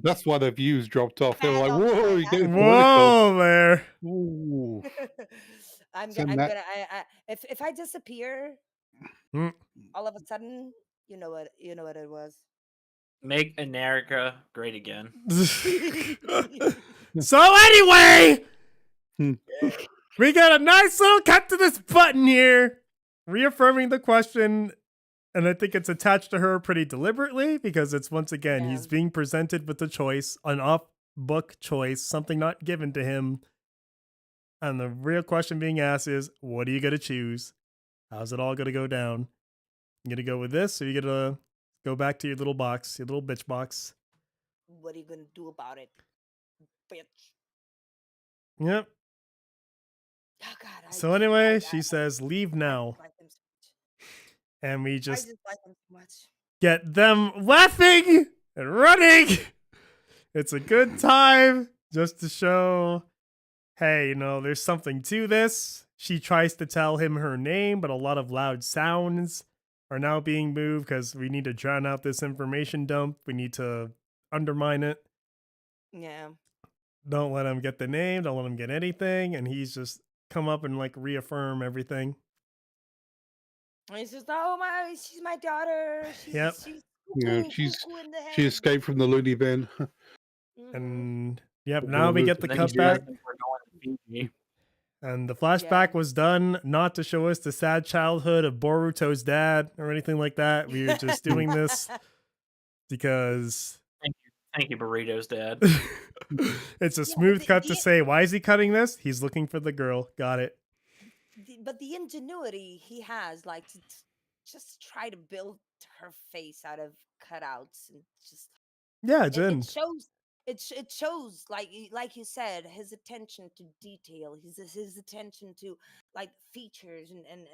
That's why the views dropped off. They were like, "Whoa, you're getting political." whoa there. Ooh. I'm Send gonna. that- If I disappear, Mm. All of a sudden, you know what it was. Make America great again. So anyway, Hmm. we got a nice little cut to this button here, reaffirming the question, and I think it's attached to her pretty deliberately because it's once again Yeah. he's being presented with the choice, an off-book choice, something not given to him, and the real question being asked is, what are you gonna choose? How's it all gonna go down? You gonna go with this, or you gonna go back to your little box, your little bitch box? What are you gonna do about it, bitch? Yep. Oh God, So anyway, she says, leave I now. just like him so much. And we I just just like him so much. get them laughing and running. It's a good time just to show, hey, there's something to this. She tries to tell him her name, but a lot of loud sounds are now being moved because we need to drown out this information dump. We need to undermine it. Yeah. Don't let him get the name. Don't let him get anything. And he's just come up and like reaffirm everything. And he's just, oh my, she's my daughter. She's Yep. cuckoo in the She head. escaped from the loony bin. Mhm. And yep, We're now gonna we move get to the And then Fiji. you guys cutback. think we're going to Fiji. And the flashback was done not to show us the sad childhood of Boruto's dad or anything like that. We were just doing this because Thank you, Burrito's dad. it's a Yeah, smooth cut to say, why is he cutting this? He's looking for the girl. Got it. but the ingenuity he has, like to just try to build her face out of cutouts, and just Yeah, it Jin. shows. It shows, like you said, his attention to detail, his attention to like features, and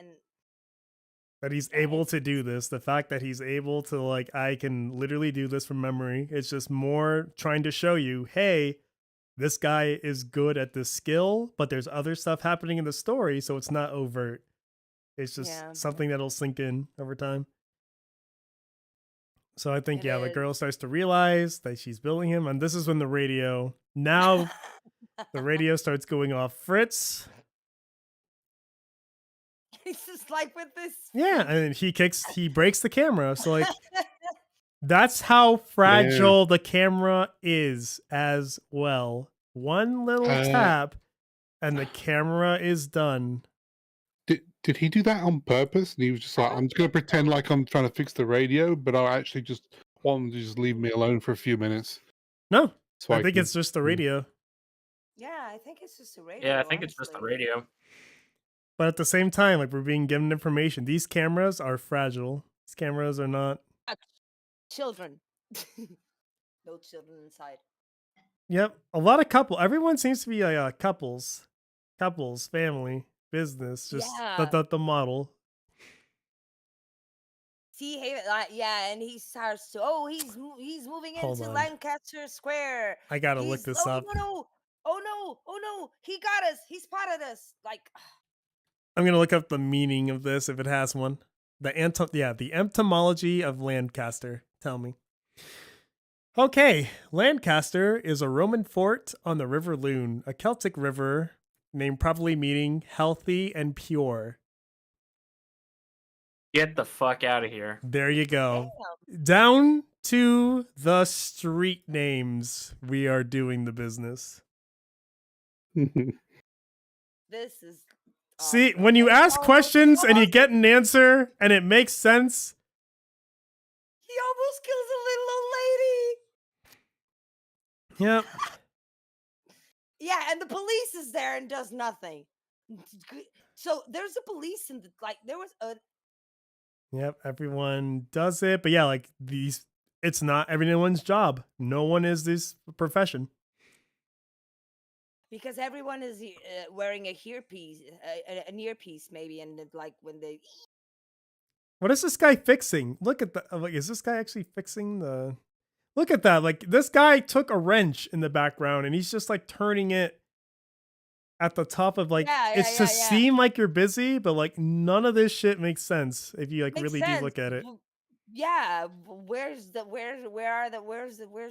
That he's yeah, able to do this. The fact that he's able to, like, I can literally do this from memory. It's just more trying to show you, hey, this guy is good at this skill, but there's other stuff happening in the story, so it's not overt. It's just yeah, something that'll sink in over time. So I think, it yeah, the is. girl starts to realize that she's building him, and this is when the radio, now the radio starts going off. Fritz. He's just like with this. Yeah, and he breaks the camera. So like that's how fragile the camera is as well. One little tap and the camera is done. Did he do that on purpose? And he was just like, I'm just going to pretend like I'm trying to fix the radio, but I actually just want him to just leave me alone for a few minutes. No, So I think it's just the radio. Yeah, I think it's just a radio. Yeah, I think it's just the honestly. radio. But at the same time, like we're being given information. These cameras are fragile. These cameras are not. Children. No children inside. Yep, a lot of everyone seems to be couples, family, business. Just Yeah. the model. See, yeah, and he starts to. Oh, he's moving Hold into on. Lancaster Square. I gotta look this up. Oh no! Oh no! Oh no! He got us. He spotted us. Like, I'm gonna look up the meaning of this if it has one. The entomology of Lancaster. Tell me. Okay, Lancaster is a Roman fort on the River Lune, a Celtic river named probably meaning healthy and pure. Get the fuck out of here. There you go. Down to the street names, we are doing the business. this is. See, awesome. when you And ask almost- questions and you almost- get an answer and it makes sense, He almost kills a little old lady. yep. Yeah, and the police is there and does nothing. So there's a police in the there was a. Yep, everyone does it. But yeah, like it's not everyone's job. No one is this profession. Because everyone is wearing a earpiece, an earpiece maybe, and like when they. What is this guy fixing? Look at that. Like, is this guy actually fixing the. Look at that. Like, this guy took a wrench in the background and he's just like turning it at the top of like. It's to seem like you're busy, but like none of this shit makes sense if you like really do look at it. Yeah, where's the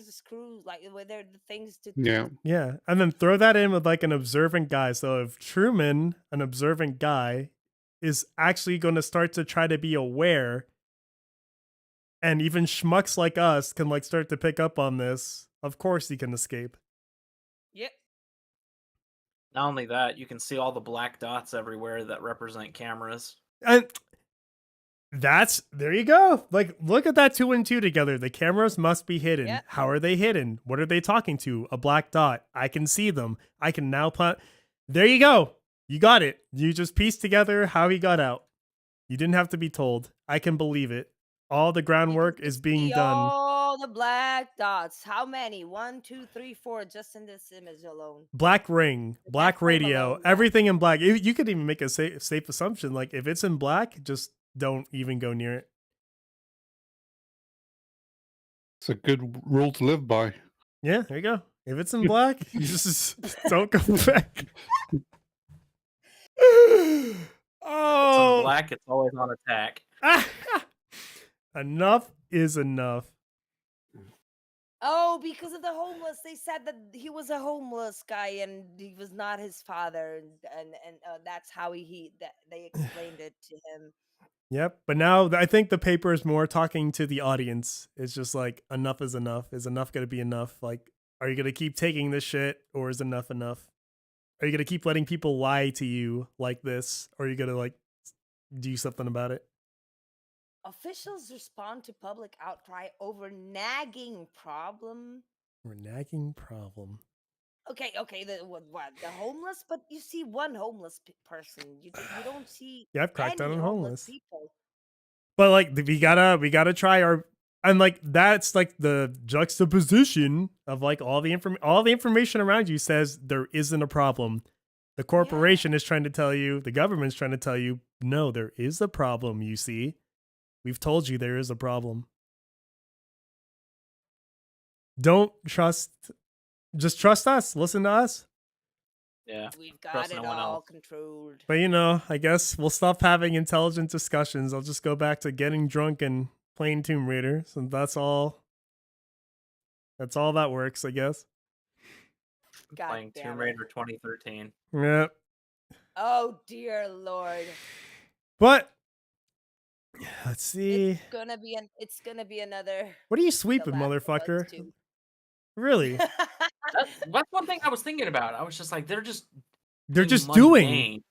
screws? Like, where there the things to. Yeah, and then throw that in with like an observant guy. So if Truman, an observant guy, is actually going to start to try to be aware, and even schmucks like us can like start to pick up on this, of course he can escape. Yep. Not only that, you can see all the black dots everywhere that represent cameras. And there you go. Like, look at that 2 and 2 together. The cameras must be hidden. Yep. How are they hidden? What are they talking to? A black dot. I can see them. I can now put. There you go. You got it. You just pieced together how he got out. You didn't have to be told. I can believe it. All the groundwork is being done. All the black dots. How many? 1, 2, 3, 4, just in this image alone. Black ring, black frame radio, alone, yeah. everything in black. You could even make a safe assumption. Like, if it's in black, just don't even go near it. It's a good rule to live by. Yeah, there you go. If it's in black, you just don't go back. It's Oh, on black, it's always on attack. enough is enough. Oh, because of the homeless. They said that he was a homeless guy and he was not his father, and that's how they explained it to him. Yep. But now I think the paper is more talking to the audience. It's just like, enough is enough. Is enough going to be enough? Like, are you going to keep taking this shit, or is enough enough? Are you going to keep letting people lie to you like this? Or are you going to like do something about it? Officials respond to public outcry over nagging problem. Or nagging problem. Okay, the homeless, but you see one homeless person. You don't see Yeah, I've cracked down any on homeless. people. But like, we gotta try our, and like, that's like the juxtaposition of like all the information around you says there isn't a problem. The corporation is trying to tell you, the government's trying to tell you, no, there is a problem. You see, we've told you there is a problem. Don't trust. Just trust us. Listen to us. Yeah. We've got Trust it no one all else. controlled. But I guess we'll stop having intelligent discussions. I'll just go back to getting drunk and playing Tomb Raider. So that's all. That's all that works, I guess. God Playing damn Tomb it. Raider 2013. Yeah. Oh dear Lord. But let's see. It's gonna be another. What are you The sweeping, Last of Us motherfucker? 2. Really? That's one thing I was thinking about. I was just like, they're just They're being just mundane,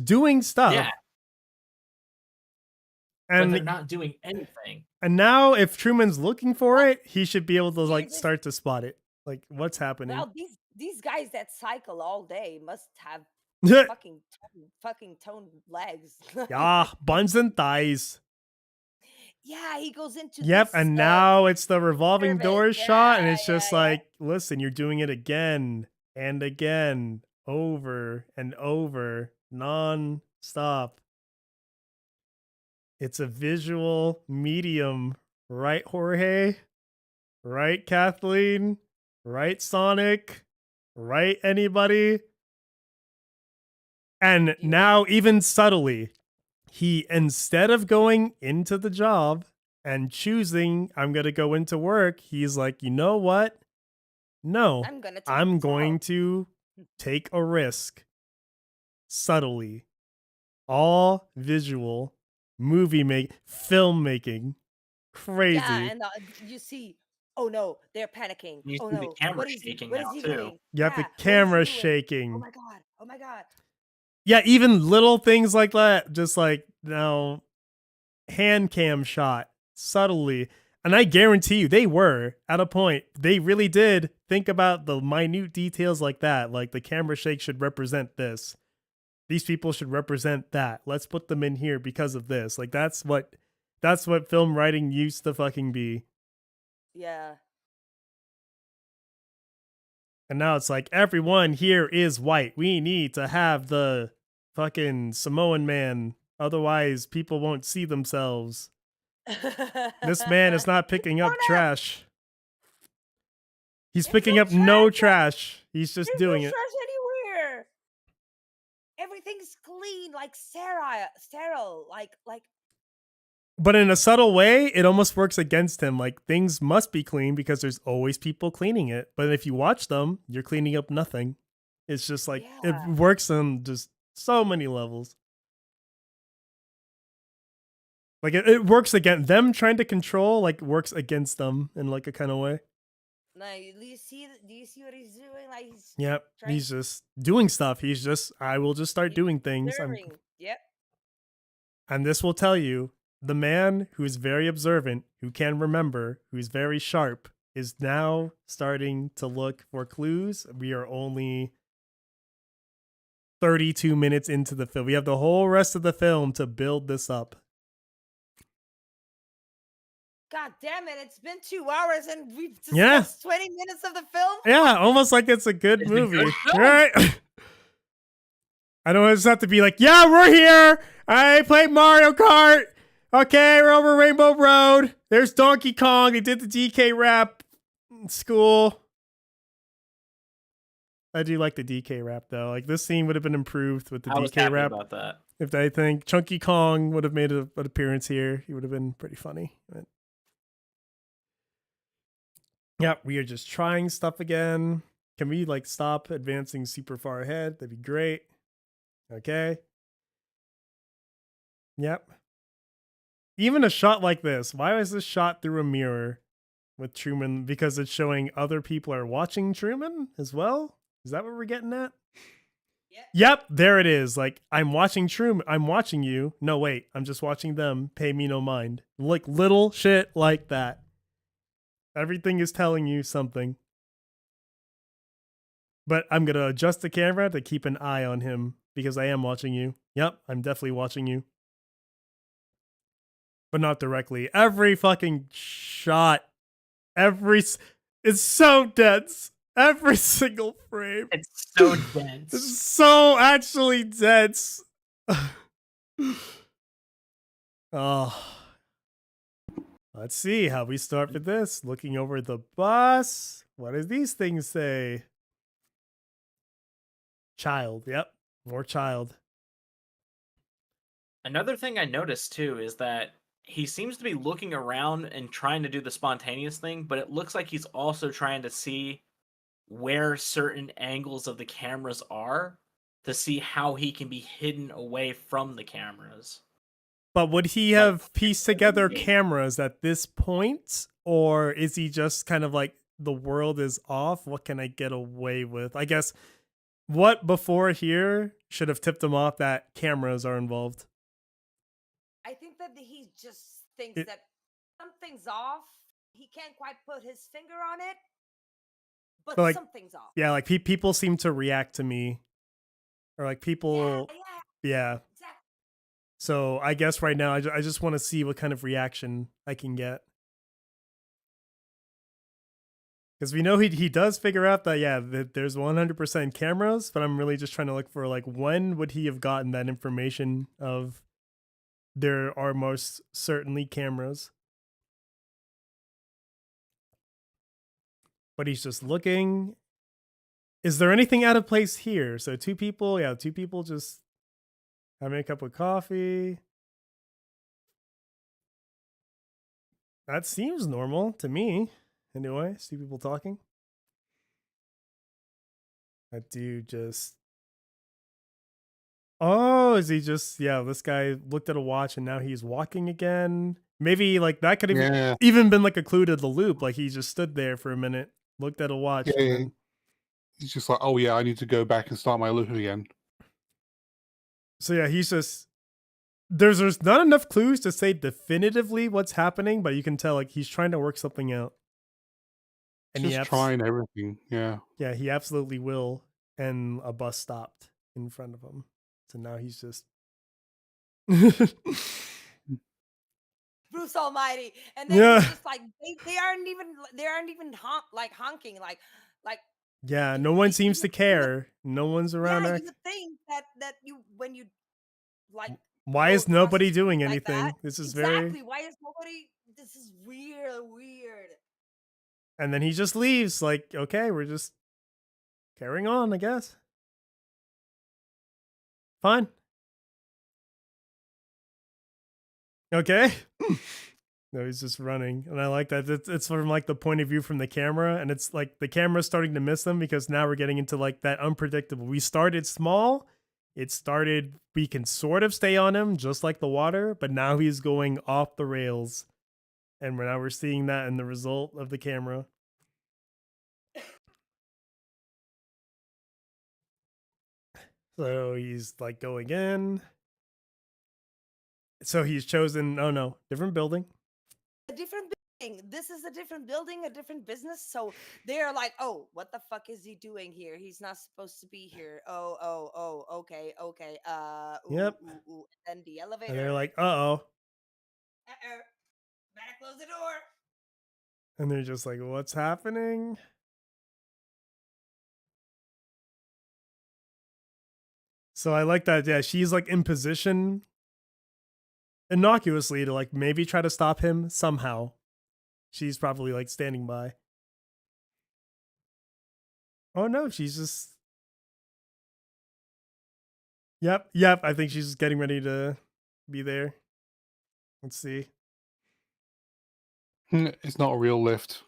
doing stuff. Yeah. But they're And not doing anything. and now if Truman's looking for it, he should be able to like Jesus. start to spot it. Like, what's happening? Well, these guys that cycle all day must have fucking toned legs. Yeah, buns and thighs. Yeah, he goes into Yep, this, and now it's the revolving pyramid. doors shot, and it's Yeah, just yeah. like, listen, you're doing it again and again, over and over, non-stop. It's a visual medium, right, Jorge? Right, Kathleen? Right, Sonic? Right, anybody? And now, even subtly, he, instead of going into the job and choosing, I'm going to go into work, he's like, you know what? No, I'm going to take a risk. Subtly. All visual, filmmaking. Crazy. Yeah, and you see, oh no, they're panicking. You Oh see the no, camera what is shaking what now, is he too. doing? Yeah, Yeah, the what is he camera's doing? shaking. Oh my god. Oh my god. Yeah, even little things like that, just like, hand cam shot subtly. And I guarantee you, they were at a point, they really did think about the minute details like that. Like, the camera shake should represent this. These people should represent that. Let's put them in here because of this. Like, that's what film writing used to fucking be. Yeah. And now it's like, everyone here is white. We need to have the fucking Samoan man. Otherwise, people won't see themselves. This man is not picking up trash. He's picking up no trash. He's just There's doing no it. trash anywhere. Everything's clean, like sterile, like. But in a subtle way, it almost works against him. Like, things must be clean because there's always people cleaning it. But if you watch them, you're cleaning up nothing. It's just like, it works on just so many levels. Like it works against them trying to control, like works against them in like a kind of way. Like, do you see? Do you see what he's doing? Like he's Yep. trying. He's just doing stuff. I will just start He's doing things. observing. Yep. And this will tell you the man who is very observant, who can remember, who's very sharp, is now starting to look for clues. We are only 32 minutes into the film. We have the whole rest of the film to build this up. God damn it! It's been 2 hours and we've discussed 20 minutes of the film. Yeah, almost like it's a good movie. Right? I don't just have to be like, yeah, we're here. I played Mario Kart. Okay, we're over Rainbow Road. There's Donkey Kong. They did the DK rap in school. I do like the DK rap though. Like this scene would have been improved with the I was DK happy rap. about that. If I think Chunky Kong would have made an appearance here, he would have been pretty funny. But yeah, we are just trying stuff again. Can we like stop advancing super far ahead? That'd be great. Okay. Yep. Even a shot like this. Why was this shot through a mirror with Truman? Because it's showing other people are watching Truman as well? Is that what we're getting at? Yep, there it is. Like, I'm watching Truman. I'm watching you. No, wait. I'm just watching them. Pay me no mind. Like, little shit like that. Everything is telling you something. But I'm going to adjust the camera to keep an eye on him because I am watching you. Yep, I'm definitely watching you. But not directly. Every fucking shot. It's so dense. Every single frame. It's so dense. It's so actually dense. Oh. Let's see how we start with this. Looking over the bus. What does these things say? Child. Yep. More child. Another thing I noticed too is that he seems to be looking around and trying to do the spontaneous thing, but it looks like he's also trying to see where certain angles of the cameras are to see how he can be hidden away from the cameras. But would he have pieced together cameras at this point? Or is he just kind of like, the world is off? What can I get away with? I guess what before here should have tipped him off that cameras are involved? I think that he just thinks that something's off. He can't quite put his finger on it, but like, something's off. Yeah, like people seem to react to me. Or like people... Yeah. Exactly. So I guess right now I just want to see what kind of reaction I can get. Because we know he does figure out that, yeah, that there's 100% cameras, but I'm really just trying to look for, like, when would he have gotten that information of there are most certainly cameras. But he's just looking. Is there anything out of place here? So two people just having a cup of coffee. That seems normal to me. Anyway, see people talking. That dude just... Oh, is he just... Yeah, this guy looked at a watch and now he's walking again. Maybe like that could have even been like a clue to the loop. Like he just stood there for a minute, looked at a watch. Yeah, and then... He's just like, oh yeah, I need to go back and start my loop again. So yeah, he's just... There's not enough clues to say definitively what's happening, but you can tell like he's trying to work something out. And just trying everything, yeah. Yeah, he absolutely will. And a bus stopped in front of him. So now he's just... Bruce Almighty. And then he's just like, they aren't even honking. Like yeah, no one seems to care. No one's around. Yeah, you would think that when you like... Why is nobody doing anything? Like this is exactly. Why is nobody... This is weird. And then he just leaves. Like, okay, we're just carrying on, I guess. Fine. Okay. No, he's just running. And I like that. It's from like the point of view from the camera. And it's like the camera's starting to miss them because now we're getting into like that unpredictable. We started small It started, we can sort of stay on him just like the water, but now he's going off the rails. And now we're seeing that in the result of the camera. So he's like going in. So he's chosen, oh no, different building. A different building. This is a different building, a different business. So they're like, oh, what the fuck is he doing here? He's not supposed to be here. Oh, okay. Ooh, Yep. ooh. And then the elevator. And they're like, uh-oh. Uh-oh. Better close the door. And they're just like, what's happening? So I like that. Yeah, she's like in position innocuously to like maybe try to stop him somehow. She's probably like standing by. Oh no, she's just. Yep. I think she's getting ready to be there. Let's see. It's not a real lift.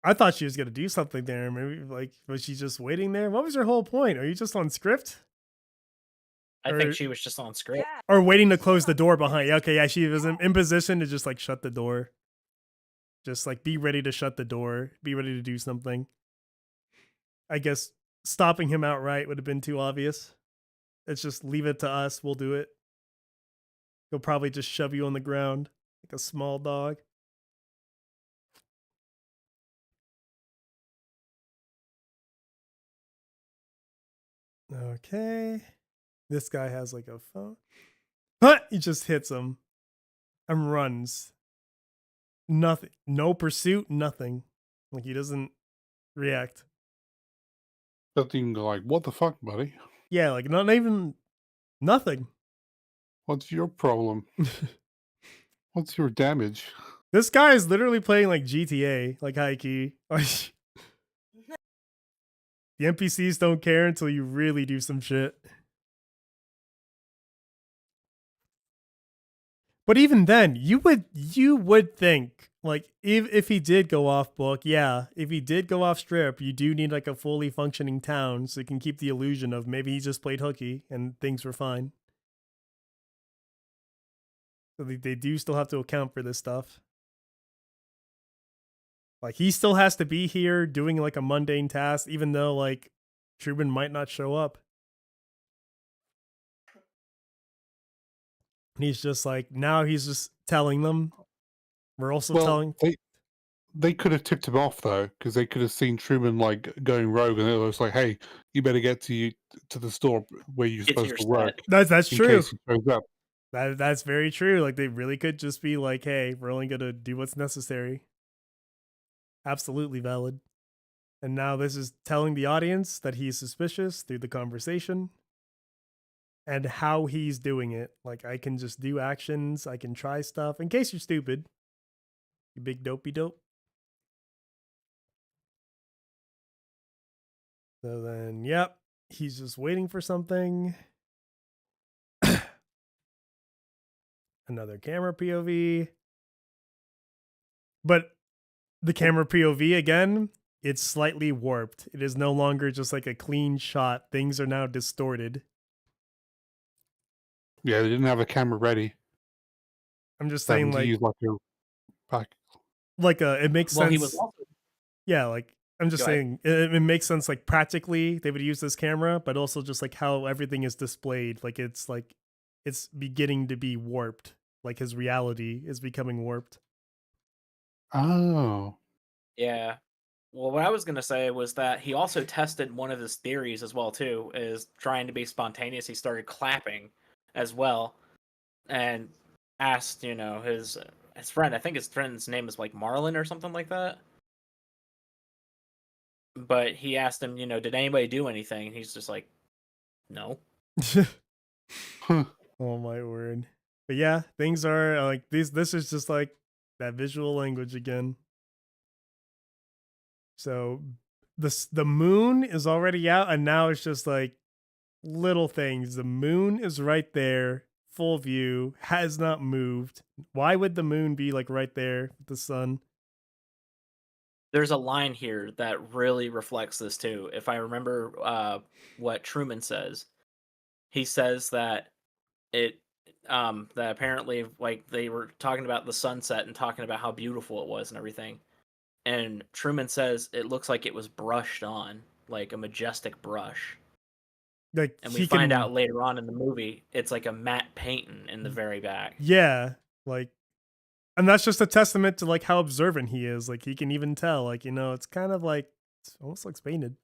I thought she was gonna do something there. Maybe like was she just waiting there? What was her whole point? Are you just on script? I think she was just on script. Yeah. Or waiting to close the door behind you? Okay, yeah, she was in position to just like shut the door. Just like be ready to shut the door. Be ready to do something. I guess stopping him outright would have been too obvious. It's just leave it to us. We'll do it. He'll probably just shove you on the ground like a small dog. Okay. This guy has like a phone. But he just hits him and runs. Nothing. No pursuit, nothing. Like he doesn't react. Doesn't even go like, what the fuck, buddy? Yeah, like not even nothing. What's your problem? What's your damage? This guy is literally playing like GTA, like high key. Like the NPCs don't care until you really do some shit. But even then, you would think like if he did go off book, yeah, if he did go off strip, you do need like a fully functioning town so you can keep the illusion of maybe he just played hooky and things were fine. So they do still have to account for this stuff. Like he still has to be here doing like a mundane task, even though like Truman might not show up. He's just like now he's just telling them. We're also telling. They could have tipped him off though, because they could have seen Truman like going rogue, and it was like, "Hey, you better get to the store where you're Get to supposed your to work." set. That's in true. Case he shows up. That's very true. Like they really could just be like, "Hey, we're only gonna do what's necessary." Absolutely valid. And now this is telling the audience that he's suspicious through the conversation and how he's doing it. Like I can just do actions. I can try stuff. In case you're stupid, you big dopey dope. So then, yep, he's just waiting for something. Another camera POV. But the camera POV again, it's slightly warped. It is no longer just like a clean shot. Things are now distorted. Yeah, they didn't have a camera ready. I'm just Having saying, to like, use like a back. like it makes Well, sense. he was also Yeah, like I'm just Go ahead. saying it makes sense. Like practically, they would use this camera, but also just like how everything is displayed. Like it's beginning to be warped. Like his reality is becoming warped. Oh, Yeah. Well, what I was gonna say was that he also tested one of his theories as well too, is trying to be spontaneous. He started clapping as well, and asked, his friend. I think his friend's name is like Marlon or something like that. But he asked him, did anybody do anything? And he's just like, no. huh. Oh my word. But yeah, things are like these. This is just like that visual language again. So the moon is already out, and now it's just like little things. The moon is right there, full view, has not moved. Why would the moon be like right there with the sun? there's a line here that really reflects this too. If I remember what Truman says, he says that it that apparently like they were talking about the sunset and talking about how beautiful it was and everything. And Truman says it looks like it was brushed on, like a majestic brush. Like And we he find can, out later on in the movie it's like a matte painting in the very back. yeah, like, and that's just a testament to like how observant he is. Like he can even tell, like, it's kind of like it almost looks painted.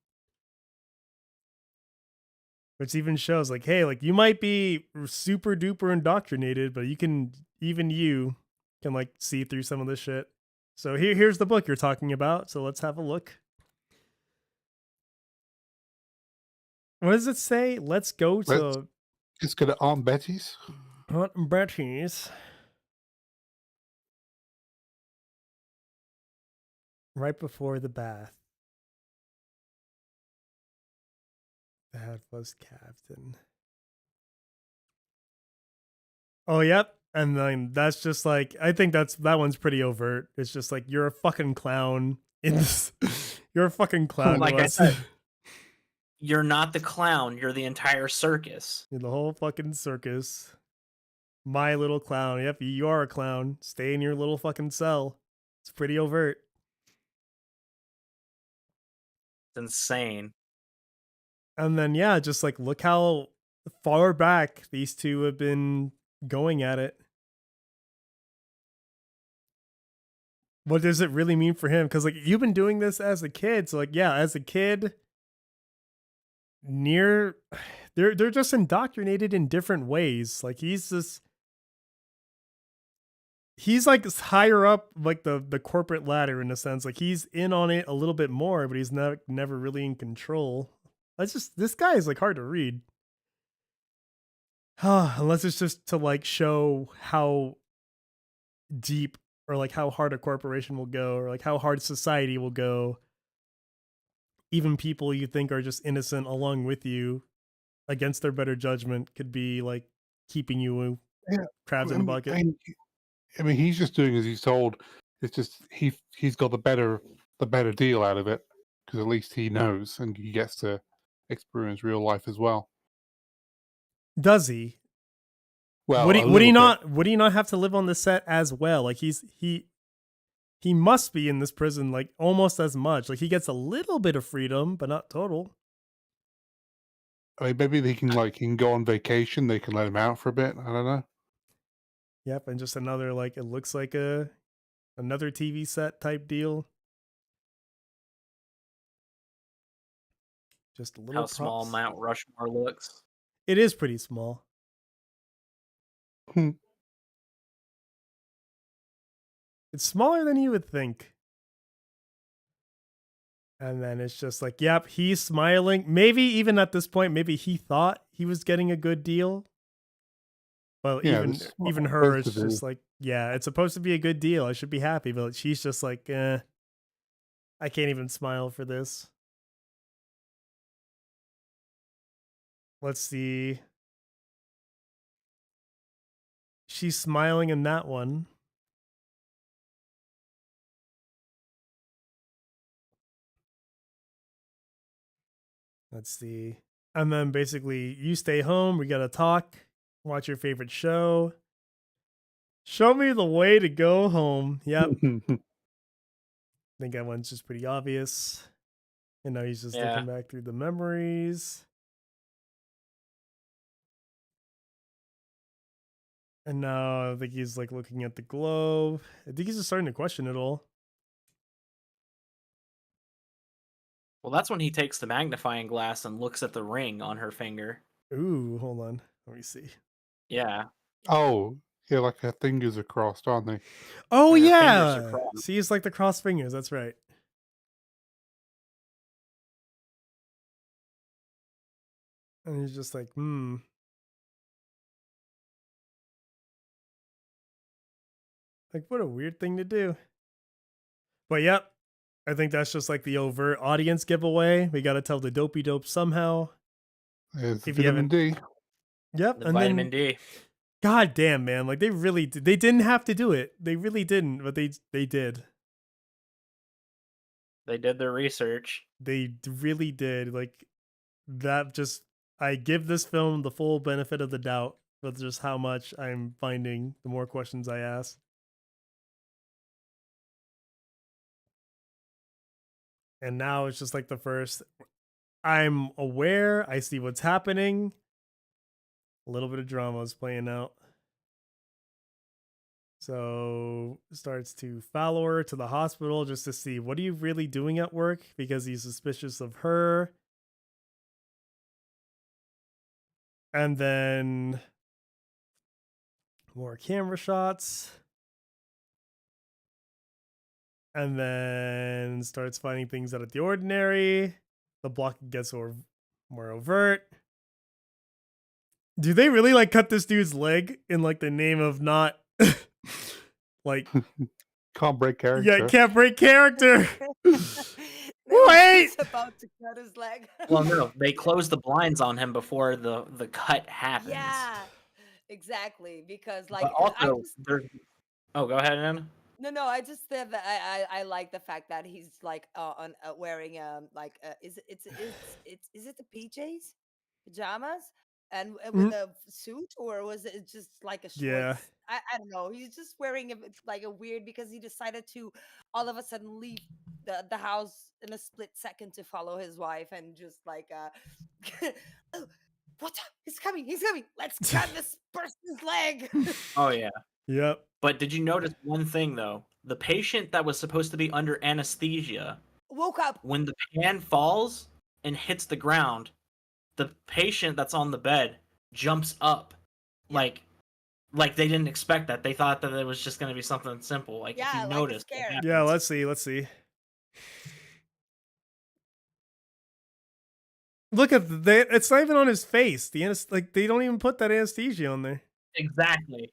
Which even shows like, hey, like you might be super duper indoctrinated, but you can like see through some of this shit. So here's the book you're talking about. So let's have a look. What does it say? Let's go to Let's go to Aunt Betty's. Aunt Betty's. Right before the bath. That was Captain. Oh, yep. And then that's just like, I think that one's pretty overt. It's just like, you're a fucking clown. In this, you're a fucking clown Like to I us. said, you're not the clown, you're the entire circus. You're the whole fucking circus. My little clown. Yep, you are a clown. Stay in your little fucking cell. It's pretty overt. It's insane. And then, yeah, just like look how far back these two have been going at it. What does it really mean for him? Because like you've been doing this as a kid, so like yeah, as a kid, near they're just indoctrinated in different ways. Like he's like higher up like the corporate ladder in a sense. Like he's in on it a little bit more, but he's never really in control. That's just this guy is like hard to read. Unless it's just to like show how deep or like how hard a corporation will go or like how hard society will go. Even people you think are just innocent along with you against their better judgment could be like keeping you Yeah, crabs I in a mean, bucket. I mean, he's just doing as he's told. It's just he's got the better deal out of it because at least he knows and he gets to experience real life as well. Does he? Well, a Would he little bit. not have to live on the set as well? Like he must be in this prison like almost as much. Like he gets a little bit of freedom, but not total. I mean, maybe he can go on vacation. They can let him out for a bit. I don't know. Yep, and just another like it looks like another TV set type deal. Just a little How small props. Mount Rushmore looks. It is pretty small. Hmm. It's smaller than you would think. And then it's just like, yep, he's smiling. Maybe even at this point, maybe he thought he was getting a good deal. Well, Yeah, this is what even I'm her, supposed it's to just do. like, yeah, it's supposed to be a good deal. I should be happy, but she's just like, I can't even smile for this. Let's see. She's smiling in that one. Let's see. And then basically, you stay home. We got to talk, watch your favorite show. Show me the way to go home. Yep. I think that one's just pretty obvious. And now he's just Yeah. looking back through the memories. And now I think he's like looking at the globe. I think he's just starting to question it all. Well, that's when he takes the magnifying glass and looks at the ring on her finger. Ooh, hold on. Let me see. Yeah. Oh, yeah, like her fingers are crossed, aren't they? Oh, Her fingers are yeah. crossed. See, it's like the cross fingers. That's right. And he's just like, Like, what a weird thing to do. But yep, I think that's just like the overt audience giveaway. We got to tell the dopey dope somehow. There's If you vitamin haven't, D. yep. The And vitamin then, D. god damn, man, like they really did. They didn't have to do it. They really didn't, but they did. They did their research. They really did. Like that just I give this film the full benefit of the doubt with just how much I'm finding the more questions I ask. And now it's just like the first I'm aware, I see what's happening. A little bit of drama is playing out. So starts to follow her to the hospital just to see what are you really doing at work because he's suspicious of her. And then more camera shots. And then starts finding things out of the ordinary. The block gets more overt. Do they really like cut this dude's leg in like the name of not like Can't break yeah, character. can't break character. They were Wait. just about to cut his leg. Well, no, they close the blinds on him before the cut happens. Yeah, exactly. Because But like I also, just there's. Oh, go ahead, Anna. no, I just said that I like the fact that he's like on wearing like is it is it the PJs pajamas and with Mhm. a suit, or was it just like a Yeah. shorts? I don't know. He's just wearing like a weird because he decided to all of a sudden leave the house in a split second to follow his wife and just like oh, what he's coming, let's cut this person's leg. Oh yeah. Yep. But did you notice one thing though? The patient that was supposed to be under anesthesia, Woke up. when the pan falls and hits the ground, the patient that's on the bed jumps up, Yeah. like they didn't expect that. They thought that it was just going to be something simple. Like if Yeah, you like a notice, what scare. Yeah, happens. let's see. Look at it's not even on his face. Like they don't even put that anesthesia on there. Exactly.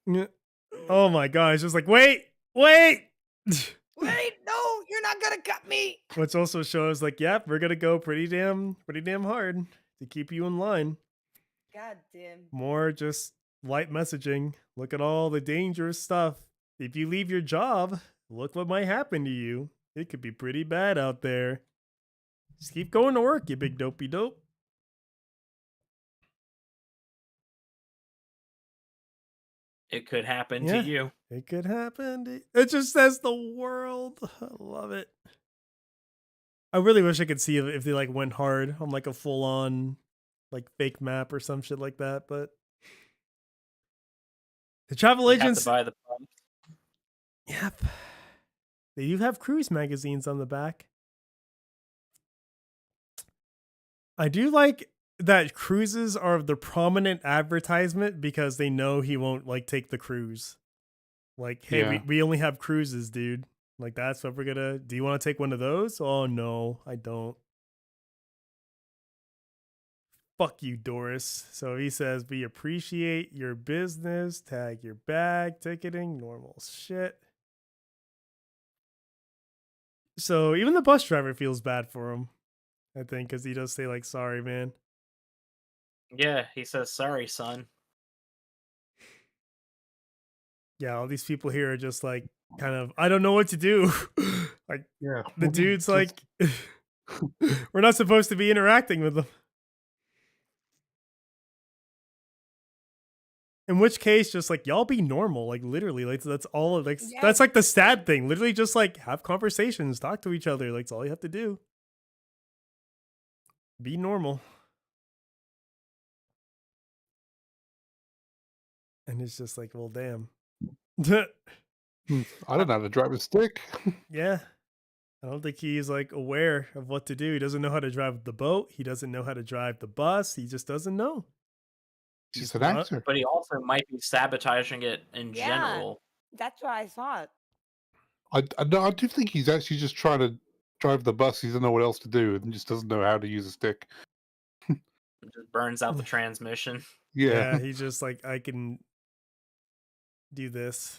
Yeah. Oh my god, it's just like wait. Wait, no, you're not gonna cut me. Which also shows like, yep, we're gonna go pretty damn hard to keep you in line. God damn. More just light messaging. Look at all the dangerous stuff. If you leave your job, look what might happen to you. It could be pretty bad out there. Just keep going to work, you big dopey dope. It could happen Yeah. to you. It could happen. It just says the world. I love it. I really wish I could see if they like went hard on like a full on like fake map or some shit like that, but the travel You have agents, to buy the pump. yep. They do have cruise magazines on the back. I do like that cruises are the prominent advertisement because they know he won't like take the cruise. Like, hey, Yeah. we only have cruises, dude. Like that's what we're gonna do. You want to take one of those? Oh no, I don't. Fuck you, Doris. So he says, we appreciate your business, tag your bag, ticketing, normal shit. So even the bus driver feels bad for him, I think, because he does say, like, sorry, man. Yeah, he says, sorry, son. Yeah, all these people here are just like, kind of, I don't know what to do. Like, Yeah. the dude's Just- like, we're not supposed to be interacting with them. In which case, just like y'all be normal, like literally, like that's all. Like Yeah. that's like the sad thing. Literally, just like have conversations, talk to each other. Like that's all you have to do. Be normal. And it's just like, well, damn. I don't know how to drive a stick. Yeah, I don't think he's like aware of what to do. He doesn't know how to drive the boat. He doesn't know how to drive the bus. He just doesn't know. He's an not- actor. But he also might be sabotaging it in Yeah. general. That's what I thought. I do think he's actually just trying to drive the bus. He doesn't know what else to do and just doesn't know how to use a stick. It just burns out the transmission. Yeah, Yeah. he's just like, I can do this.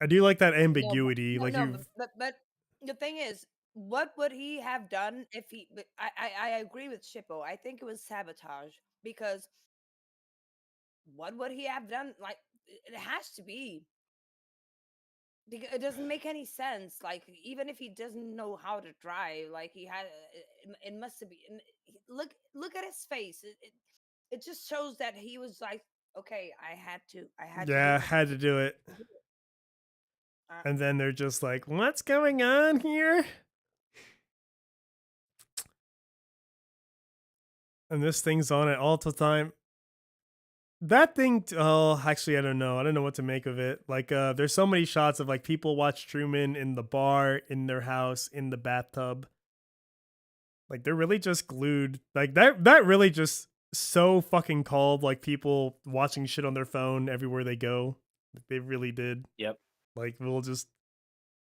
I do like that ambiguity. No, like no, you, but the thing is, what would he have done if he? But I agree with Shippo. I think it was sabotage because what would he have done? Like it has to be. Because it doesn't make any sense. Like even if he doesn't know how to drive, like he had, it must have been. Look at his face. It just shows that he was like, okay, I had to do Yeah, this. had to do it. And then they're just like, what's going on here? And this thing's on at all the time. That thing, oh, actually, I don't know. I don't know what to make of it. Like, there's so many shots of like people watch Truman in the bar, in their house, in the bathtub. Like, they're really just glued. Like that really just so fucking called like people watching shit on their phone everywhere they go. Like, they really did. Yep. Like, we'll just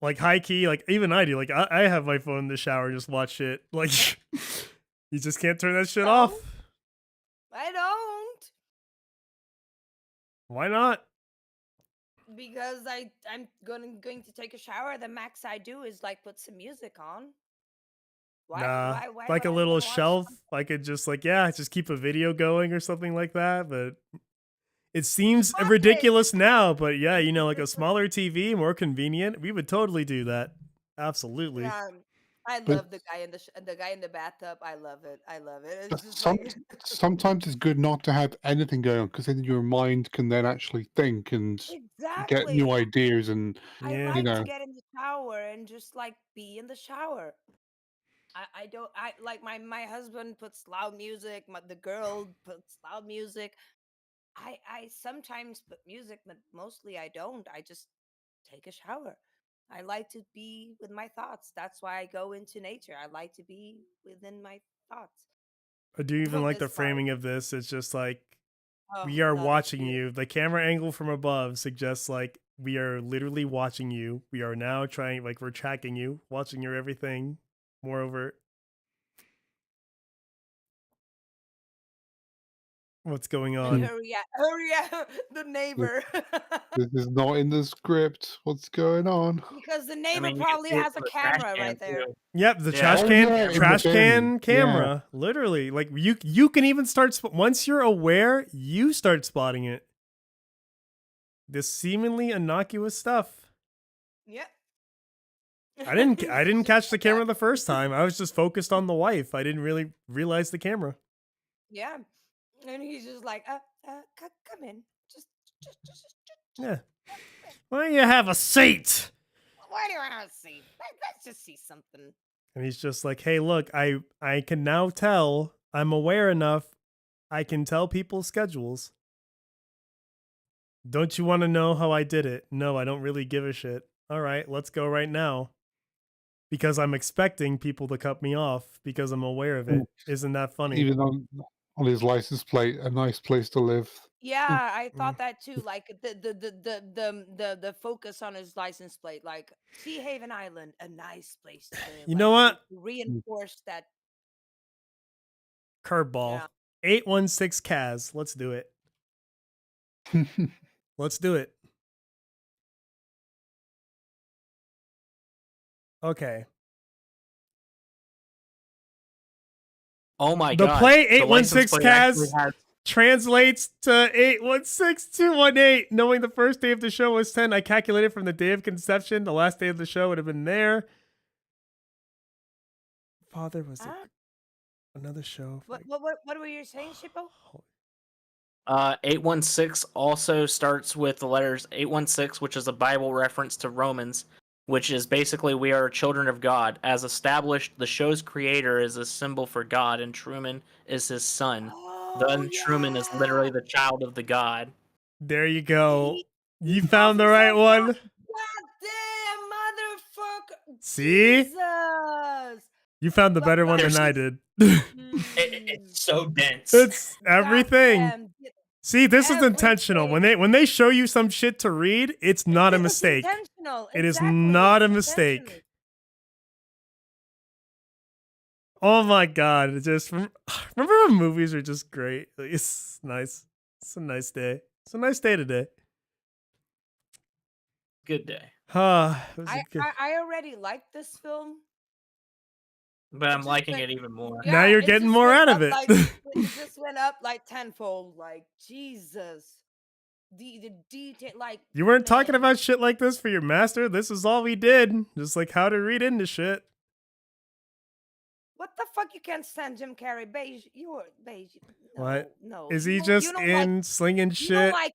like high key, like even I do. Like, I have my phone in the shower, just watch shit. Like, you just can't turn that shit No. off. I don't, Why not? because I'm going to take a shower. The max I do is like put some music on. Nah, Why like would a I little want to watch shelf. I could just like, yeah, just keep a video going or something like that. But it seems Fuck it. ridiculous now. But yeah, you know, like a smaller TV, more convenient. We would totally do that. Absolutely. Yeah, I But- love the guy in the guy in the bathtub. I love it. I love it. But It's just like sometimes it's good not to have anything going on, because then your mind can then actually think and get exactly. new ideas. And I Yeah. like know. to get in the shower and just like be in the shower. I don't I like my husband puts loud music. The girl puts loud music. I sometimes put music, but mostly I don't. I just take a shower. I like to be with my thoughts. That's why I go into nature. I like to be within my thoughts. I do even Well, like the this part, framing of this. It's just like oh, we are that is watching beautiful. you. The camera angle from above suggests like we are literally watching you. We are now trying, like, we're tracking you, watching your everything. Moreover, what's going And on? hurry up, the neighbor. This is not in the script. What's going on? Because the I neighbor mean, you can probably see it has a from the trash camera can, right there. too. Yep, the Yeah. trash Oh, can, yeah, in the trash bin. can Yeah. camera. Literally, like you can even start once you're aware, you start spotting it. This seemingly innocuous stuff. Yep. I didn't Just catch the like camera that. the first time. I was just focused on the wife. I didn't really realize the camera. Yeah. And he's just like, come in. Just Yeah. Why don't you have a seat? why do I want to see? Let's just see something. And he's just like, hey, look, I can now tell. I'm aware enough. I can tell people's schedules. Don't you want to know how I did it? No, I don't really give a shit. All right, let's go right now. Because I'm expecting people to cut me off because I'm aware of it. Isn't that funny? Even on his license plate, a nice place to live. Yeah, I thought that too. Like the focus on his license plate, like Sea Haven Island, a nice place to live. You know what? To reinforce that. Curveball. Yeah. 816 Kaz. Let's do it. Let's do it. Okay. Oh my The god. play the license 816 plate actually Kaz has- translates to 816218. Knowing the first day of the show was 10, I calculated from the day of conception. The last day of the show would have been there. Father was it another show. What were you saying, Shippo? 816 also starts with the letters 816, which is a Bible reference to Romans, which is basically we are children of God. As established, the show's creator is a symbol for God, and Truman is his son. Then Truman is literally the child of the God. There you go. He You found the right one. Goddamn motherfucker! See? Jesus! You found the better one than There's- I did. It's so dense. It's everything. Goddamn. See, this is Everything. intentional. When they show you some shit to read, it's not a It's mistake. intentional. It is Exactly. not a It's mistake. intentional. Oh my god! It just remember when movies are just great. Like, it's nice. It's a nice day. It's a nice day today. Good day. It was a good- I already liked this film. But I'm just liking went- it even more. Now you're it getting just more went out of up it. it just went up like tenfold. Like Jesus. the detail, like, You weren't talking man, about shit like this for your master. This is all we did. Just like how to read into shit. what the fuck? You can't stand Jim Carrey, beige. You're beige. What? No. Is You he don't. You just don't like. in slinging You don't shit? like.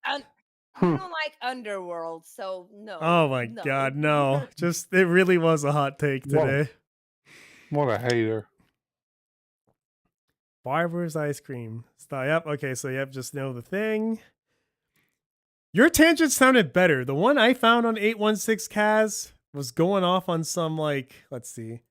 You don't like Underworld, so no, Oh my no. god, no. Just, it really was a hot take What? today. What a hater. Barber's ice cream. Yep, okay, so yep, just know the thing. Your tangent sounded better. The one I found on 816 Kaz was going off on some, like, let's see.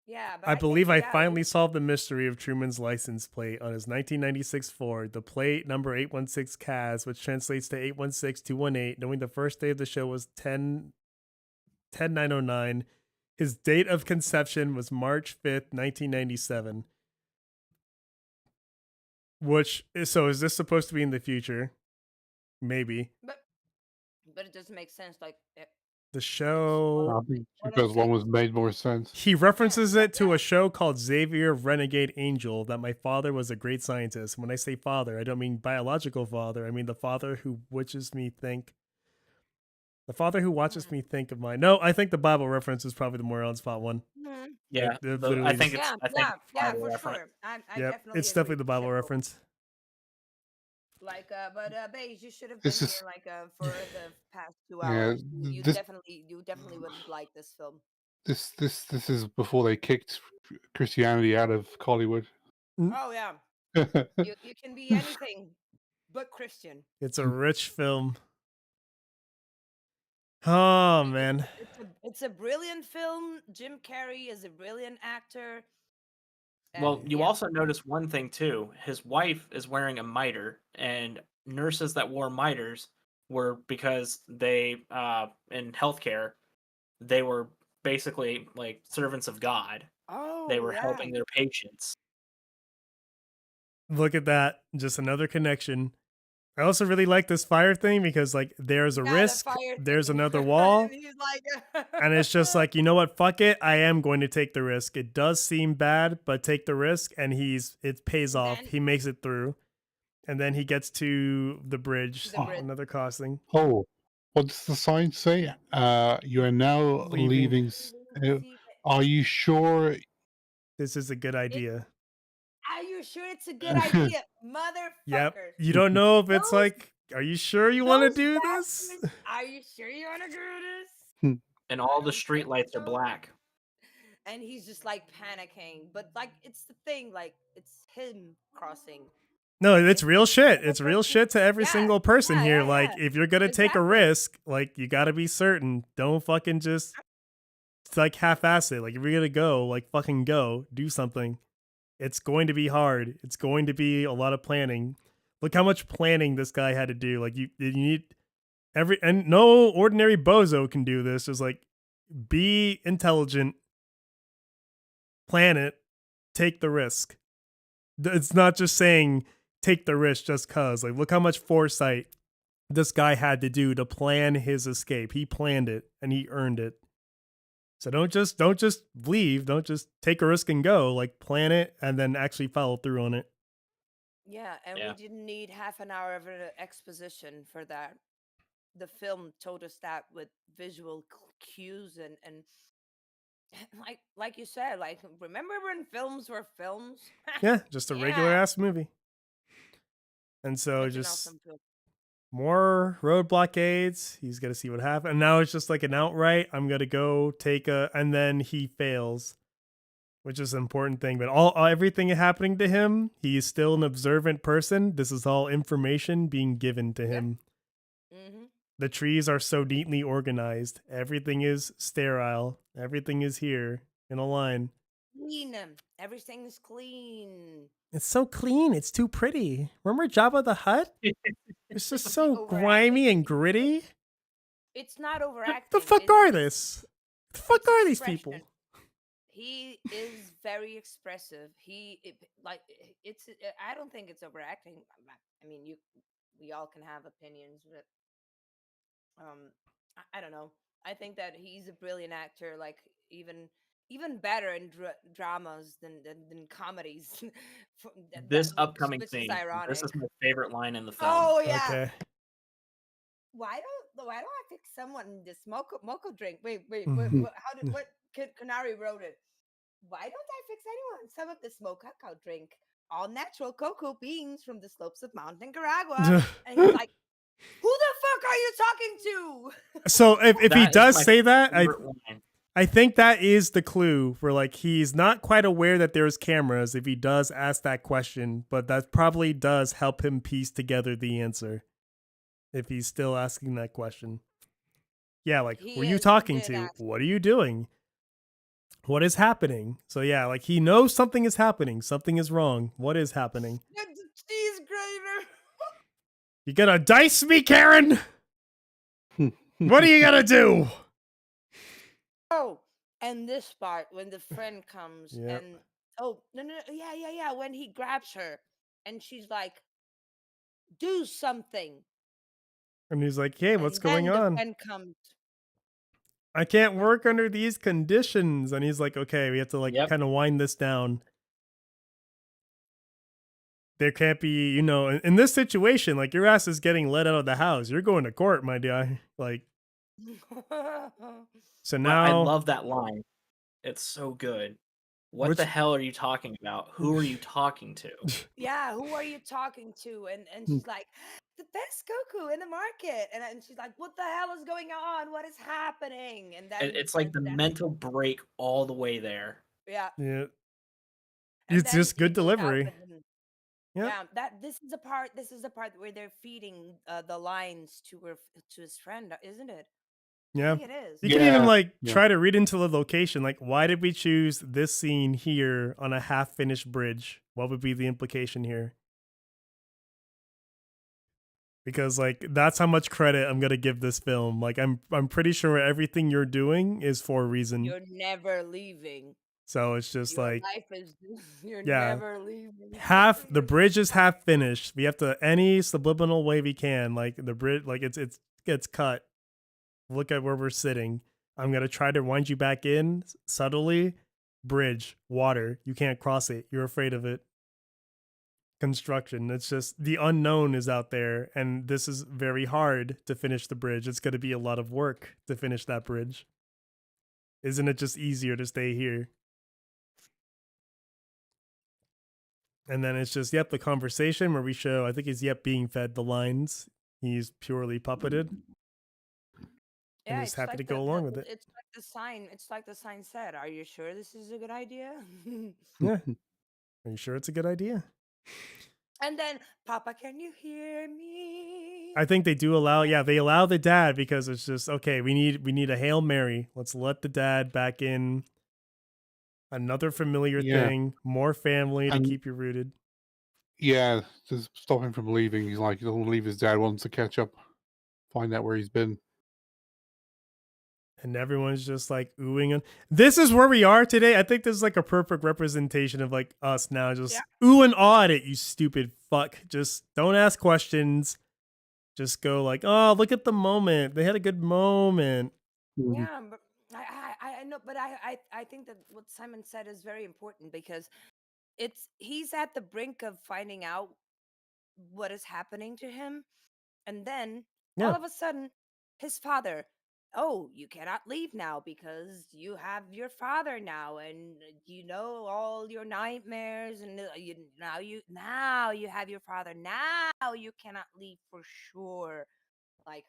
Yeah, but I I think, believe I yeah, finally solved the mystery of Truman's license plate on his 1996 Ford. The plate number 816 Kaz, which translates to 816218, knowing the first day of the show was 10/9/09. His date of conception was March 5th, 1997. Which, so is this supposed to be in the future? Maybe. but it doesn't make sense. Like, The show. I think what I'm 2001 saying. was made more sense. He references it to yeah. a show called Xavier Renegade Angel, that my father was a great scientist. When I say father, I don't mean biological father. I mean the father who watches me think. The father who watches me think of my. No, I think the Bible reference is probably the more on spot one. Mhm. Yeah, Like, they're I literally think just. it's. Yeah, I think yeah, it's yeah, Bible for reference. sure. I Yep, definitely it's agree definitely the with Bible you. reference. Like, but beige, you should have been This here is like for the past 2 yeah. hours. You definitely would like this film. This is before they kicked Christianity out of Hollywood. Oh yeah, Yeah, you can be anything but Christian. It's a rich film. Oh, Like, man. it's a brilliant film. Jim Carrey is a brilliant actor. Well, And you yeah, also notice one thing too. His wife is wearing a mitre, and nurses that wore mitres were because they, in healthcare, they were basically like servants of God. They oh were yeah, helping their patients. Look at that. Just another connection. I also really like this fire thing because, like, there's a yeah, the risk, fire there's thing. another And wall, he's like, and it's just like, you know what, fuck it, I am going to take the risk. It does seem bad, but take the risk, and it pays and off. then He makes it through, and then he gets to the to bridge. the bridge. Another crossing. oh, what does the sign say? You are now Leaving. leaving. Are you sure? This is a good idea. Are you sure it's a good idea, Yep. motherfuckers? You don't know if it's Those like, are you sure you want to those do this? bastards. Are you sure you want to do this? And I all the don't street think lights are so. black. And he's just like panicking, but like it's the thing, like it's him crossing. No, it's If real every shit. single It's real person, shit to every yeah, single person yeah, here. yeah, Like, yeah, if you're gonna take a exactly. risk, like, you gotta be certain. Don't fucking just, it's like, half-ass it. Like, if you're gonna go, like, fucking go. Do something. It's going to be hard. It's going to be a lot of planning. Look how much planning this guy had to do. Like, you need and no ordinary bozo can do this. Just like, be intelligent, plan it, take the risk. It's not just saying take the risk just cause. Like, look how much foresight this guy had to do to plan his escape. He planned it and he earned it. So don't just leave. Don't just take a risk and go. Like, plan it and then actually follow through on it. Yeah, and we Yeah. didn't need half an hour of an exposition for that. The film told us that with visual cues and like you said, like remember when films were films? Yeah, just a regular Yeah, ass movie. And so such an just awesome film. more road blockades. He's gonna see what happens. And now it's just like an outright, I'm gonna go take and then he fails, which is an important thing. But everything happening to him, he is still an observant person. This is all information being given to Yeah. him. Mm-hmm. The trees are so neatly organized. Everything is sterile. Everything is here in a line. Clean. Everything is clean. It's so clean. It's too pretty. Remember Jabba the Hutt? It's just so Overacting. grimy and gritty. It's not The overacting. fuck are this? The fuck It's are these people? expression. He is very expressive. It's. I don't think it's overacting. I mean, we all can have opinions, but I don't know. I think that he's a brilliant actor. Like even even better in dramas than comedies. This upcoming Which is scene, this ironic. is my favorite line in the film. Oh yeah. Okay. Why don't I pick someone this mocha drink? Wait. Mhm. What Canary wrote it? Why don't I fix anyone some of this cacao drink? All natural cocoa beans from the slopes of Mount Nicaragua. And he's like, who the fuck are you talking to? So if he That is does my say that, favorite line. I think that is the clue for like he's not quite aware that there's cameras if he does ask that question, but that probably does help him piece together the answer if he's still asking that question. Yeah, like who are you talking to? What are you doing? What is happening? So yeah, like he knows something is happening. Something is wrong. What is happening? It's a cheese grater. You gonna dice me, Karen? What are you gonna do? Oh, and this part when the friend comes Yep. and oh no, yeah, when he grabs her and she's like, do something. And he's like, hey, what's And going then the on? friend comes. I can't work under these conditions. And he's like, okay, we have to like Yep. kind of wind this down. There can't be, you know, in this situation, like your ass is getting let out of the house. You're going to court, my guy. Like, so But now I love that line. It's so good. What the hell are you talking about? Who are you talking to? Yeah, who are you talking to? And she's like, the best cuckoo in the market. And she's like, what the hell is going on? What is happening? And then It's like the mental break all the way there. yeah. Yeah. And It's then just he good goes out delivery. with him. Yep. Yeah, this is the part where they're feeding the lines to his friend, isn't it? Yeah. I think it is. You can even like Yeah. try to read into the location. Like, why did we choose this scene here on a half-finished bridge? What would be the implication here? Because like that's how much credit I'm gonna give this film. Like I'm pretty sure everything you're doing is for a reason. You're never leaving. So it's just Your like life is you're yeah. never leaving. Half the bridge is half finished. We have to any subliminal way we can. Like the bridge, like it's gets cut. Look at where we're sitting. I'm gonna try to wind you back in subtly. Bridge, water. You can't cross it. You're afraid of it. Construction. It's just the unknown is out there, and this is very hard to finish the bridge. It's gonna be a lot of work to finish that bridge. Isn't it just easier to stay here? And then it's just, yep, the conversation where we show, I think he's, yep, being fed the lines. He's purely puppeted. Yeah, And he's happy to go along with it. It's like the sign. It's like the sign said. Are you sure this is a good idea? Yeah. Are you sure it's a good idea? And then, Papa, can you hear me? I think they do allow, yeah, they allow the dad because it's just, okay, we need a Hail Mary. Let's let the dad back in. Another familiar thing, more family to keep you rooted. Yeah, to stop him from leaving. He's like, he doesn't want to leave his dad, wants to catch up, find out where he's been. And everyone's just like oohing. And this is where we are today. I think this is like a perfect representation of like us now, just ooh and awe at it, you stupid fuck. Just don't ask questions. Just go like, oh, look at the moment. They had a good moment. Yeah, but I know, but I think that what Simon said is very important because he's at the brink of finding out what is happening to him, and then all of a sudden, his father, oh, you cannot leave now because you have your father now, and you know all your nightmares, and now you have your father. Now you cannot leave for sure. Like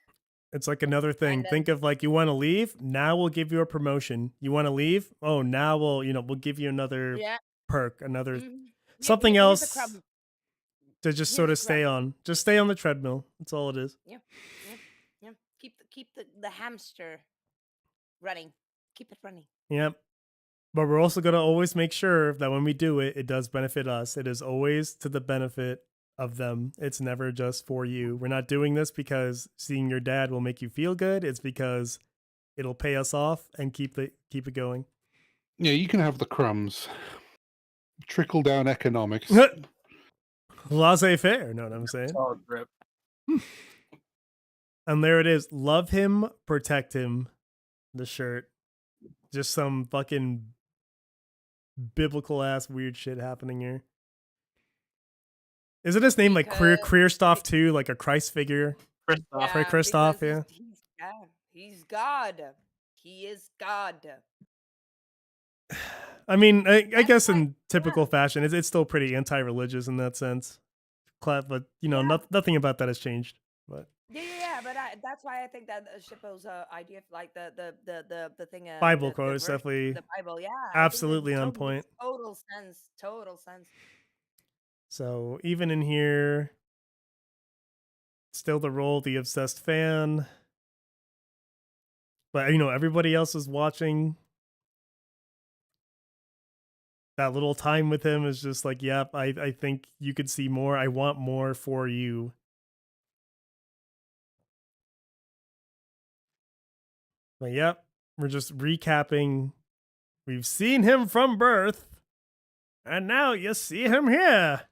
it's like another thing. Think of like, you want to leave? Now we'll give you a promotion. You want to leave? Oh, now we'll give you another perk, another something else to just sort of stay on. Just stay on the treadmill. That's all it is. Yeah. Keep the hamster running. Keep it running. Yep. But we're also going to always make sure that when we do it, it does benefit us. It is always to the benefit of them. It's never just for you. We're not doing this because seeing your dad will make you feel good. It's because it'll pay us off and keep it going. Yeah, you can have the crumbs. Trickle down economics. Laissez-faire, know what I'm saying? Solid grip. And there it is. Love him, protect him. The shirt. Just some fucking biblical ass weird shit happening here. Isn't his name like Because Christoph too, like a Christ figure? Christoph. yeah, Christoph, because yeah. he's God. He is God. I mean, I That's guess why, in typical yeah, fashion, it's still pretty anti-religious in that sense. But you know, yeah, nothing about that has changed. But yeah. But that's why I think that Shippo's idea, of, like the thing, Bible quote the is verse, definitely the Bible. Yeah, I think that absolutely on totally point. makes total sense. Total sense. So even in here, still the role of the obsessed fan. But you know, everybody else is watching. That little time with him is just like, yep, I think you could see more. I want more for you. But yep, we're just recapping. We've seen him from birth, and now you see him here.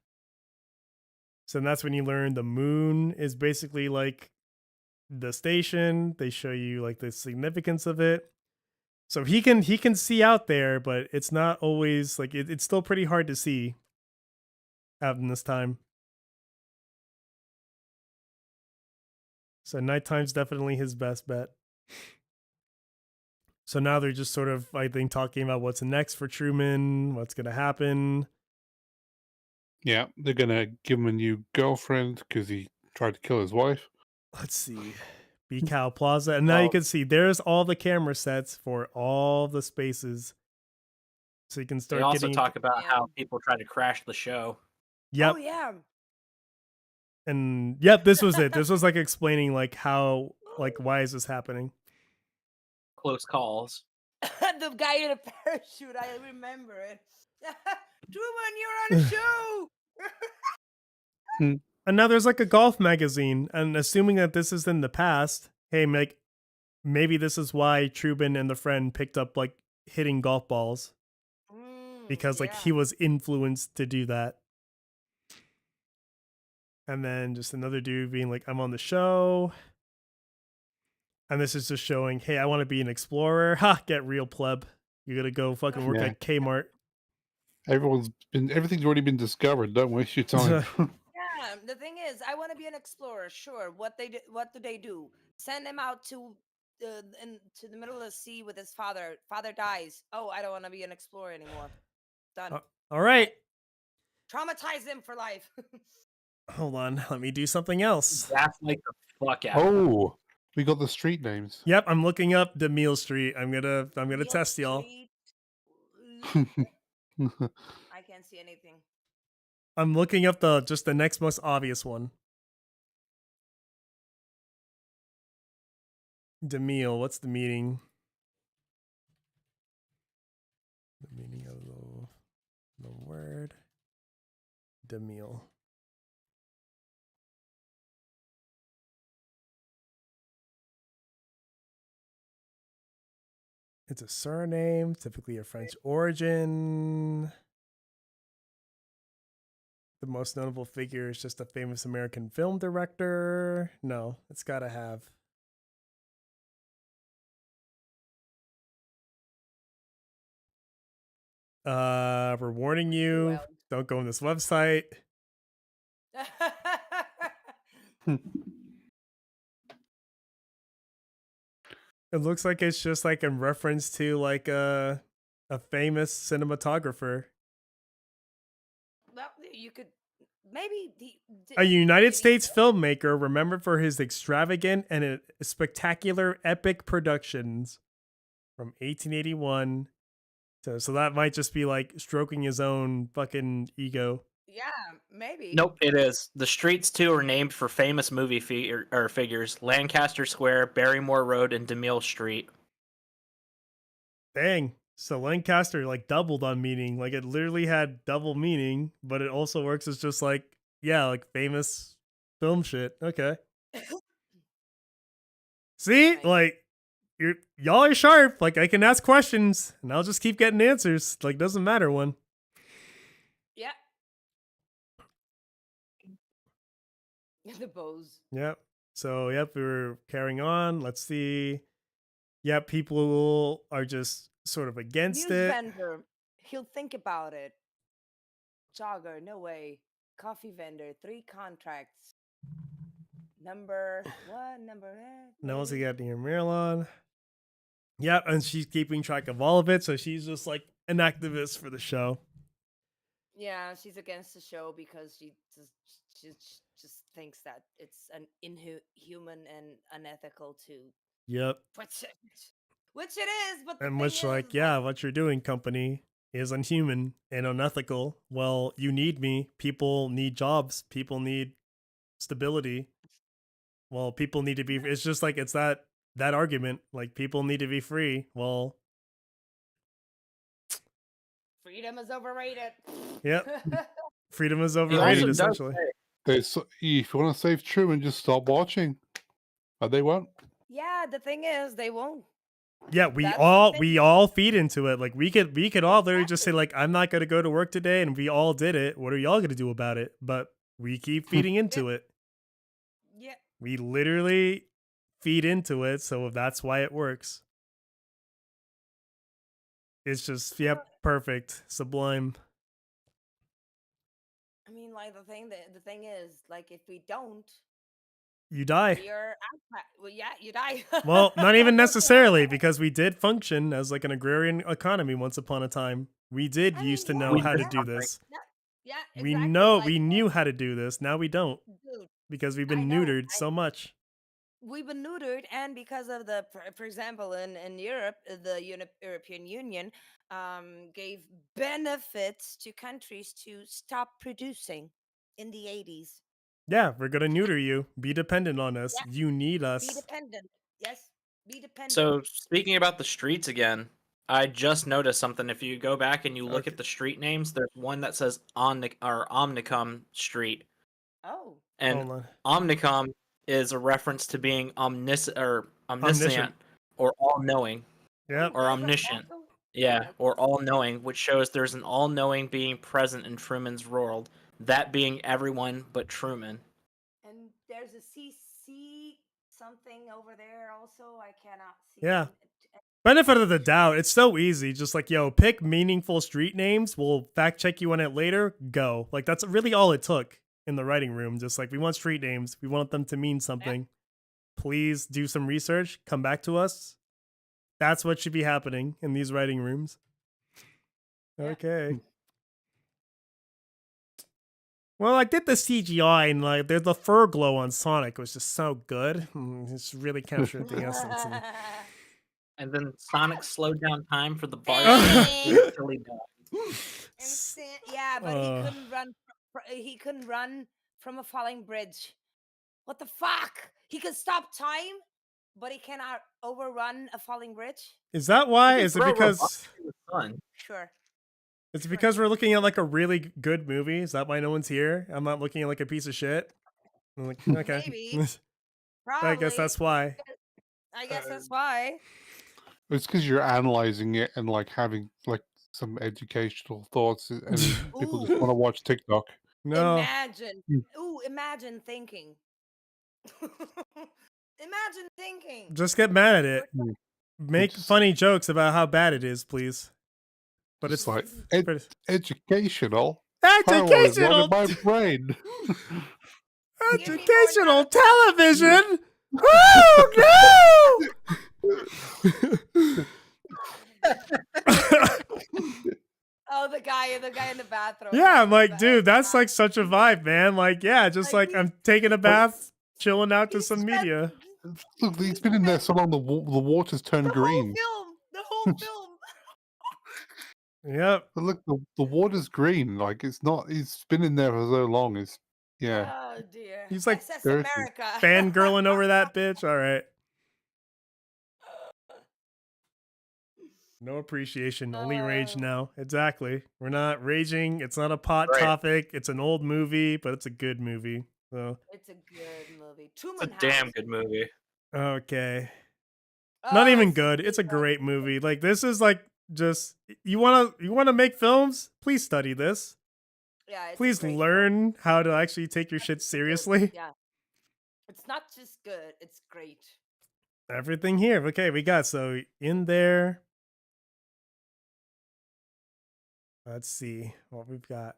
So that's when you learn the moon is basically like the station. They show you like the significance of it. So he can see out there, but it's not always like it's still pretty hard to see out in this time. So nighttime's definitely his best bet. So now they're just sort of, I think, talking about what's next for Truman, what's going to happen. Yeah, they're gonna give him a new girlfriend because he tried to kill his wife. Let's see. Becal Plaza. And now you can see there's all the camera sets for all the spaces. So you can They start also getting. talk about Yeah. how people try to crash the show. Yep. Oh yeah. And yep, this was it. This was like explaining like how, like, why is this happening? Close calls. The guy in a parachute. I remember it. Truman, you're on a show. And now there's like a golf magazine, and assuming that this is in the past, hey, like maybe this is why Truman and the friend picked up like hitting golf balls because like Yeah. he was influenced to do that. And then just another dude being like, I'm on the show. And this is just showing, hey, I want to be an explorer. Ha, get real, pleb. You gotta go fucking work Yeah. at Kmart. Everything's already been discovered. Don't waste your time. Yeah, the thing is, I want to be an explorer. Sure, what do they do? Send him out to to the middle of the sea with his father. Father dies. Oh, I don't want to be an explorer anymore. Done. All right. Traumatize him for life. Hold on. Let me do something else. Gaslight the fuck out. of them. Oh, we got the street names. Yep, I'm looking up DeMille Street. I'm gonna Neil test y'all. Street. I can't see anything. I'm looking up the next most obvious one. DeMille, what's the meaning? The meaning of the word DeMille. It's a surname, typically of French origin. The most notable figure is just a famous American film director. No, it's gotta have. We're warning you. Well. Don't go on this website. It looks like it's just like in reference to like a famous cinematographer. Well, you could maybe A United maybe- States filmmaker remembered for his extravagant and spectacular epic productions from 1881. So that might just be like stroking his own fucking ego. Yeah, maybe. Nope, it is. The streets too are named for famous movie figures: Lancaster Square, Barrymore Road, and DeMille Street. Dang. So Lancaster like doubled on meaning. Like it literally had double meaning, but it also works as just like, yeah, like famous film shit. Okay. See? Nice. Like y'all are sharp. Like I can ask questions and I'll just keep getting answers. Like doesn't matter one. Yeah. The bows. Yep. So yep, we're carrying on. Let's see. Yep, people are just sort of against News it. vendor. He'll think about it. Jogger, no way. Coffee vendor, 3 contracts. Number what? Number Knows he maybe. got near Marilyn. Yep, and she's keeping track of all of it, so she's just like an activist for the show. Yeah, she's against the show because she just thinks that it's an inhuman and unethical to Yep. which it is, but the And thing which, like, is, yeah, what you're doing, company, is unhuman and unethical. Well, you need me. People need jobs. People need stability. Well, people need to be. It's just like it's that argument. Like people need to be free. Well, freedom is overrated. yep. Freedom is He overrated, also does essentially. say, If you want to save Truman, just stop watching. But they won't. Yeah, the thing is, they won't. Yeah, we That's the thing. all feed into it. Like we could all literally just say Exactly. like I'm not gonna go to work today, and we all did it. What are y'all gonna do about it? But we keep feeding into it. Yeah. We literally feed into it, so that's why it works. It's just yep, perfect, sublime. I mean, like the thing is, like if we don't, You die. we're well, yeah, you die. Well, not even necessarily, because we did function as like an agrarian economy once upon a time. We did I mean, used to yeah, know we how to did do something. this. yeah, We exactly. we Like, knew how to do this. Now we don't, dude, because we've I been know. neutered so much. We've been neutered, and because of the, for example, in Europe, the European Union gave benefits to countries to stop producing in the 80s. Yeah, we're gonna neuter you. Be dependent on us. Yeah, You need be us. dependent. Yes, be dependent. So speaking about the streets again, I just noticed something. If you go back and you look Okay. at the street names, there's one that says Omnicom Street, Oh, and Hold on. Omnicom is a reference to being omniscient Omniscient. or all-knowing Yep. or is that omniscient. also? Yeah, Okay. or all-knowing, which shows there's an all-knowing being present in Truman's world, that being everyone but Truman. And there's a CC something over there also. I cannot see. Yeah. Benefit of the doubt. It's so easy. Just like, yo, pick meaningful street names. We'll fact check you on it later. Go. Like that's really all it took in the writing room. Just like we want street names. We want them to mean something. Please do some research. Come back to us. That's what should be happening in these writing rooms. Yeah. Okay. Well, I did the CGI and like there's the fur glow on Sonic was just so good. It's really captured the essence. And then Sonic slowed down time for the bar Eh. until he died. Yeah, but he couldn't run. He couldn't run from a falling bridge. What the fuck? He could stop time, but he cannot overrun a falling bridge. Is that He why? can Is it throw because robots in the sun. Sure. it's because we're looking at like a really good movie? Is that why no one's here? I'm not looking at like a piece of shit. I'm like, okay. Maybe. Probably. I guess that's why. I guess that's why. It's because you're analyzing it and like having like some educational thoughts, and people just Ooh. want to watch TikTok. No. Imagine. Mm. Ooh, imagine thinking. Imagine thinking. Just get mad at it. Mm. Make It's- funny jokes about how bad it is, please. But It's it's like pretty- educational. Power is not educational. in my brain. Give me more Educational data. television. Oh no! Oh, the guy in the bathroom. Yeah, I'm like, dude, that's like such a vibe, man. Like, yeah, just Like, like I'm taking a bath, chilling out to He's some spent media. Look, he's been in there so long. The water's turned the green. whole film. Yep. But look, the water's green. Like it's not. He's been in there for so long. It's yeah. Oh dear. He's like SS seriously. America. Fangirling over that bitch. All right. No appreciation, only rage now. Exactly. We're not raging. It's not a pot Right. topic. It's an old movie, but it's a good movie. So It's a good movie. It's a Truman damn House. good movie. okay. Not Oh, even good. It's a great movie. Like this is like just you wanna make films? Please study this. Yeah, it's a Please great film. learn how to actually take your shit seriously. Yeah. It's not just good, it's great. Everything here. Okay, we got so in there. Let's see what we've got.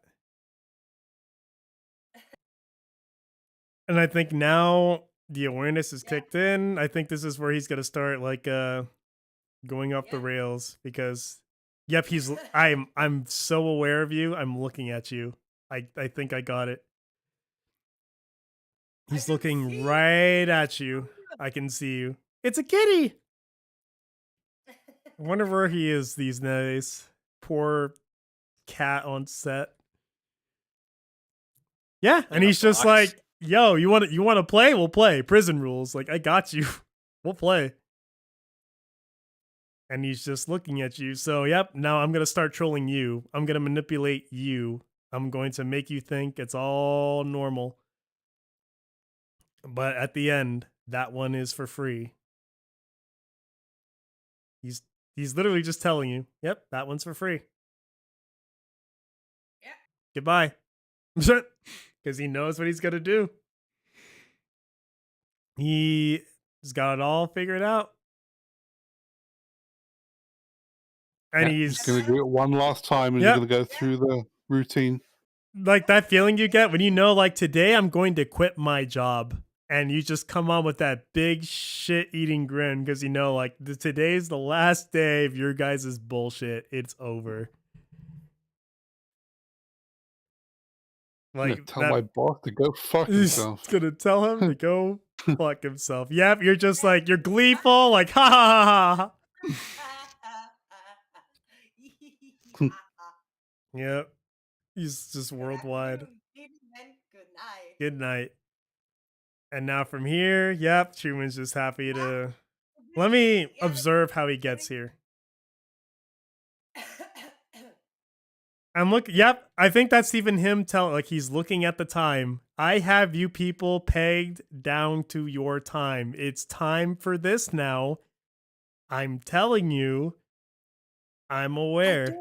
And I think now the awareness is Yeah. kicked in. I think this is where he's gonna start like going off the Yeah. rails because yep, I'm so aware of you. I'm looking at you. I think I got it. I He's can looking see right you. at you. I can see you. It's a kitty. I wonder where he is these days. Poor cat on set. Yeah, In and a he's just box. like, "Yo, you want to play? We'll play. Prison rules. Like I got you. We'll play." And he's just looking at you. So, yep, now I'm going to start trolling you. I'm going to manipulate you. I'm going to make you think it's all normal. But at the end, that one is for free. He's literally just telling you, "Yep, that one's for free." Yeah. Goodbye. Because he knows what he's going to do. He's got it all figured out. And Yeah, he's going he's to do it one last time, and Yep. he's going to go through the routine. like that feeling you get when you know, like, today I'm going to quit my job. And you just come on with that big shit eating grin because you know, like, today's the last day of your guys' bullshit. It's over. I'm going Like, to tell my boss to go fuck he's himself. gonna tell him to go fuck himself. Yep, you're just like, you're gleeful, like, ha ha ha ha. Yep. He's just Good worldwide. afternoon, and good night. Good night. And now from here, yep, Truman's just happy to. Let me observe how he gets here. I'm looking. Yep, I think that's even him telling. Like he's looking at the time. I have you people pegged down to your time. It's time for this now. I'm telling you. I'm aware.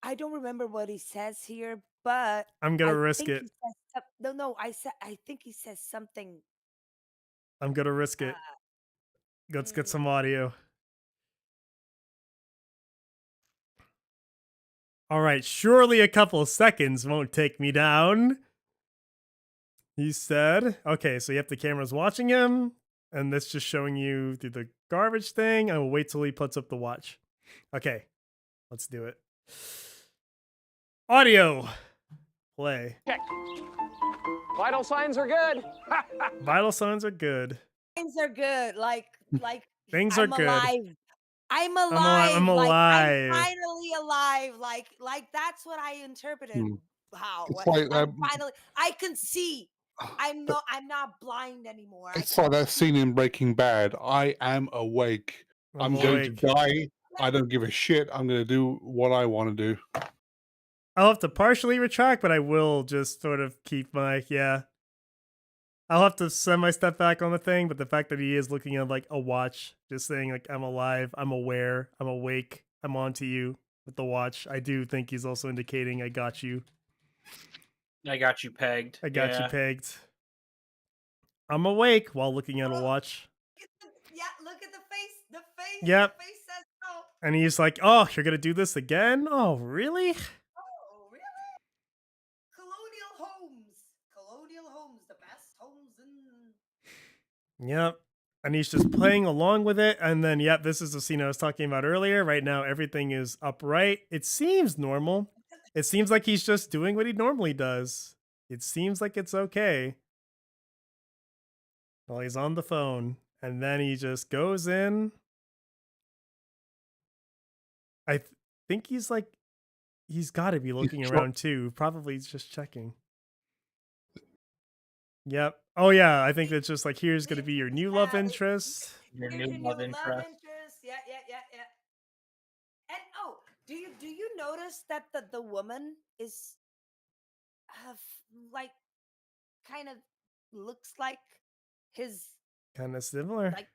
I don't remember what he says here, but I'm gonna I risk think it. he says no. I think he says something. I'm gonna risk it. Let's get some audio. All right, surely a couple of seconds won't take me down. He said, okay, so you have the cameras watching him, and this just showing you through the garbage thing. I will wait till he puts up the watch. Okay, let's do it. Audio. Play. Check. Vital signs are good. Vital signs are good. Things are good. Like Things are I'm good. alive. I'm alive. I'm Like I'm alive. finally alive. Like that's what I interpreted. How It's like I'm finally. I can see. I'm not blind anymore. It's like that scene in Breaking Bad. I am awake. I'm going to die. I don't give a shit. I'm going to do what I want to do. I'll have to partially retract, but I will just sort of keep my, yeah. I'll have to send my step back on the thing, but the fact that he is looking at like a watch, just saying like, I'm alive, I'm aware, I'm awake, I'm on to you with the watch. I do think he's also indicating I got you. I got you pegged. I got you pegged. I'm awake while looking at a watch. Yeah, look at the face. The face. Yep. The face says no. And he's like, oh, you're going to do this again? Oh, really? Oh, really? Colonial homes, the best homes in. Yep. And he's just playing along with it. And then, yep, this is the scene I was talking about earlier. Right now, everything is upright. It seems normal. It seems like he's just doing what he normally does. It seems like it's okay. Well, he's on the phone. And then he just goes in. I think he's like, he's got to be looking around too. Probably he's just checking. Yep. Oh, yeah. I think that's just like, here's going to be your new love interest. Your new love interest. Yeah. And oh, do you notice that the woman is like kind of looks like his Kind of similar. like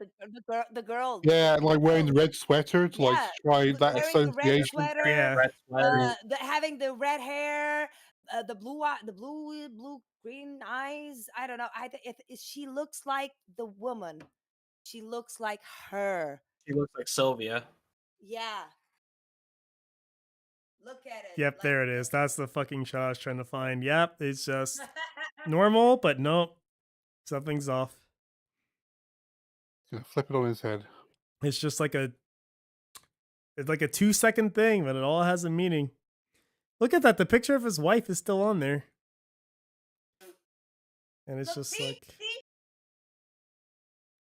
the girl. Yeah, like wearing the red sweater to like try that wearing the red association. sweater. Yeah. Red sweater. Having the red hair, the blue green eyes. I don't know. She looks like the woman. She looks like her. She looks like Sylvia. Yeah. Look at it. Yep, Like, there it is. That's the fucking shot I was trying to find. Yep, it's just normal, but nope, something's off. Gonna flip it on his head. It's just like it's like a 2-second thing, but it all has a meaning. Look at that. The picture of his wife is still on there. And it's look, just see, like, see?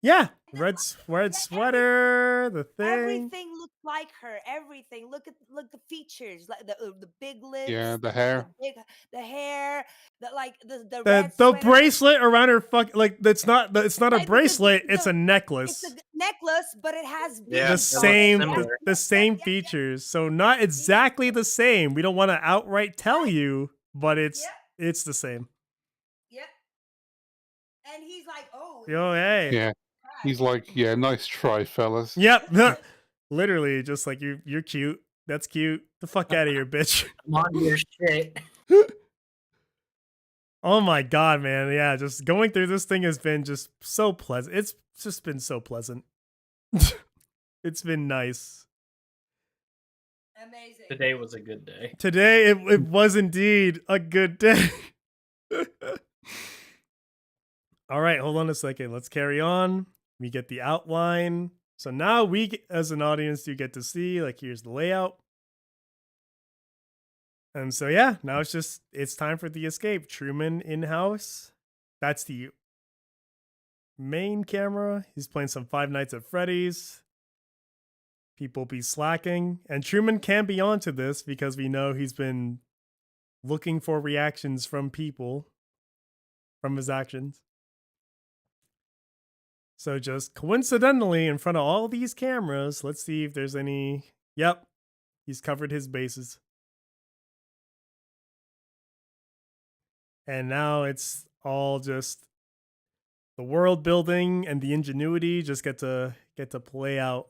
yeah, And red yeah, sweater, the thing. everything looks like her. Everything. Look the features, like the big lips, Yeah, the hair. the hair, the The red sweater. bracelet around her like it's not a Like, bracelet, it's a it's necklace. a necklace, but it has Yeah, The beads on it. same similar. the same yeah. features. So not exactly the same. We don't want to outright tell you, but it's the same. Yep. And he's like, oh, Yo, hey. Yeah. He's like, yeah, nice try, fellas. Yep. Literally just like you're cute. That's cute. The fuck out of here, bitch. I'm on your shit. Oh my god, man. Yeah, just going through this thing has been just so pleasant. It's just been so pleasant. It's been nice. amazing. Today was a good day. Today it was indeed a good day. All right, hold on a second. Let's carry on. We get the outline. So now we, as an audience, you get to see, like, here's the layout. And so, yeah, now it's time for the escape. Truman in-house. That's the main camera. He's playing some Five Nights at Freddy's. People be slacking. And Truman can be onto this because we know he's been looking for reactions from people from his actions. So just coincidentally, in front of all these cameras, let's see if there's any. Yep, he's covered his bases. And now it's all just the world building and the ingenuity just get to play out.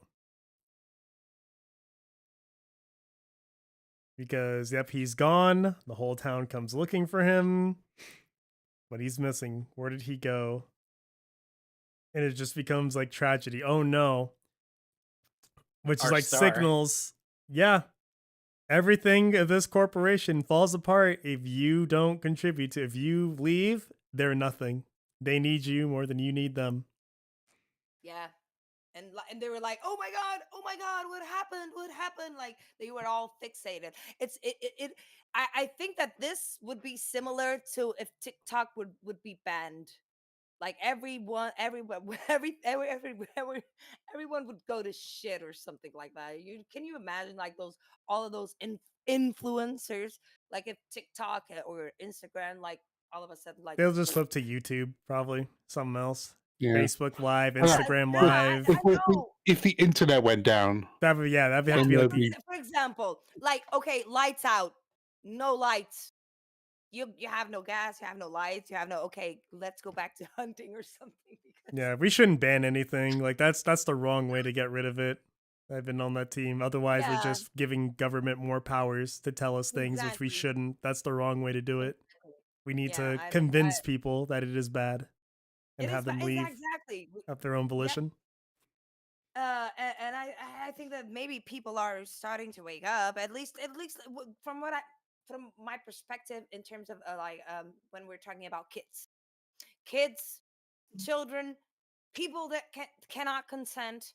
Because yep, he's gone. The whole town comes looking for him. But he's missing. Where did he go? And it just becomes like tragedy. Oh no. Which is Our like star. signals. Yeah. Everything of this corporation falls apart if you don't contribute to. If you leave, they're nothing. They need you more than you need them. Yeah. And they were like, oh my god, what happened? Like, they were all fixated. I think that this would be similar to if TikTok would be banned. Like, everyone would go to shit or something like that. Can you imagine, like, all of those influencers, like, if TikTok or Instagram, like, all of a sudden, like, They'll just flip to YouTube, probably. Something else. Yeah. Facebook Live, Yeah. Instagram Yeah, Live. I know. If the internet went down, That'd have to then be like there'd be For example, like, okay, lights out, no lights. You have no gas, you have no lights, you have no, okay, let's go back to hunting or something. Because yeah, we shouldn't ban anything. Like that's the wrong way to get rid of it. I've been on that team. Otherwise, we're Yeah. just giving government more powers to tell us things which we Exactly. shouldn't. That's the wrong way to do it. We need Yeah, to convince people that it is bad and it have is them ba- leave exactly. of their own volition. And I think that maybe people are starting to wake up. At least from my perspective, in terms of when we're talking about kids, children, people that cannot consent,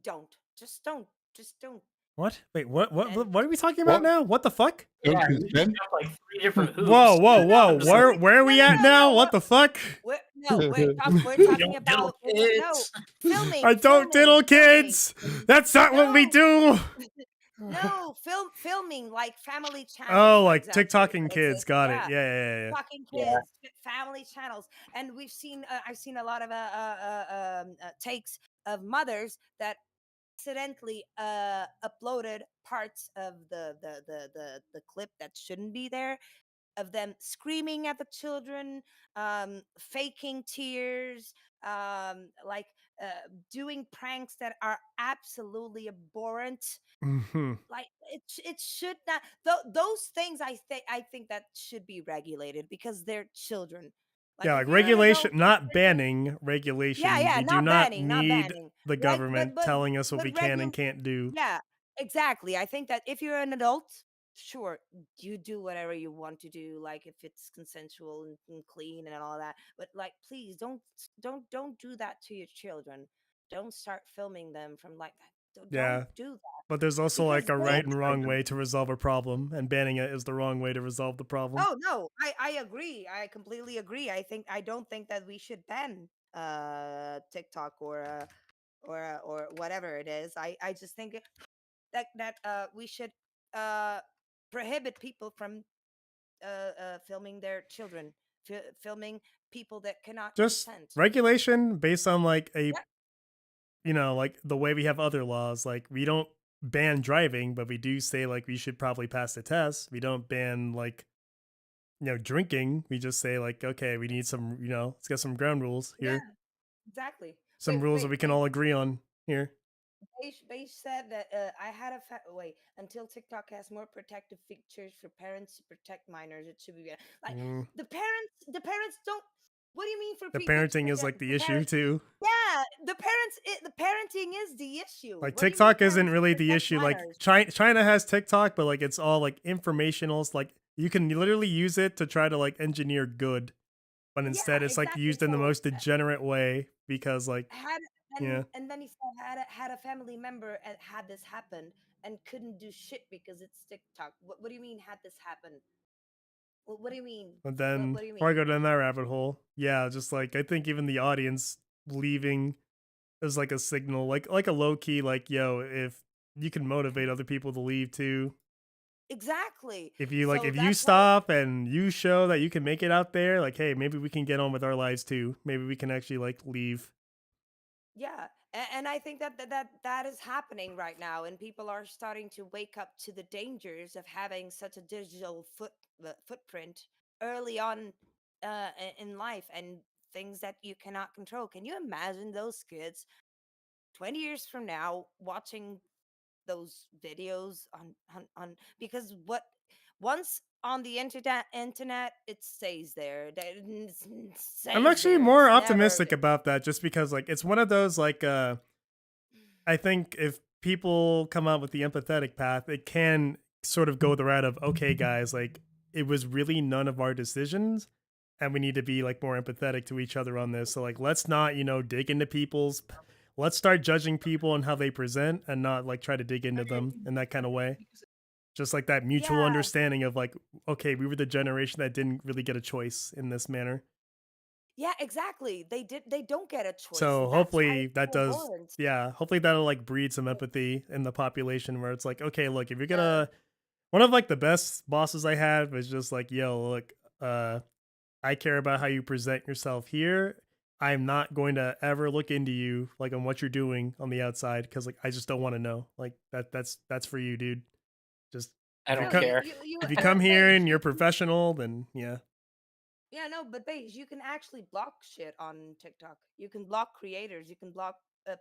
just don't. What? Wait, what And- are we talking about What? now? What the fuck? don't Yeah, you consent. just got like 3 different hoops. Whoa. No, Where are we at now? What the fuck? We're talking Don't about diddle kids. filming. I don't diddle kids. That's not what we No. do. No, filming, like family channels. Oh, for like example. TikToking kids. Got it. Yeah. Yeah. Talking Yeah. kids, family channels, and we've seen. I've seen a lot of takes of mothers that accidentally uploaded parts of the clip that shouldn't be there, of them screaming at the children, faking tears, like doing pranks that are absolutely abhorrent. hmm Like, it should not. Those things, I think that should be regulated because they're children. Yeah, if like you're an regulation, adult, not banning regulation. Yeah, we do not not banning, not need banning. the Like, government but telling us what but we can and can't do. yeah, exactly. I think that if you're an adult, sure, you do whatever you want to do, like if it's consensual and clean and all that, but like please don't do that to your children. Don't start filming them from like that. Don't Yeah. do that, But there's also because like a they right and wrong way to resolve a problem, and banning it is the wrong way to resolve the problem. Oh no, I agree. I completely agree. I don't think that we should ban TikTok or whatever it is. I just think that we should uh prohibit people from filming their children, filming people that cannot Just consent. regulation based on like a, Yeah, like the way we have other laws. Like we don't ban driving, but we do say like we should probably pass the test. We don't ban like, drinking. We just say like, okay, we need some, let's get some ground rules here. yeah, exactly. Some rules that we can Wait. all agree on here. Beige said that I had a wait until TikTok has more protective features for parents to protect minors. It should be like Mm, the parents don't. What do you mean for the people to parenting is protect like the the issue parents? too. Yeah, the parenting is the issue. Like What do you mean TikTok isn't parents really the protect issue. Like minors? China has TikTok, but like it's all like informational. It's like you can literally use it to try to like engineer good, but Yeah, instead it's like exactly. used in the So most degenerate way because like, had yeah. and then he said had a family member and had this happen and couldn't do shit because it's TikTok. What do you mean had this happen? What do you mean? But then What do you before I mean? go down that rabbit hole, yeah, just like I think even the audience leaving is like a signal, like a low key, like, yo, if you can motivate other people to leave too. Exactly. If you like So if you that's why, stop and you show that you can make it out there, like, hey, maybe we can get on with our lives too. Maybe we can actually like leave. yeah. And I think that is happening right now, and people are starting to wake up to the dangers of having such a digital footprint early on in life, and things that you cannot control. Can you imagine those kids 20 years from now watching those videos on because what once on the internet it stays there, it I'm stays actually there, more it's never optimistic about that just because like it's one of those like I think if people come out with the empathetic path, it can sort of go the route of, okay, guys, like it was really none of our decisions. And we need to be like more empathetic to each other on this. So like let's not, dig into let's start judging people and how they present and not like try to dig into them in that kind of way. Just like that mutual yeah, understanding of like, okay, we were the generation that didn't really get a choice in this manner. yeah, exactly, they don't get a choice, So and that's why hopefully it's that so does, hard. yeah, hopefully that'll like breed some empathy in the population where it's like, okay, look, if you're Yeah, gonna, one of like the best bosses I had was just like, yo, look, I care about how you present yourself here. I'm not going to ever look into you like on what you're doing on the outside because like I just don't want to know. Like that's for you, dude. Just I if you don't no, come care. you if you come here beige, and you're professional, then yeah. yeah, no, but beige, you can actually block shit on TikTok. You can block creators, you can block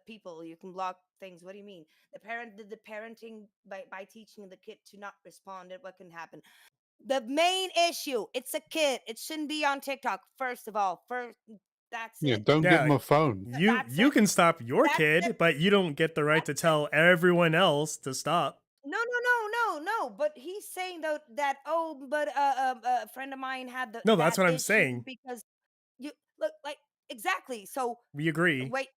people, you can block things. What do you mean? The parenting by teaching the kid to not respond at what can happen. The main issue, it's a kid, it shouldn't be on TikTok. First of all, first, that's Yeah, it. don't give Yeah, them a phone. That's you it. can stop your That's it. kid, but you don't get the right to That's it. tell everyone else to stop. No. But he's saying though that, oh, but a friend of mine had No, that that's what I'm issue saying. because you look like exactly. So We agree. wait,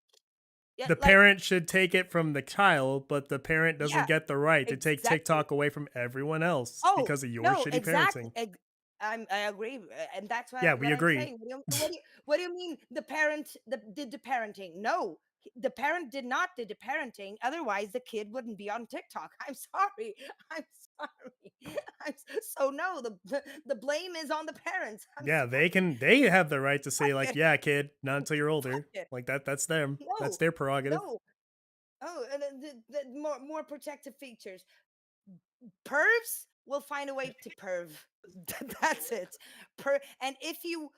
yeah, The like parent should take it from the child, but the parent doesn't yeah, get the right to take exactly. TikTok away from everyone else Oh because of your no, shitty exactly. parenting. I agree, and that's Yeah, what we I'm agree. saying. What do you mean the parent did the parenting? No, the parent did not did the parenting. Otherwise, the kid wouldn't be on TikTok. I'm sorry. I'm sorry. So no, the blame is on the parents. I'm Yeah, sorry. they have the right to Fuck say like, it. yeah, kid, not until you're Fuck older. it. Like that's them. That's No, their prerogative. no. Oh, and the more protective features. Pervs will find a way to perv. That's it. And if you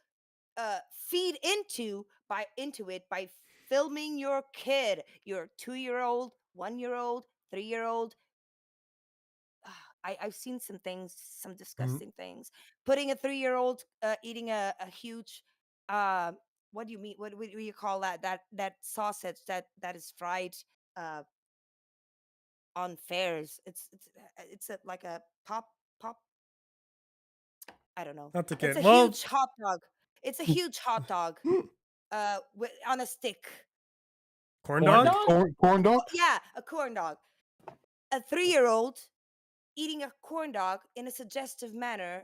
feed into it by filming your kid, your 2 year old, 1 year old, 3 year old. I've seen some things, some Mhm. disgusting things. Putting a 3 year old eating a huge uh, what do you mean? What do you call that? That sausage that is fried uh, on fairs. It's like a pop. I don't know. Not to It's get a well. huge hot dog. It's a huge hot dog. On a stick. Corn Corn dog. dog? Corn dog? Yeah, a corn dog. A 3-year-old eating a corn dog in a suggestive manner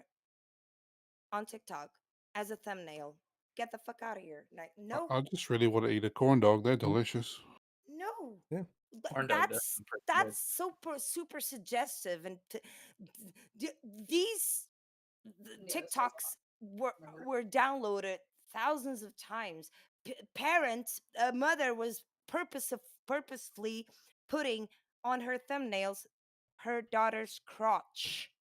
on TikTok as a thumbnail. Get the fuck out of here. Like, no, I just really want to eat a corn dog. They're delicious. no. Yeah. But Corn dog does sound pretty good. that's super suggestive, and these TikToks were downloaded thousands of times. A mother was purposefully putting on her thumbnails her daughter's crotch.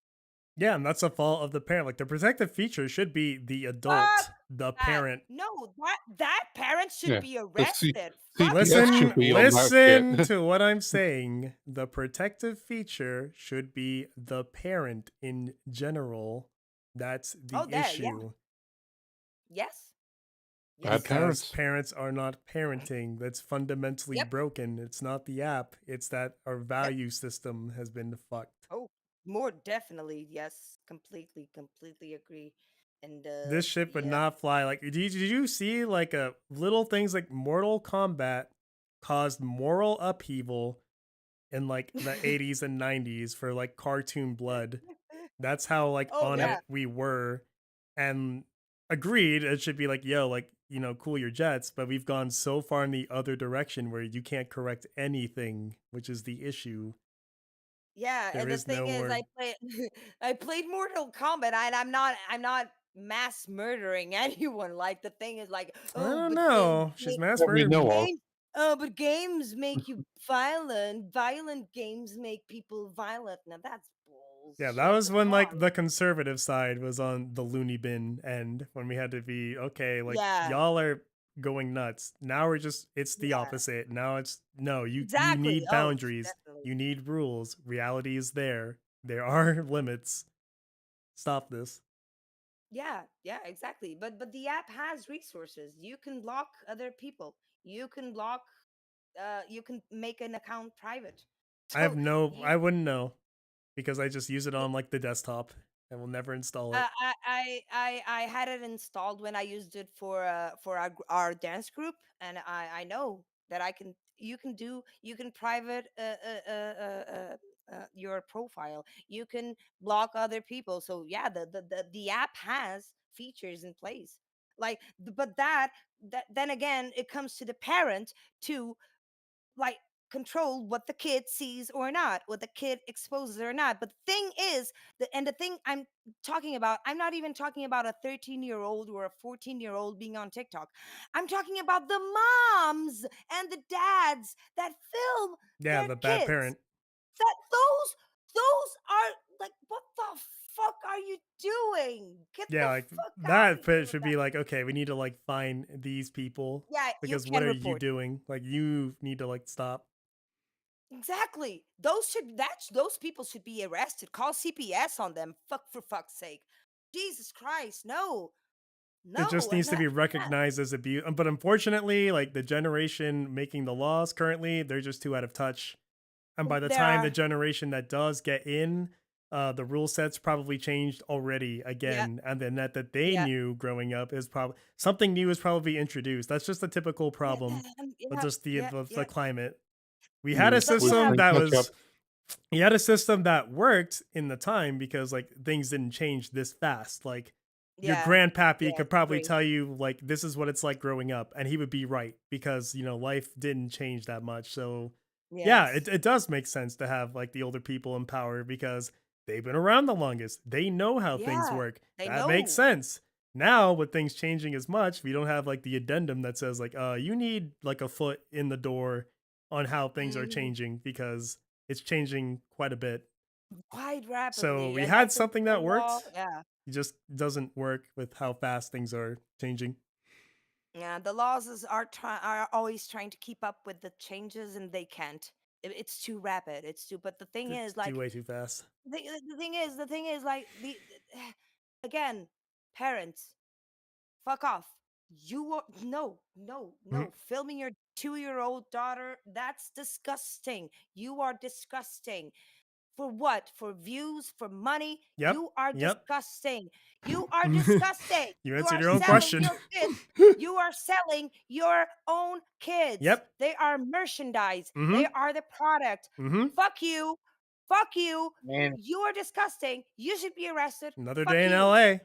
Yeah, and that's a fault of the parent. Like the protective feature should be the adult, Fuck the that. parent. No, that parent should Yeah, be the C- arrested. CPS Fuck should Listen, that. be on that listen shit. to what I'm saying. The protective feature should be the parent in general. That's the Oh, there, yeah. issue. Yes. Bad Yes. Because parents. parents are not parenting. That's fundamentally Yep. broken. It's not the app. It's that our value system has been fucked. Oh, more definitely. Yes. Completely agree. And This shit would yeah. not fly. Like, did you see like little things like Mortal Kombat caused moral upheaval in like the 80s and 90s for like cartoon blood? That's how like Oh on yeah. it we were, and agreed it should be like, yo, like, cool your jets, but we've gone so far in the other direction where you can't correct anything, which is the issue. Yeah, There and the is no thing is, more. I played Mortal Kombat, and I'm not mass murdering anyone. Like the thing is, like, I oh, don't but know. She's mass What we murdered. know of. games, oh, but games make you violent. Violent games make people violent. Now that's bullshit. Yeah, that was when Come like on. the conservative side was on the loony bin end, when we had to be okay, like Yeah, y'all are going nuts. Now it's the yeah, opposite. Now it's no, you exactly. need Oh, boundaries. definitely. You need rules. Reality is there. There are limits. Stop this. Yeah, exactly. But the app has resources. You can block other people. You can block. You can make an account private. So you I wouldn't know because I just use it on like the desktop and will never install it. I had it installed when I used it for our dance group, and I know that you can private your profile. You can block other people. So yeah, the app has features in place. Like, but that then again, it comes to the parent to, like, control what the kid sees or not, what the kid exposes or not. But the thing is, the thing I'm talking about, I'm not even talking about a 13-year-old or a 14-year-old being on TikTok. I'm talking about the moms and the dads that film Yeah, their the bad kids. parent. That those are like, what the fuck are you doing? Get Yeah, the like fuck out that of here with should that. be like, okay, we need to like find these people Yeah, you because what can are you report. doing? Like you need to like stop. Exactly. Those people should be arrested. Call CPS on them. For fuck's sake. Jesus Christ. No. It just No. needs And to be recognized as abuse. But unfortunately, like the generation making the laws currently, they're just too out of touch. And by the there time the are, generation that does get in, the rule sets probably changed already yeah, again. And the net that they yeah. knew growing up is probably something new is probably introduced. That's just a typical problem with just the Yeah. climate. We had a Mm, But we're system playing that catch up. was he had a system that worked in the time because like things didn't change this fast. Like your yeah. grandpappy Yeah, could probably agree. tell you like this is what it's like growing up, and he would be right because life didn't change that much. So yeah, Yes. it does make sense to have like the older people in power because they've been around the longest. They know how things Yeah. work. They That makes know. sense. Now with things changing as much, we don't have like the addendum that says like you need like a foot in the door on how things are Mhm. changing because it's changing quite a bit. Quite So rapidly. we And I had think something the that law, worked. yeah. It just doesn't work with how fast things are changing. Yeah, the laws are always trying to keep up with the changes, and they can't. It's too rapid. It's too. But the thing It's is, too like, way too fast. the thing is, like, again, parents, fuck off. You are no. Filming your 2-year-old daughter, that's disgusting. You are disgusting. For what? For views? For money? Yep. You are Yep. disgusting. You are disgusting. You You answered are your own selling question. your kids. You are selling your own kids. Yep. They are merchandise. Mhm. They are the product. Mhm. Fuck you. Fuck you. Man, You are disgusting. You should be arrested. Another Fuck day in you. LA.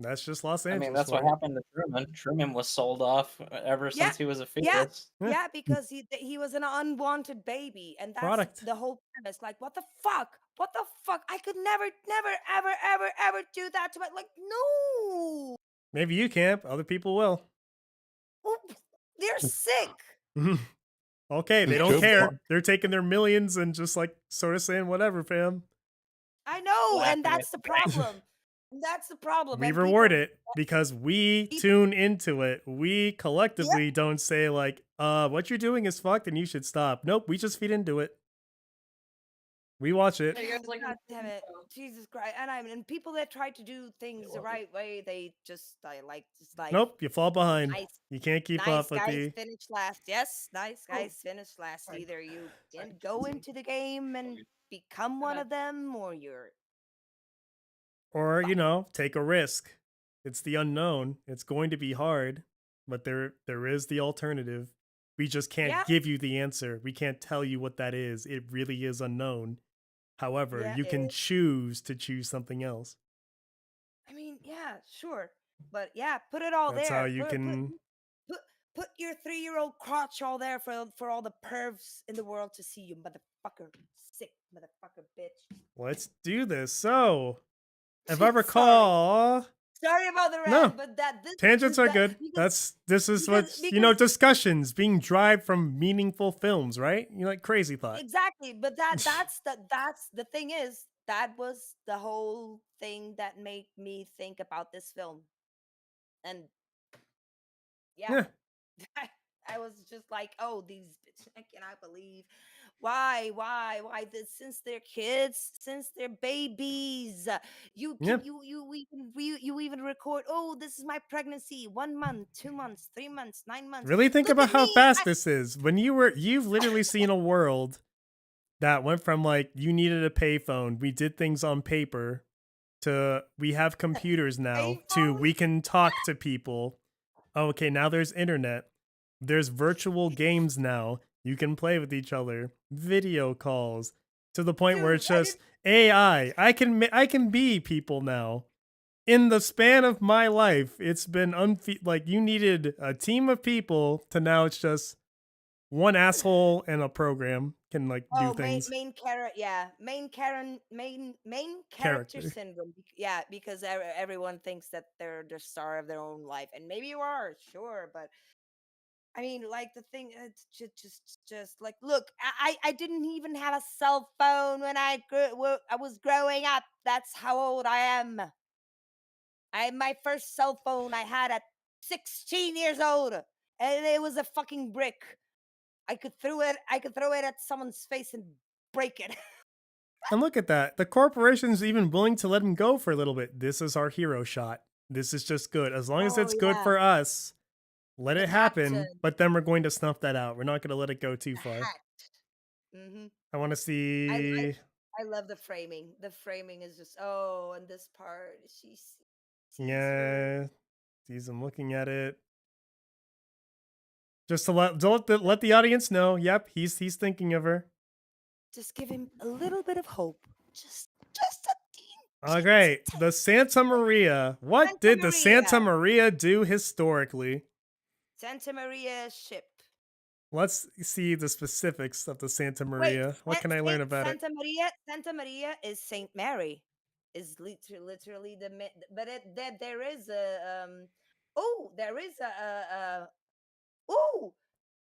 That's just Los I Angeles. mean, that's what for you. happened to Truman. Truman was sold off ever Yeah, since he was a yeah, fetus. Yeah. yeah, because he was an unwanted baby, and that's Product. the whole premise. Like, what the fuck? What the fuck? I could never, never, ever, ever, ever do that to my no. Maybe you can't. Other people will. Oh, they're sick. Okay, they Just don't go care. buy- They're taking their millions and just like sort of saying whatever, fam. I know, Laughing and that's at the the fact. problem. That's the problem. We and reward people, it because we people- tune into it. We collectively don't say like, what you're doing is fucked and you should stop. Nope, we just feed into it. We watch it. Hey, guys, like God damn it, Jesus Christ! And people that try to do things the right way, they just like Nope, you fall behind. nice, You can't keep nice up with guys the finish last. Yes, nice Oh, guys finish last. sorry. Either you Sorry. go into the game and become one of them, or you're or, you fucked. know, take a risk. It's the unknown. It's going to be hard, but there is the alternative. We just can't Yeah. give you the answer. We can't tell you what that is. It really is unknown. However, Yeah, you can it- choose to choose something else. I mean, yeah, sure, but yeah, put it all That's there. how you can. Put your 3-year-old crotch all there for all the pervs in the world to see, you motherfucker, sick motherfucker, bitch. Let's do this. So, if I Sorry. recall, Sorry about the No. rant, but this tangents are that- good. because- This is because- what's you know, because- discussions being derived from meaningful films, right? You like crazy thought. exactly, but that's the thing is that was the whole thing that made me think about this film, and yeah. I was just like, oh, these bitches, I cannot believe why this, since they're kids, since they're babies, you Yeah. can you even record, oh, this is my pregnancy, 1 month, 2 months, 3 months, 9 months. Really think Look about at how me, fast this is. When you've literally seen a world that went from like you needed a payphone, we did things on paper, to we have computers now, to Payphone? we can talk to people. Oh, okay, now there's internet. There's virtual games now. You can play with each other, video calls, to the point where Dude, it's just AI. I can be people now. In the span of my life, it's been like you needed a team of people to now it's just one asshole and a program can like do things. main character, yeah, main character Character. syndrome. Yeah, because everyone thinks that they're the star of their own life, and maybe you are, sure, but I mean, like the thing, it's just like, look, I didn't even have a cell phone when I was growing up. That's how old I am. My first cell phone I had at 16 years old, and it was a fucking brick. I could throw it at someone's face and break it. And look at that. The corporation's even willing to let him go for a little bit. This is our hero shot. This is just good. As long as Oh, it's good yeah. for us, let The it happen. captain. But then we're going to snuff that out. We're not going to let it go too far. Mm-hmm. I want to see. I love the framing. The framing is just, oh, and this part, she's Yeah. Sees him looking at it. Just to let the audience know. Yep, he's thinking of her. just give him a little bit of hope. Just a teeny. Okay, the Santa Maria. What Santa did the Santa Maria. Maria do historically? Santa Maria ship. Let's see the specifics of the Santa Maria. What can I learn about it? Santa Maria is Saint Mary. Is literally but there is a there is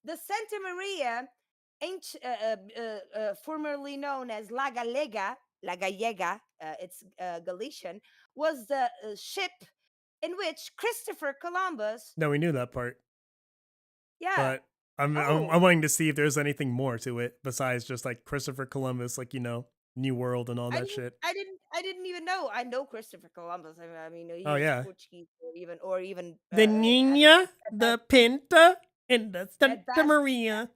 the Santa Maria, formerly known as La Gallega, it's Galician, was the ship in which Christopher Columbus. No, we knew that part, Yeah. but I'm Oh. wanting to see if there's anything more to it besides just like Christopher Columbus, like New World and all that shit. I didn't even know. I know Christopher Columbus. I mean, he Oh, was yeah. Portuguese, or even The Nina, the Pinta, and the Santa best- Maria.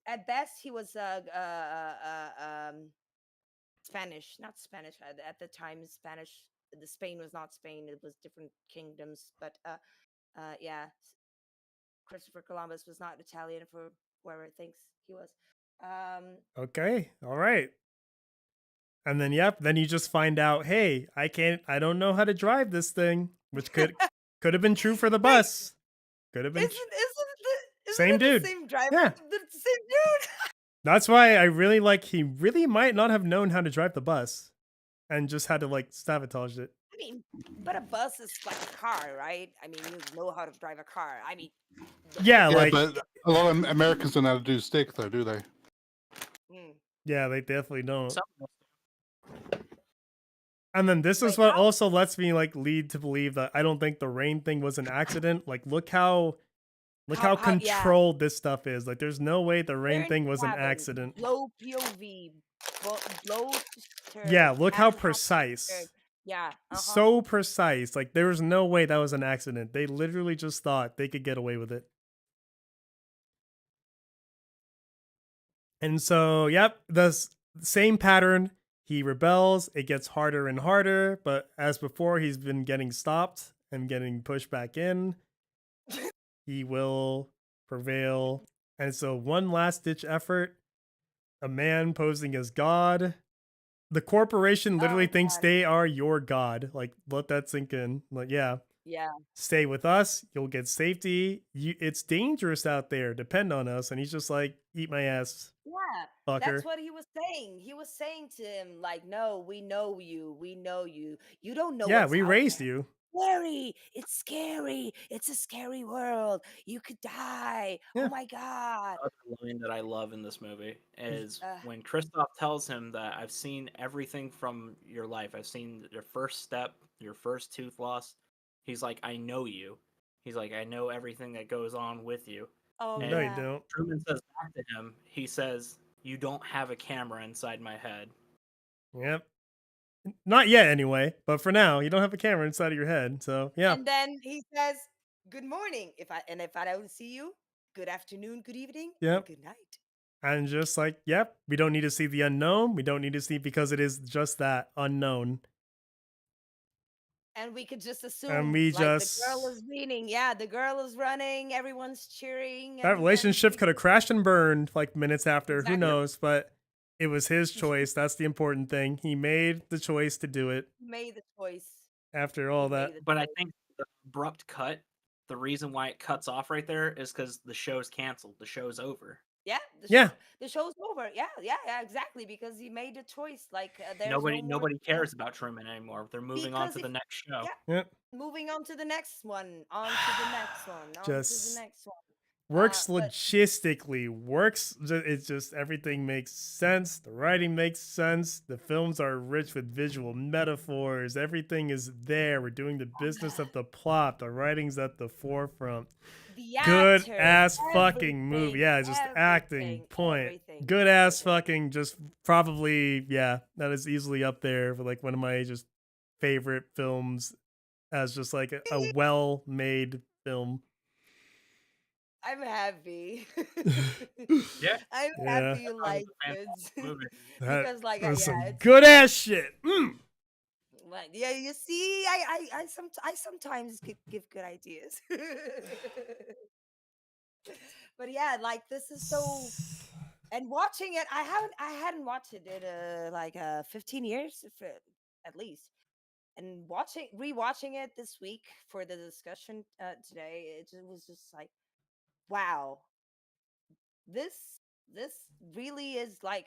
at best he was Spanish, not Spanish at the time. Spanish, the Spain was not Spain. It was different kingdoms. But yeah, Christopher Columbus was not Italian for whoever thinks he was. Okay, all right. And then then you just find out, hey, I don't know how to drive this thing, which could have been true for the Wait, bus. Could have been isn't same it the dude. same driver? Yeah. The same dude. That's why I really like he really might not have known how to drive the bus and just had to like sabotage it. I mean, but a bus is like a car, right? I mean, you know how to drive a car. I mean, Yeah, Yeah, like but a lot of Americans don't know how to do stick, though, do they? yeah, they definitely don't. Some of us And then this is Wait, what how? also lets me like lead to believe that I don't think the rain thing was an accident. Like look how Yeah. controlled this stuff is. Like there's no way the rain They're in thing was an cabin, accident. low POV, blow to turn. Yeah, look how cabin hop to turn. precise. Yeah. So precise. Like there's no way that was an accident. They literally just thought they could get away with it. And so, yep, the same pattern. He rebels. It gets harder and harder. But as before, he's been getting stopped and getting pushed back in. He will prevail. And so, one last ditch effort. A man posing as God. The corporation literally thinks God. they are your God. Like, let that sink in. Like, yeah. Yeah. Stay with us. You'll get safety. It's dangerous out there. Depend on us. And he's just like, eat my ass. Yeah. Fucker. That's what he was saying. He was saying to him, like, no, we know you. We know you. You don't know Yeah, what's we out raised there. you. Scary. It's scary. It's a scary world. You could die. Yeah. Oh my God. other line that I love in this movie is when Kristoff tells him that I've seen everything from your life. I've seen your first step, your first tooth loss. He's like, I know you. He's like, I know everything that goes on with you. Oh, And No, you yeah. don't. Truman says back to him, he says, you don't have a camera inside my head. Yep. Not yet, anyway. But for now, you don't have a camera inside of your head. So yeah. And then he says, good morning. If I don't see you, good afternoon, good evening, and Yep. good night. And just like, yep, we don't need to see the unknown. We don't need to see because it is just that unknown. And we could just assume And we like the just girl is leaning. Yeah, the girl is running, everyone's cheering. that and relationship we could have crashed and burned like minutes after. Exactly. Who knows? But it was his choice. That's the important thing. He made the choice to do it made the choice. after all He that. made the But I choice. think the abrupt cut, the reason why it cuts off right there is because the show's canceled. The show's over. Yeah, Yeah. the show's over. Yeah, exactly. Because he made a choice. Like there's Nobody no more, nobody cares about Truman anymore. They're moving on Because to the if- next show. yeah. Yep. Moving on to the next one. On to the next one. On to Just the next one. works but- logistically, it's just everything makes sense. The writing makes sense. The films are rich with visual metaphors. Everything is there. We're doing the business of the plot. The writing's at the forefront. The Good actors, ass fucking everything, movie. Yeah, just acting. everything, Point. everything, Good ass everything. fucking just probably, yeah, that is easily up there for like one of my just favorite films as just like a well made film. I'm happy. Yeah. I'm Yeah. happy you That was like a it. fantastic movie. That Because like was some it's good ass shit. like, yeah, you see, I sometimes give good ideas. But yeah, like this is so, and watching it, I hadn't watched it in like 15 years at least. And rewatching it this week for the discussion today, was just like, wow, this really is like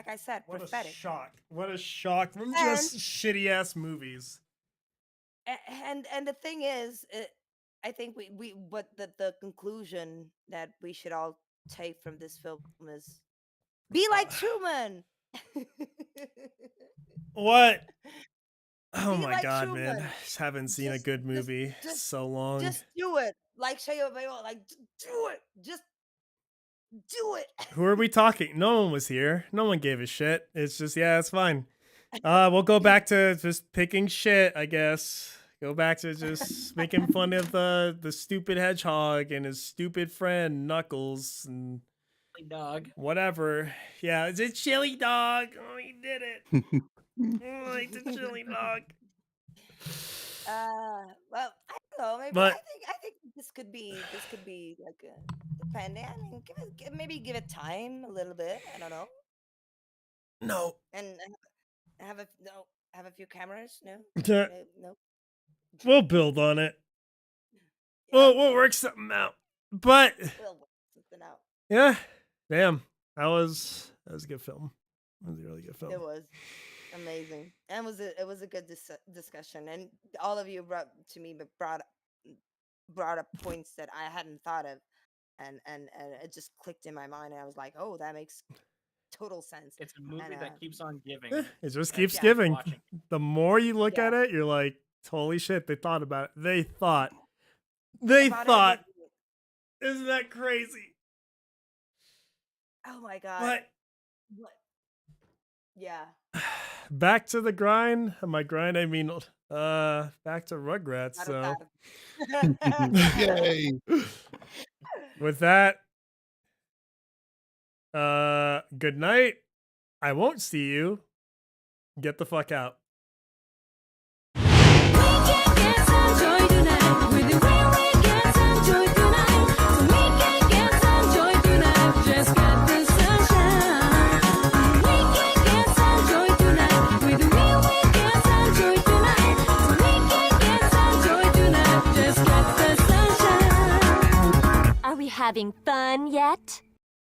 I said, What prophetic. a shock. What a shock from And- just shitty ass movies. And the thing is, I think but the conclusion that we should all take from this film is be like Truman. What? Oh Be my like god, man. Truman. I just haven't seen a Just- good movie just- so long. Just do it, like Shia LaBeouf, like do it, just do it. Who are we talking? No one was here. No one gave a shit. It's just, yeah, it's fine. We'll go back to just picking shit, I guess. Go back to just making fun of the stupid hedgehog and his stupid friend Knuckles and chili dog. Whatever. Yeah, it's a chili dog. Oh, he did it. Oh, it's a chili dog. Well, I don't know. Maybe But I think this could be like depending. I mean, maybe give it time a little bit. I don't know. no. And have a few cameras. No, Yeah, no. we'll build on it. Yeah, We'll work something out. But we'll work something out. yeah, damn, that was a good film. It was a really good film. It was amazing, and it was a good discussion. And all of you brought up points that I hadn't thought of, and it just clicked in my mind, and I was like, oh, that makes total sense. It's a movie And, that keeps on giving. Yeah, it just and keeps keeps giving. watching. The more you look at Yeah. it, you're like, holy shit, they thought about it. They thought. about everything. Isn't that crazy? Oh my god! But What? Yeah. back to the grind. My grind, I mean, back to Rugrats. So Yay! with that, good night. I won't see you. Get the fuck out. Are we having fun yet?